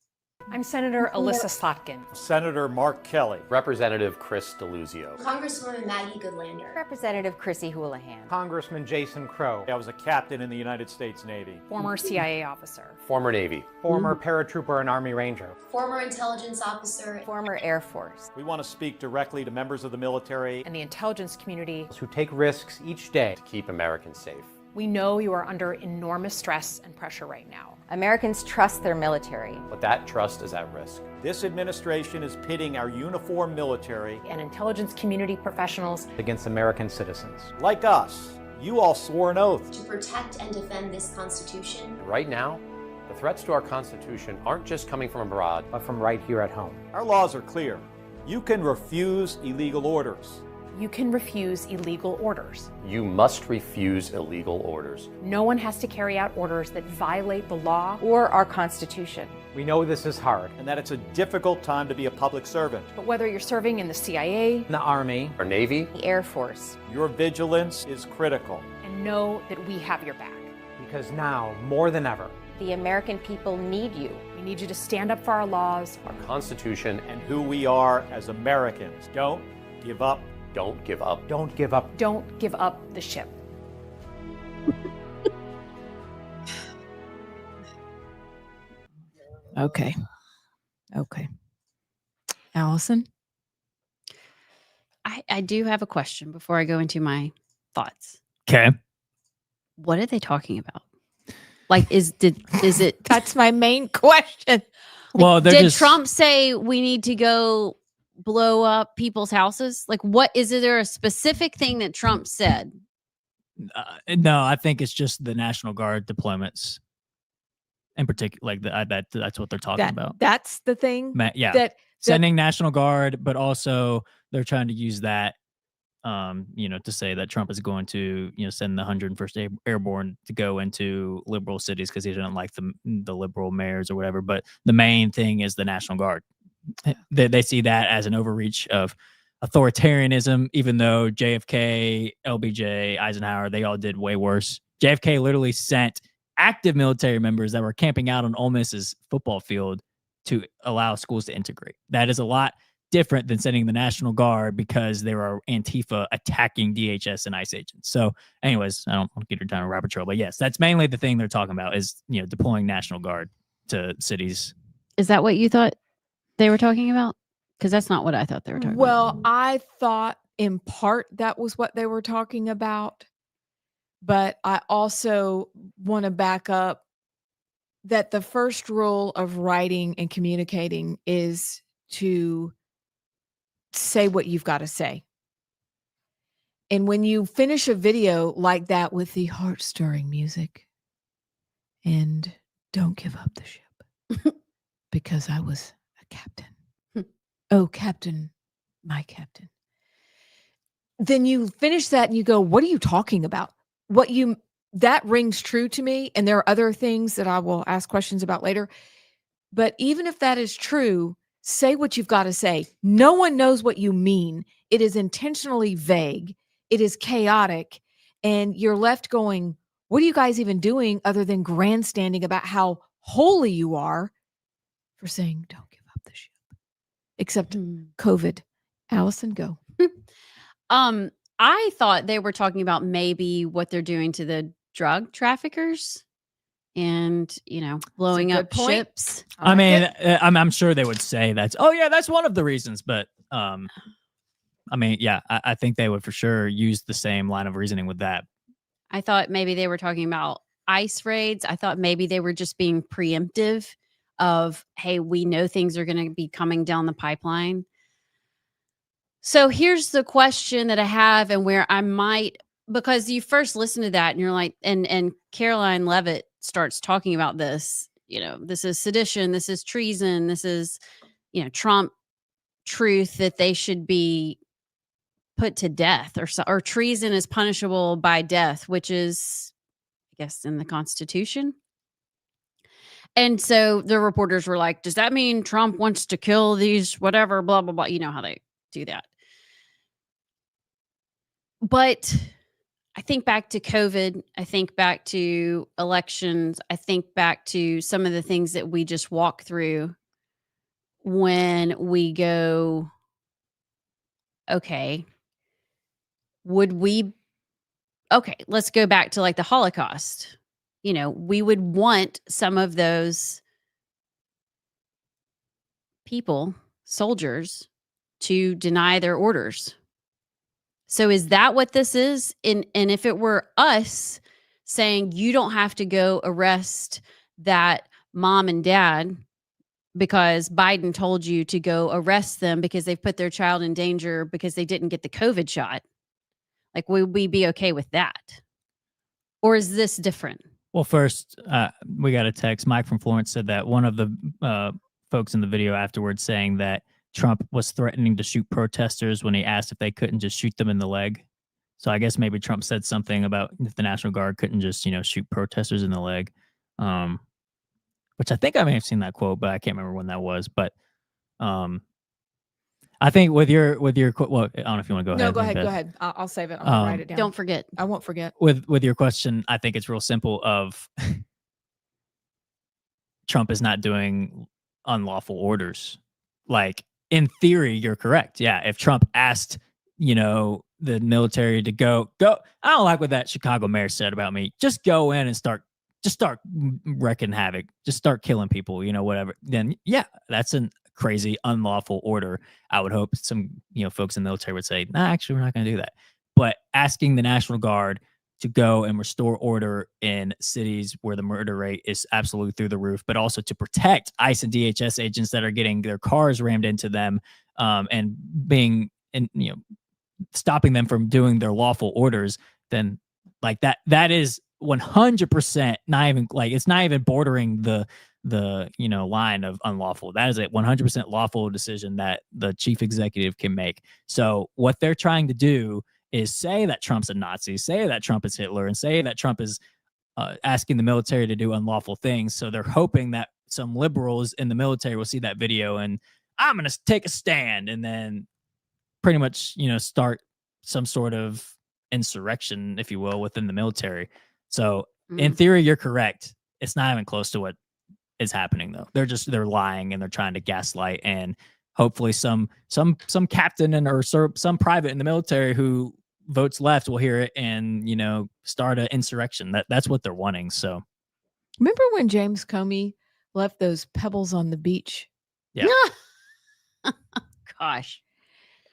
I'm Senator Alyssa Slotkin. Senator Mark Kelly. Representative Chris DeLuzio. Congresswoman Maggie Goodlander. Representative Chrissy Houlihan. Congressman Jason Crow. I was a captain in the United States Navy. Former CIA officer. Former Navy. Former paratrooper and Army Ranger. Former intelligence officer. Former Air Force. We want to speak directly to members of the military and the intelligence community who take risks each day to keep Americans safe. We know you are under enormous stress and pressure right now. Americans trust their military. But that trust is at risk. This administration is pitting our uniformed military and intelligence community professionals against American citizens. Like us, you all swore an oath to protect and defend this Constitution. Right now, the threats to our Constitution aren't just coming from abroad, but from right here at home. Our laws are clear. You can refuse illegal orders. You can refuse illegal orders. You must refuse illegal orders. No one has to carry out orders that violate the law or our Constitution. We know this is hard and that it's a difficult time to be a public servant. But whether you're serving in the CIA, the Army, or Navy, the Air Force, your vigilance is critical. And know that we have your back. Because now, more than ever, the American people need you. We need you to stand up for our laws, our Constitution, and who we are as Americans. Don't give up. Don't give up. Don't give up. Don't give up the ship. Okay. Allison? I do have a question before I go into my thoughts. Okay. What are they talking about? Like, is it? That's my main question. Well, did Trump say we need to go blow up people's houses? Like, what is it? There a specific thing that Trump said? No, I think it's just the National Guard deployments in particular. Like that's what they're talking about. That's the thing. Yeah, sending National Guard, but also they're trying to use that, to say that Trump is going to, send the 101st Airborne to go into liberal cities because he doesn't like the liberal mayors or whatever. But the main thing is the National Guard. They see that as an overreach of authoritarianism, even though JFK, LBJ, Eisenhower, they all did way worse. JFK literally sent active military members that were camping out on Ole Miss's football field to allow schools to integrate. That is a lot different than sending the National Guard because there are Antifa attacking DHS and ICE agents. So anyways, I don't want to get her down a rabbit trail, but yes, that's mainly the thing they're talking about is, deploying National Guard to cities. Is that what you thought they were talking about? Because that's not what I thought they were talking about. Well, I thought in part that was what they were talking about. But I also want to back up that the first rule of writing and communicating is to say what you've got to say. And when you finish a video like that with the heart-stirring music and don't give up the ship because I was a captain. Oh, Captain, my captain. Then you finish that and you go, what are you talking about? That rings true to me. And there are other things that I will ask questions about later. But even if that is true, say what you've got to say. No one knows what you mean. It is intentionally vague. It is chaotic. And you're left going, what are you guys even doing other than grandstanding about how holy you are for saying, don't give up the ship? Except COVID. Allison, go. I thought they were talking about maybe what they're doing to the drug traffickers and, blowing up ships. I mean, I'm sure they would say that's one of the reasons. But I think they would for sure use the same line of reasoning with that. I thought maybe they were talking about ICE raids. I thought maybe they were just being preemptive of, hey, we know things are going to be coming down the pipeline. So here's the question that I have, and where I might, because you first listen to that and you're like, and Caroline Levitt starts talking about this, this is sedition, this is treason, this is, Trump truth that they should be put to death, or treason is punishable by death, which is, I guess, in the Constitution. And so the reporters were like, does that mean Trump wants to kill these whatever, blah, blah, blah. You know how they do that. But I think back to COVID. I think back to elections. I think back to some of the things that we just walk through when we go, okay, let's go back to like the Holocaust. We would want some of those people, soldiers, to deny their orders. So is that what this is? And if it were us saying you don't have to go arrest that mom and dad because Biden told you to go arrest them because they've put their child in danger because they didn't get the COVID shot, like, would we be okay with that? Or is this different? Well, first, we got a text. Mike from Florence said that one of the folks in the video afterwards saying that Trump was threatening to shoot protesters when he asked if they couldn't just shoot them in the leg. So I guess maybe Trump said something about if the National Guard couldn't just, shoot protesters in the leg. Which I think I may have seen that quote, but I can't remember when that was. But I think with your well, I don't know if you want to go ahead. No, go ahead. I'll save it. I'll write it down. Don't forget. I won't forget. With your question, I think it's real simple of Trump is not doing unlawful orders. Like, in theory, you're correct. Yeah. If Trump asked, the military to go, I don't like what that Chicago mayor said about me. Just go in and start wrecking havoc. Just start killing people, whatever. Then, yeah, that's a crazy, unlawful order. I would hope some, folks in the military would say, nah, actually, we're not going to do that. But asking the National Guard to go and restore order in cities where the murder rate is absolutely through the roof, but also to protect ICE and DHS agents that are getting their cars rammed into them, and being, stopping them from doing their lawful orders, then like that is 100% not even like, it's not even bordering the line of unlawful. That is a 100% lawful decision that the chief executive can make. So what they're trying to do is say that Trump's a Nazi, say that Trump is Hitler, and say that Trump is asking the military to do unlawful things. So they're hoping that some liberals in the military will see that video and I'm going to take a stand, and then pretty much, start some sort of insurrection, if you will, within the military. So in theory, you're correct. It's not even close to what is happening, though. They're lying and they're trying to gaslight, and hopefully some captain or some private in the military who votes left will hear it and, start an insurrection. That's what they're wanting. So remember when James Comey left those pebbles on the beach? Yeah. Gosh.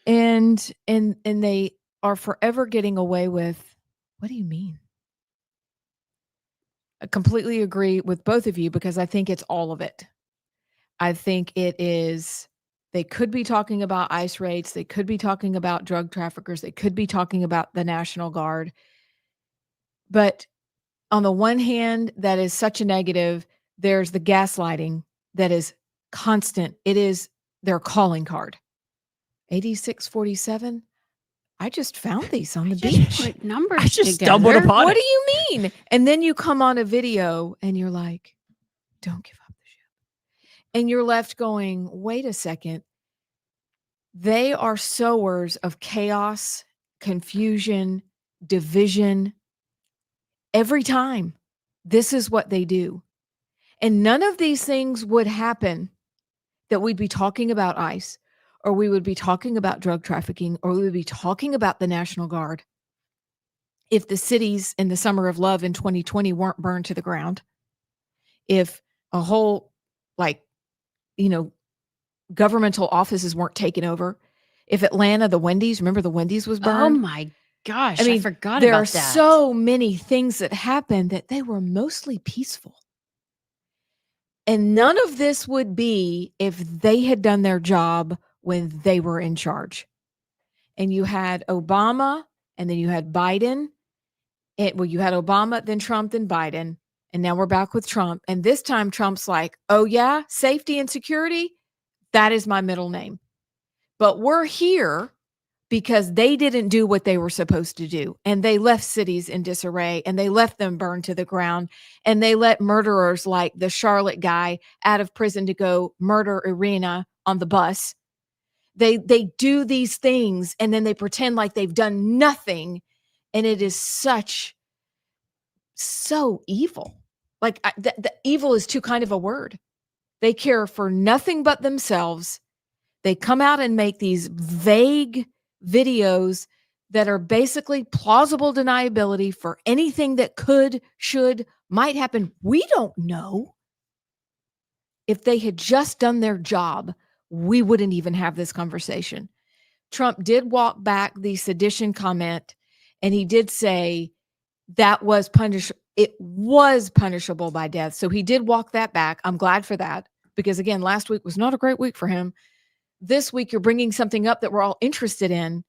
And they are forever getting away with, what do you mean? I completely agree with both of you, because I think it's all of it. I think it is, they could be talking about ICE raids. They could be talking about drug traffickers. They could be talking about the National Guard. But on the one hand, that is such a negative. There's the gaslighting that is constant. It is their calling card. 8647. I just found these on the beach. Put numbers I just together. stumbled upon What it. do you mean? And then you come on a video and you're like, don't give up the ship. And you're left going, wait a second. They are sowers of chaos, confusion, division. Every time. This is what they do. And none of these things would happen that we'd be talking about ICE, or we would be talking about drug trafficking, or we would be talking about the National Guard if the cities in the Summer of Love in 2020 weren't burned to the ground. If a whole, governmental offices weren't taken over. If Atlanta, the Wendy's, remember the Wendy's was burned? Oh my gosh. I mean, forgot there about are that. so many things that happened that they were mostly peaceful. And none of this would be if they had done their job when they were in charge. and you had Obama, and then you had Biden. You had Obama, then Trump, then Biden, and now we're back with Trump. And this time Trump's like, oh yeah, safety and security, that is my middle name. But we're here because they didn't do what they were supposed to do. And they left cities in disarray, and they left them burned to the ground. And they let murderers like the Charlotte guy out of prison to go murder Irina on the bus. They do these things, and then they pretend like they've done nothing. And it is so evil. Like the evil is too kind of a word. They care for nothing but themselves. They come out and make these vague videos that are basically plausible deniability for anything that could, should, might happen. We don't know. If they had just done their job, we wouldn't even have this conversation. Trump did walk back the sedition comment, and he did say that was it was punishable by death. So he did walk that back. I'm glad for that, because again, last week was not a great week for him. This week, you're bringing something up that we're all interested in,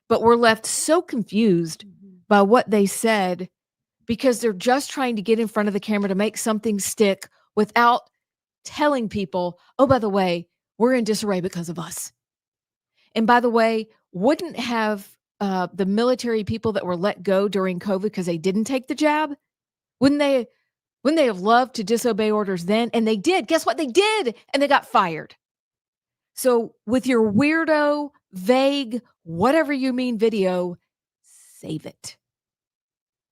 but we're left so confused by what they said, because they're just trying to get in front of the camera to make something stick without telling people, oh, by the way, we're in disarray because of us. And by the way, wouldn't have the military people that were let go during COVID because they didn't take the jab, wouldn't they have loved to disobey orders then? And they did. Guess what? They did. And they got fired. So with your weirdo, vague, whatever you mean video, save it.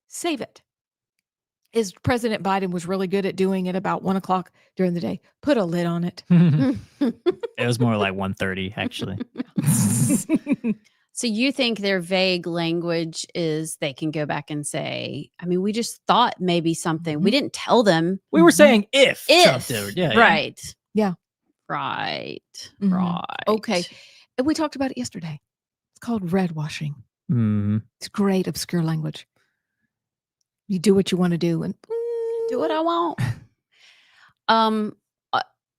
Save it. As President Biden was really good at doing at about 1 o'clock during the day. Put a lid on it. It was more like 1:30, actually. So you think their vague language is they can go back and say, I mean, we just thought maybe something. We didn't tell them. We were saying if Trump did. Yeah, right. Yeah. Right. Mhm. Right. Okay. And we talked about it yesterday. It's called red washing. Mm. It's great, obscure language. You do what you want to do and Do what I want.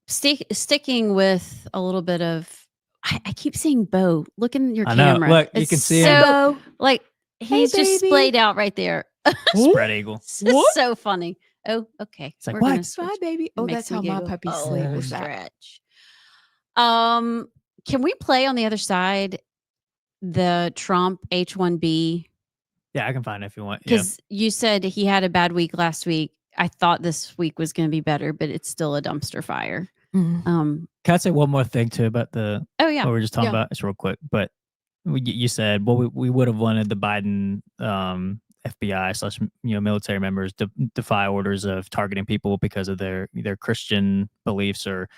Sticking with a little bit of, I keep saying Bo. Look in your I know. camera. Look, you can see him. so, like, he's just baby. splayed out right there. Spread eagle. It's so funny. Oh, okay. It's like, We're what? gonna bye, switch. baby. Oh, Makes that's me how my giggle. puppies Oh, sleep. Is that? stretch. Can we play on the other side the Trump H-1B? Yeah, I can find it if you want. Yeah. Because you said he had a bad week last week. I thought this week was going to be better, but it's still a dumpster fire. Mhm. Can I say one more thing too about the Oh yeah, what we were just talking Yeah. about? It's real quick, but you said, well, we would have wanted the Biden FBI / military members to defy orders of targeting people because of their Christian beliefs, or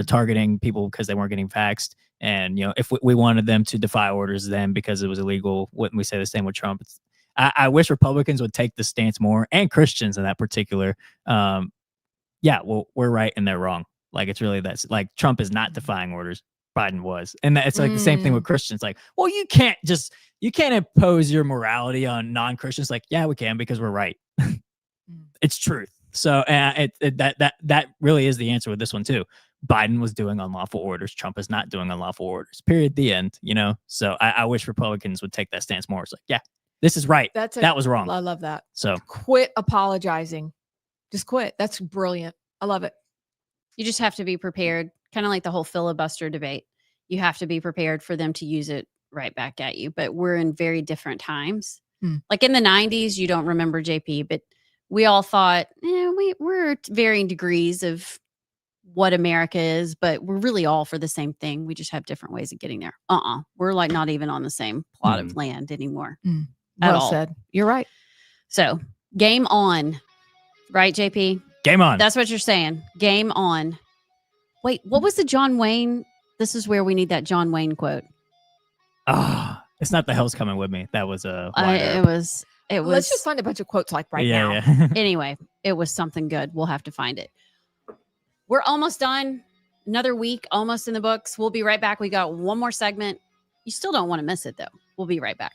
targeting people because they weren't getting vaxxed. And if we wanted them to defy orders then because it was illegal, wouldn't we say the same with Trump? I wish Republicans would take the stance more, and Christians in that particular. Yeah, well, we're right and they're wrong. Like, it's really that's like Trump is not defying orders. Biden was. And it's like the same thing with Christians. Like, well, you can't impose your morality on non-Christians. Like, yeah, we can, because we're right. It's truth. So that really is the answer with this one too. Biden was doing unlawful orders. Trump is not doing unlawful orders. Period. The end. So I wish Republicans would take that stance more. It's like, yeah, this is right. That was wrong. I love that. So quit apologizing. Just quit. That's brilliant. I love it. you just have to be prepared. Kind of like the whole filibuster debate. You have to be prepared for them to use it right back at you. But we're in very different times. Like in the 90s, you don't remember JP, but we all thought, we're at varying degrees of what America is, but we're really all for the same thing. We just have different ways of getting there. We're like not even on the same plot of land anymore. At Well all. said. You're right. So game on, right, JP? Game on. That's what you're saying. Game on. Wait, what was the John Wayne? This is where we need that John Wayne quote. It's not the hell's coming with me. That was a. It was. Let's just find a bunch of quotes like now. Yeah. Anyway, it was something good. We'll have to find it. We're almost done. Another week, almost in the books. We'll be right back. We got one more segment. You still don't want to miss it, though. We'll be right back.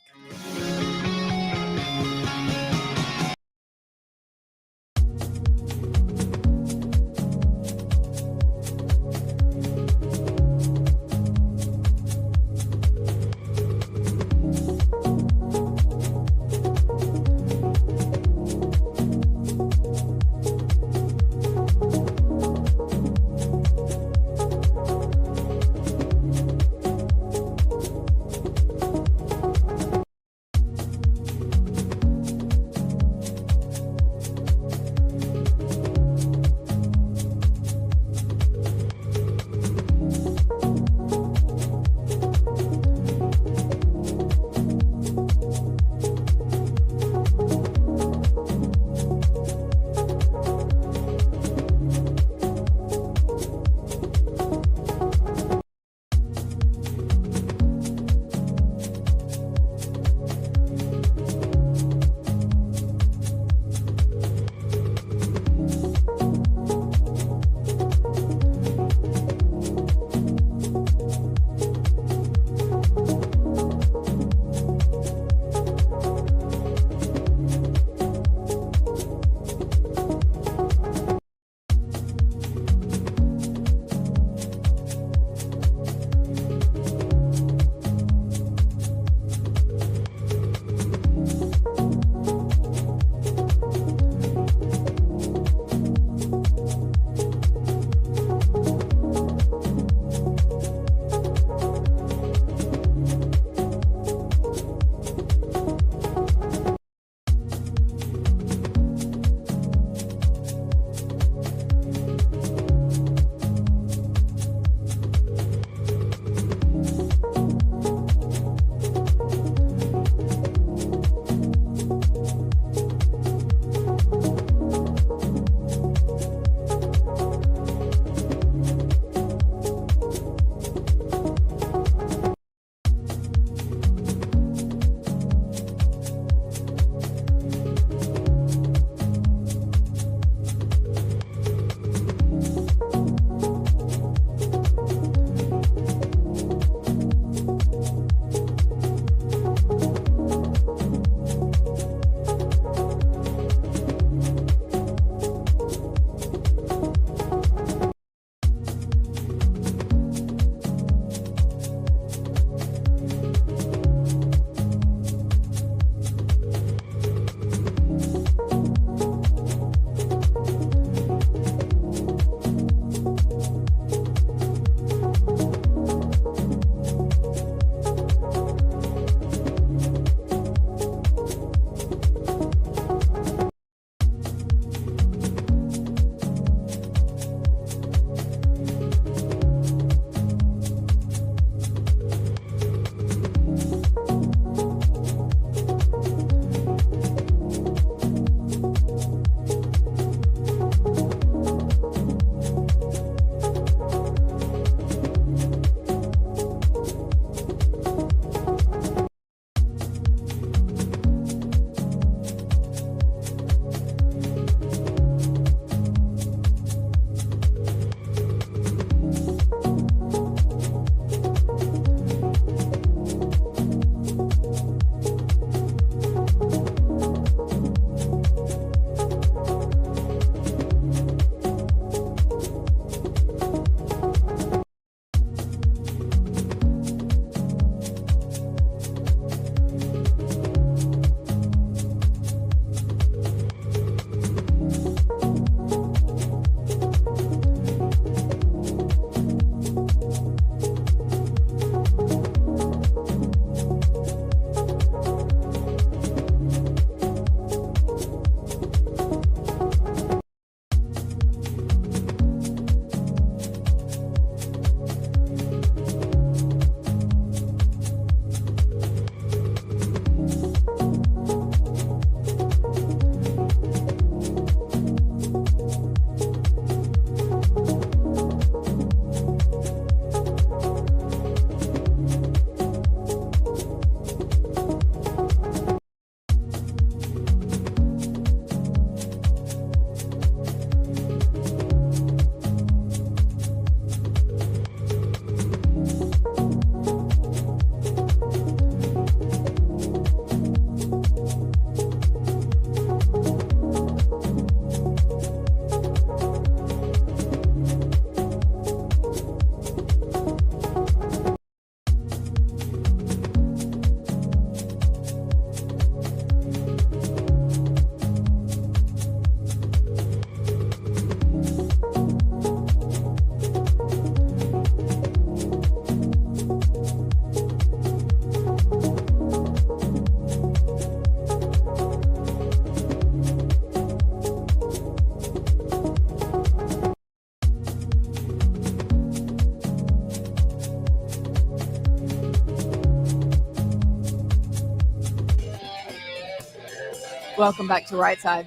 Welcome back to Rightside.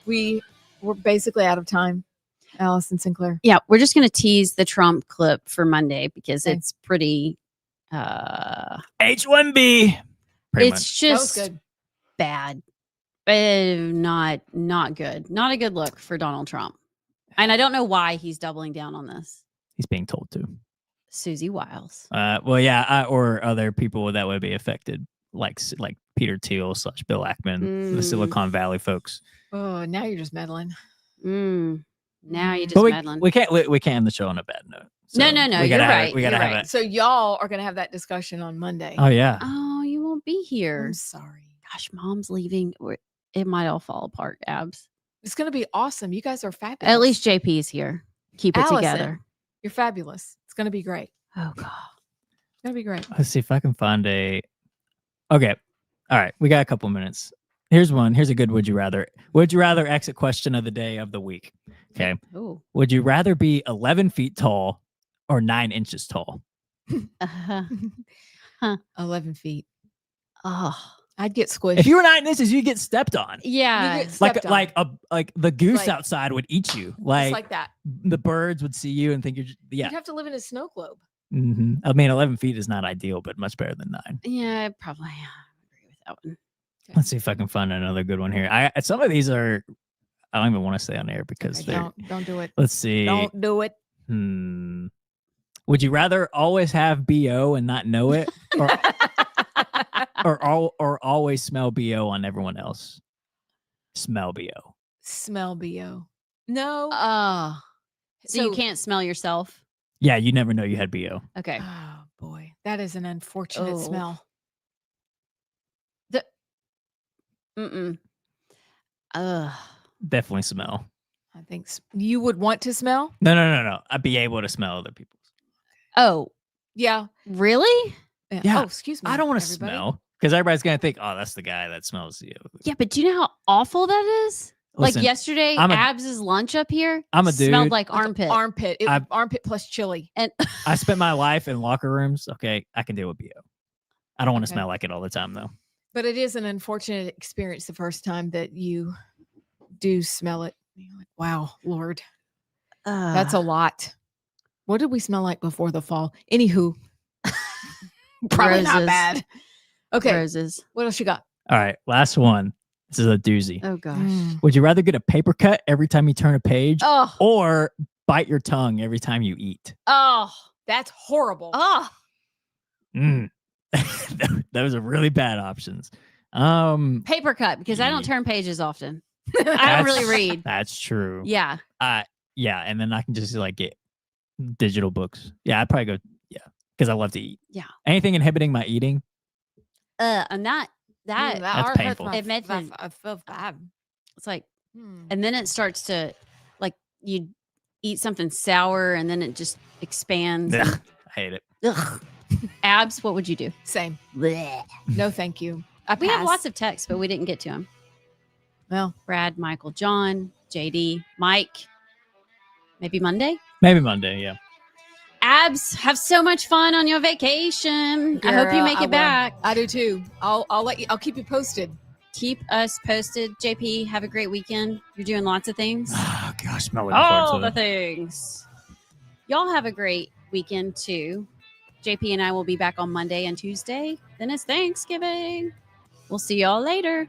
We're basically out of time. Allison Sinclair. Yeah, we're just going to tease the Trump clip for Monday because it's pretty H1B. It's That was just good. bad. Not good. Not a good look for Donald Trump. And I don't know why he's doubling down on this. He's being told to. Susie Wiles. Well, yeah, or other people that would be affected, like Peter Thiel / Bill Ackman, the Silicon Valley folks. Oh, now you're just meddling. Now you just But meddling. we can't end the show on a bad note. No, You're right. We gotta You're have right. it. So y'all are going to have that discussion on Monday. Oh yeah. Oh, you won't be here. I'm sorry. Gosh, Mom's leaving. It might all fall apart, Abs. It's going to be awesome. You guys are fabulous. At least JP's here. Keep it Allison, together. You're fabulous. It's going to be great. Oh, God. It's going to be great. Let's see if I can find a. Okay. All right. We got a couple minutes. Here's one. Here's a good would you rather. Would you rather exit question of the day of the week? Okay. Ooh. Would you rather be 11 feet tall or 9 inches tall? 11 feet. Oh, I'd get squished. If you were 9 inches, you'd get stepped on. yeah. You get stepped on. Like the goose Like- outside would eat you. Just Like, like that. the birds would see you and think you're yeah. You'd have to live in a snow globe. I mean, 11 feet is not ideal, but much better than 9. Yeah, I probably agree with that one. Let's see if I can find another good one here. Some of these are I don't even want to say on air because Okay, they're. don't do it. Let's see. Don't do it. Would you rather always have BO and not know it, or always smell BO on everyone else? Smell BO. Smell BO. No. So you can't smell yourself? Yeah, you never know you had BO. Okay. Oh boy, that is an unfortunate smell. Definitely smell. I think you would want to smell. No. I'd be able to smell other people's. Oh, yeah. Really? Yeah. Oh, excuse me. I don't want to everybody. smell because everybody's gonna think, oh, that's the guy that smells you. Yeah, but do you know how awful that is? Listen, like yesterday, Abs's lunch up here I'm a smelled dude. like armpit. Armpit. Armpit plus chili. And I spent my life in locker rooms. Okay, I can deal with BO. I don't want to Okay. smell like it all the time though. But it is an unfortunate experience the first time that you do smell it. You're like, wow, Lord, that's a lot. What did we smell like before the fall? Anywho, probably not Roses. bad. Okay, Roses. what else you got? All right, last one. This is a doozy. Oh gosh. Would you rather get a paper cut every time you turn a page, Oh. or bite your tongue every time you eat? Oh. That's horrible. Oh. Those are really bad options. Paper cut because I don't turn pages often. I don't really read. That's true. Yeah. Yeah, and then I can just like get digital books. Yeah, I'd probably go. Yeah, because I love to eat. Yeah. Anything inhibiting my eating? I'm not that. That's painful. It makes me. I feel bad. It's like, and then it starts to, like, you eat something sour, and then it just expands. Ugh, I hate it. Ugh. Abs, what would you do? Same. Blech. No, thank you. We have lots of texts, but we didn't get to them. Well, Brad, Michael, John, JD, Mike. Maybe Monday. Maybe Monday. Yeah. Abs, have so much fun on your vacation. I hope you girl, make I it will. back. I do too. I'll let you. I'll keep you posted. Keep us posted. JP, have a great weekend. You're doing lots of things. Oh gosh, I'm looking All forward the to it. things. Y'all have a great weekend too. JP and I will be back on Monday and Tuesday. Then it's Thanksgiving. We'll see y'all later.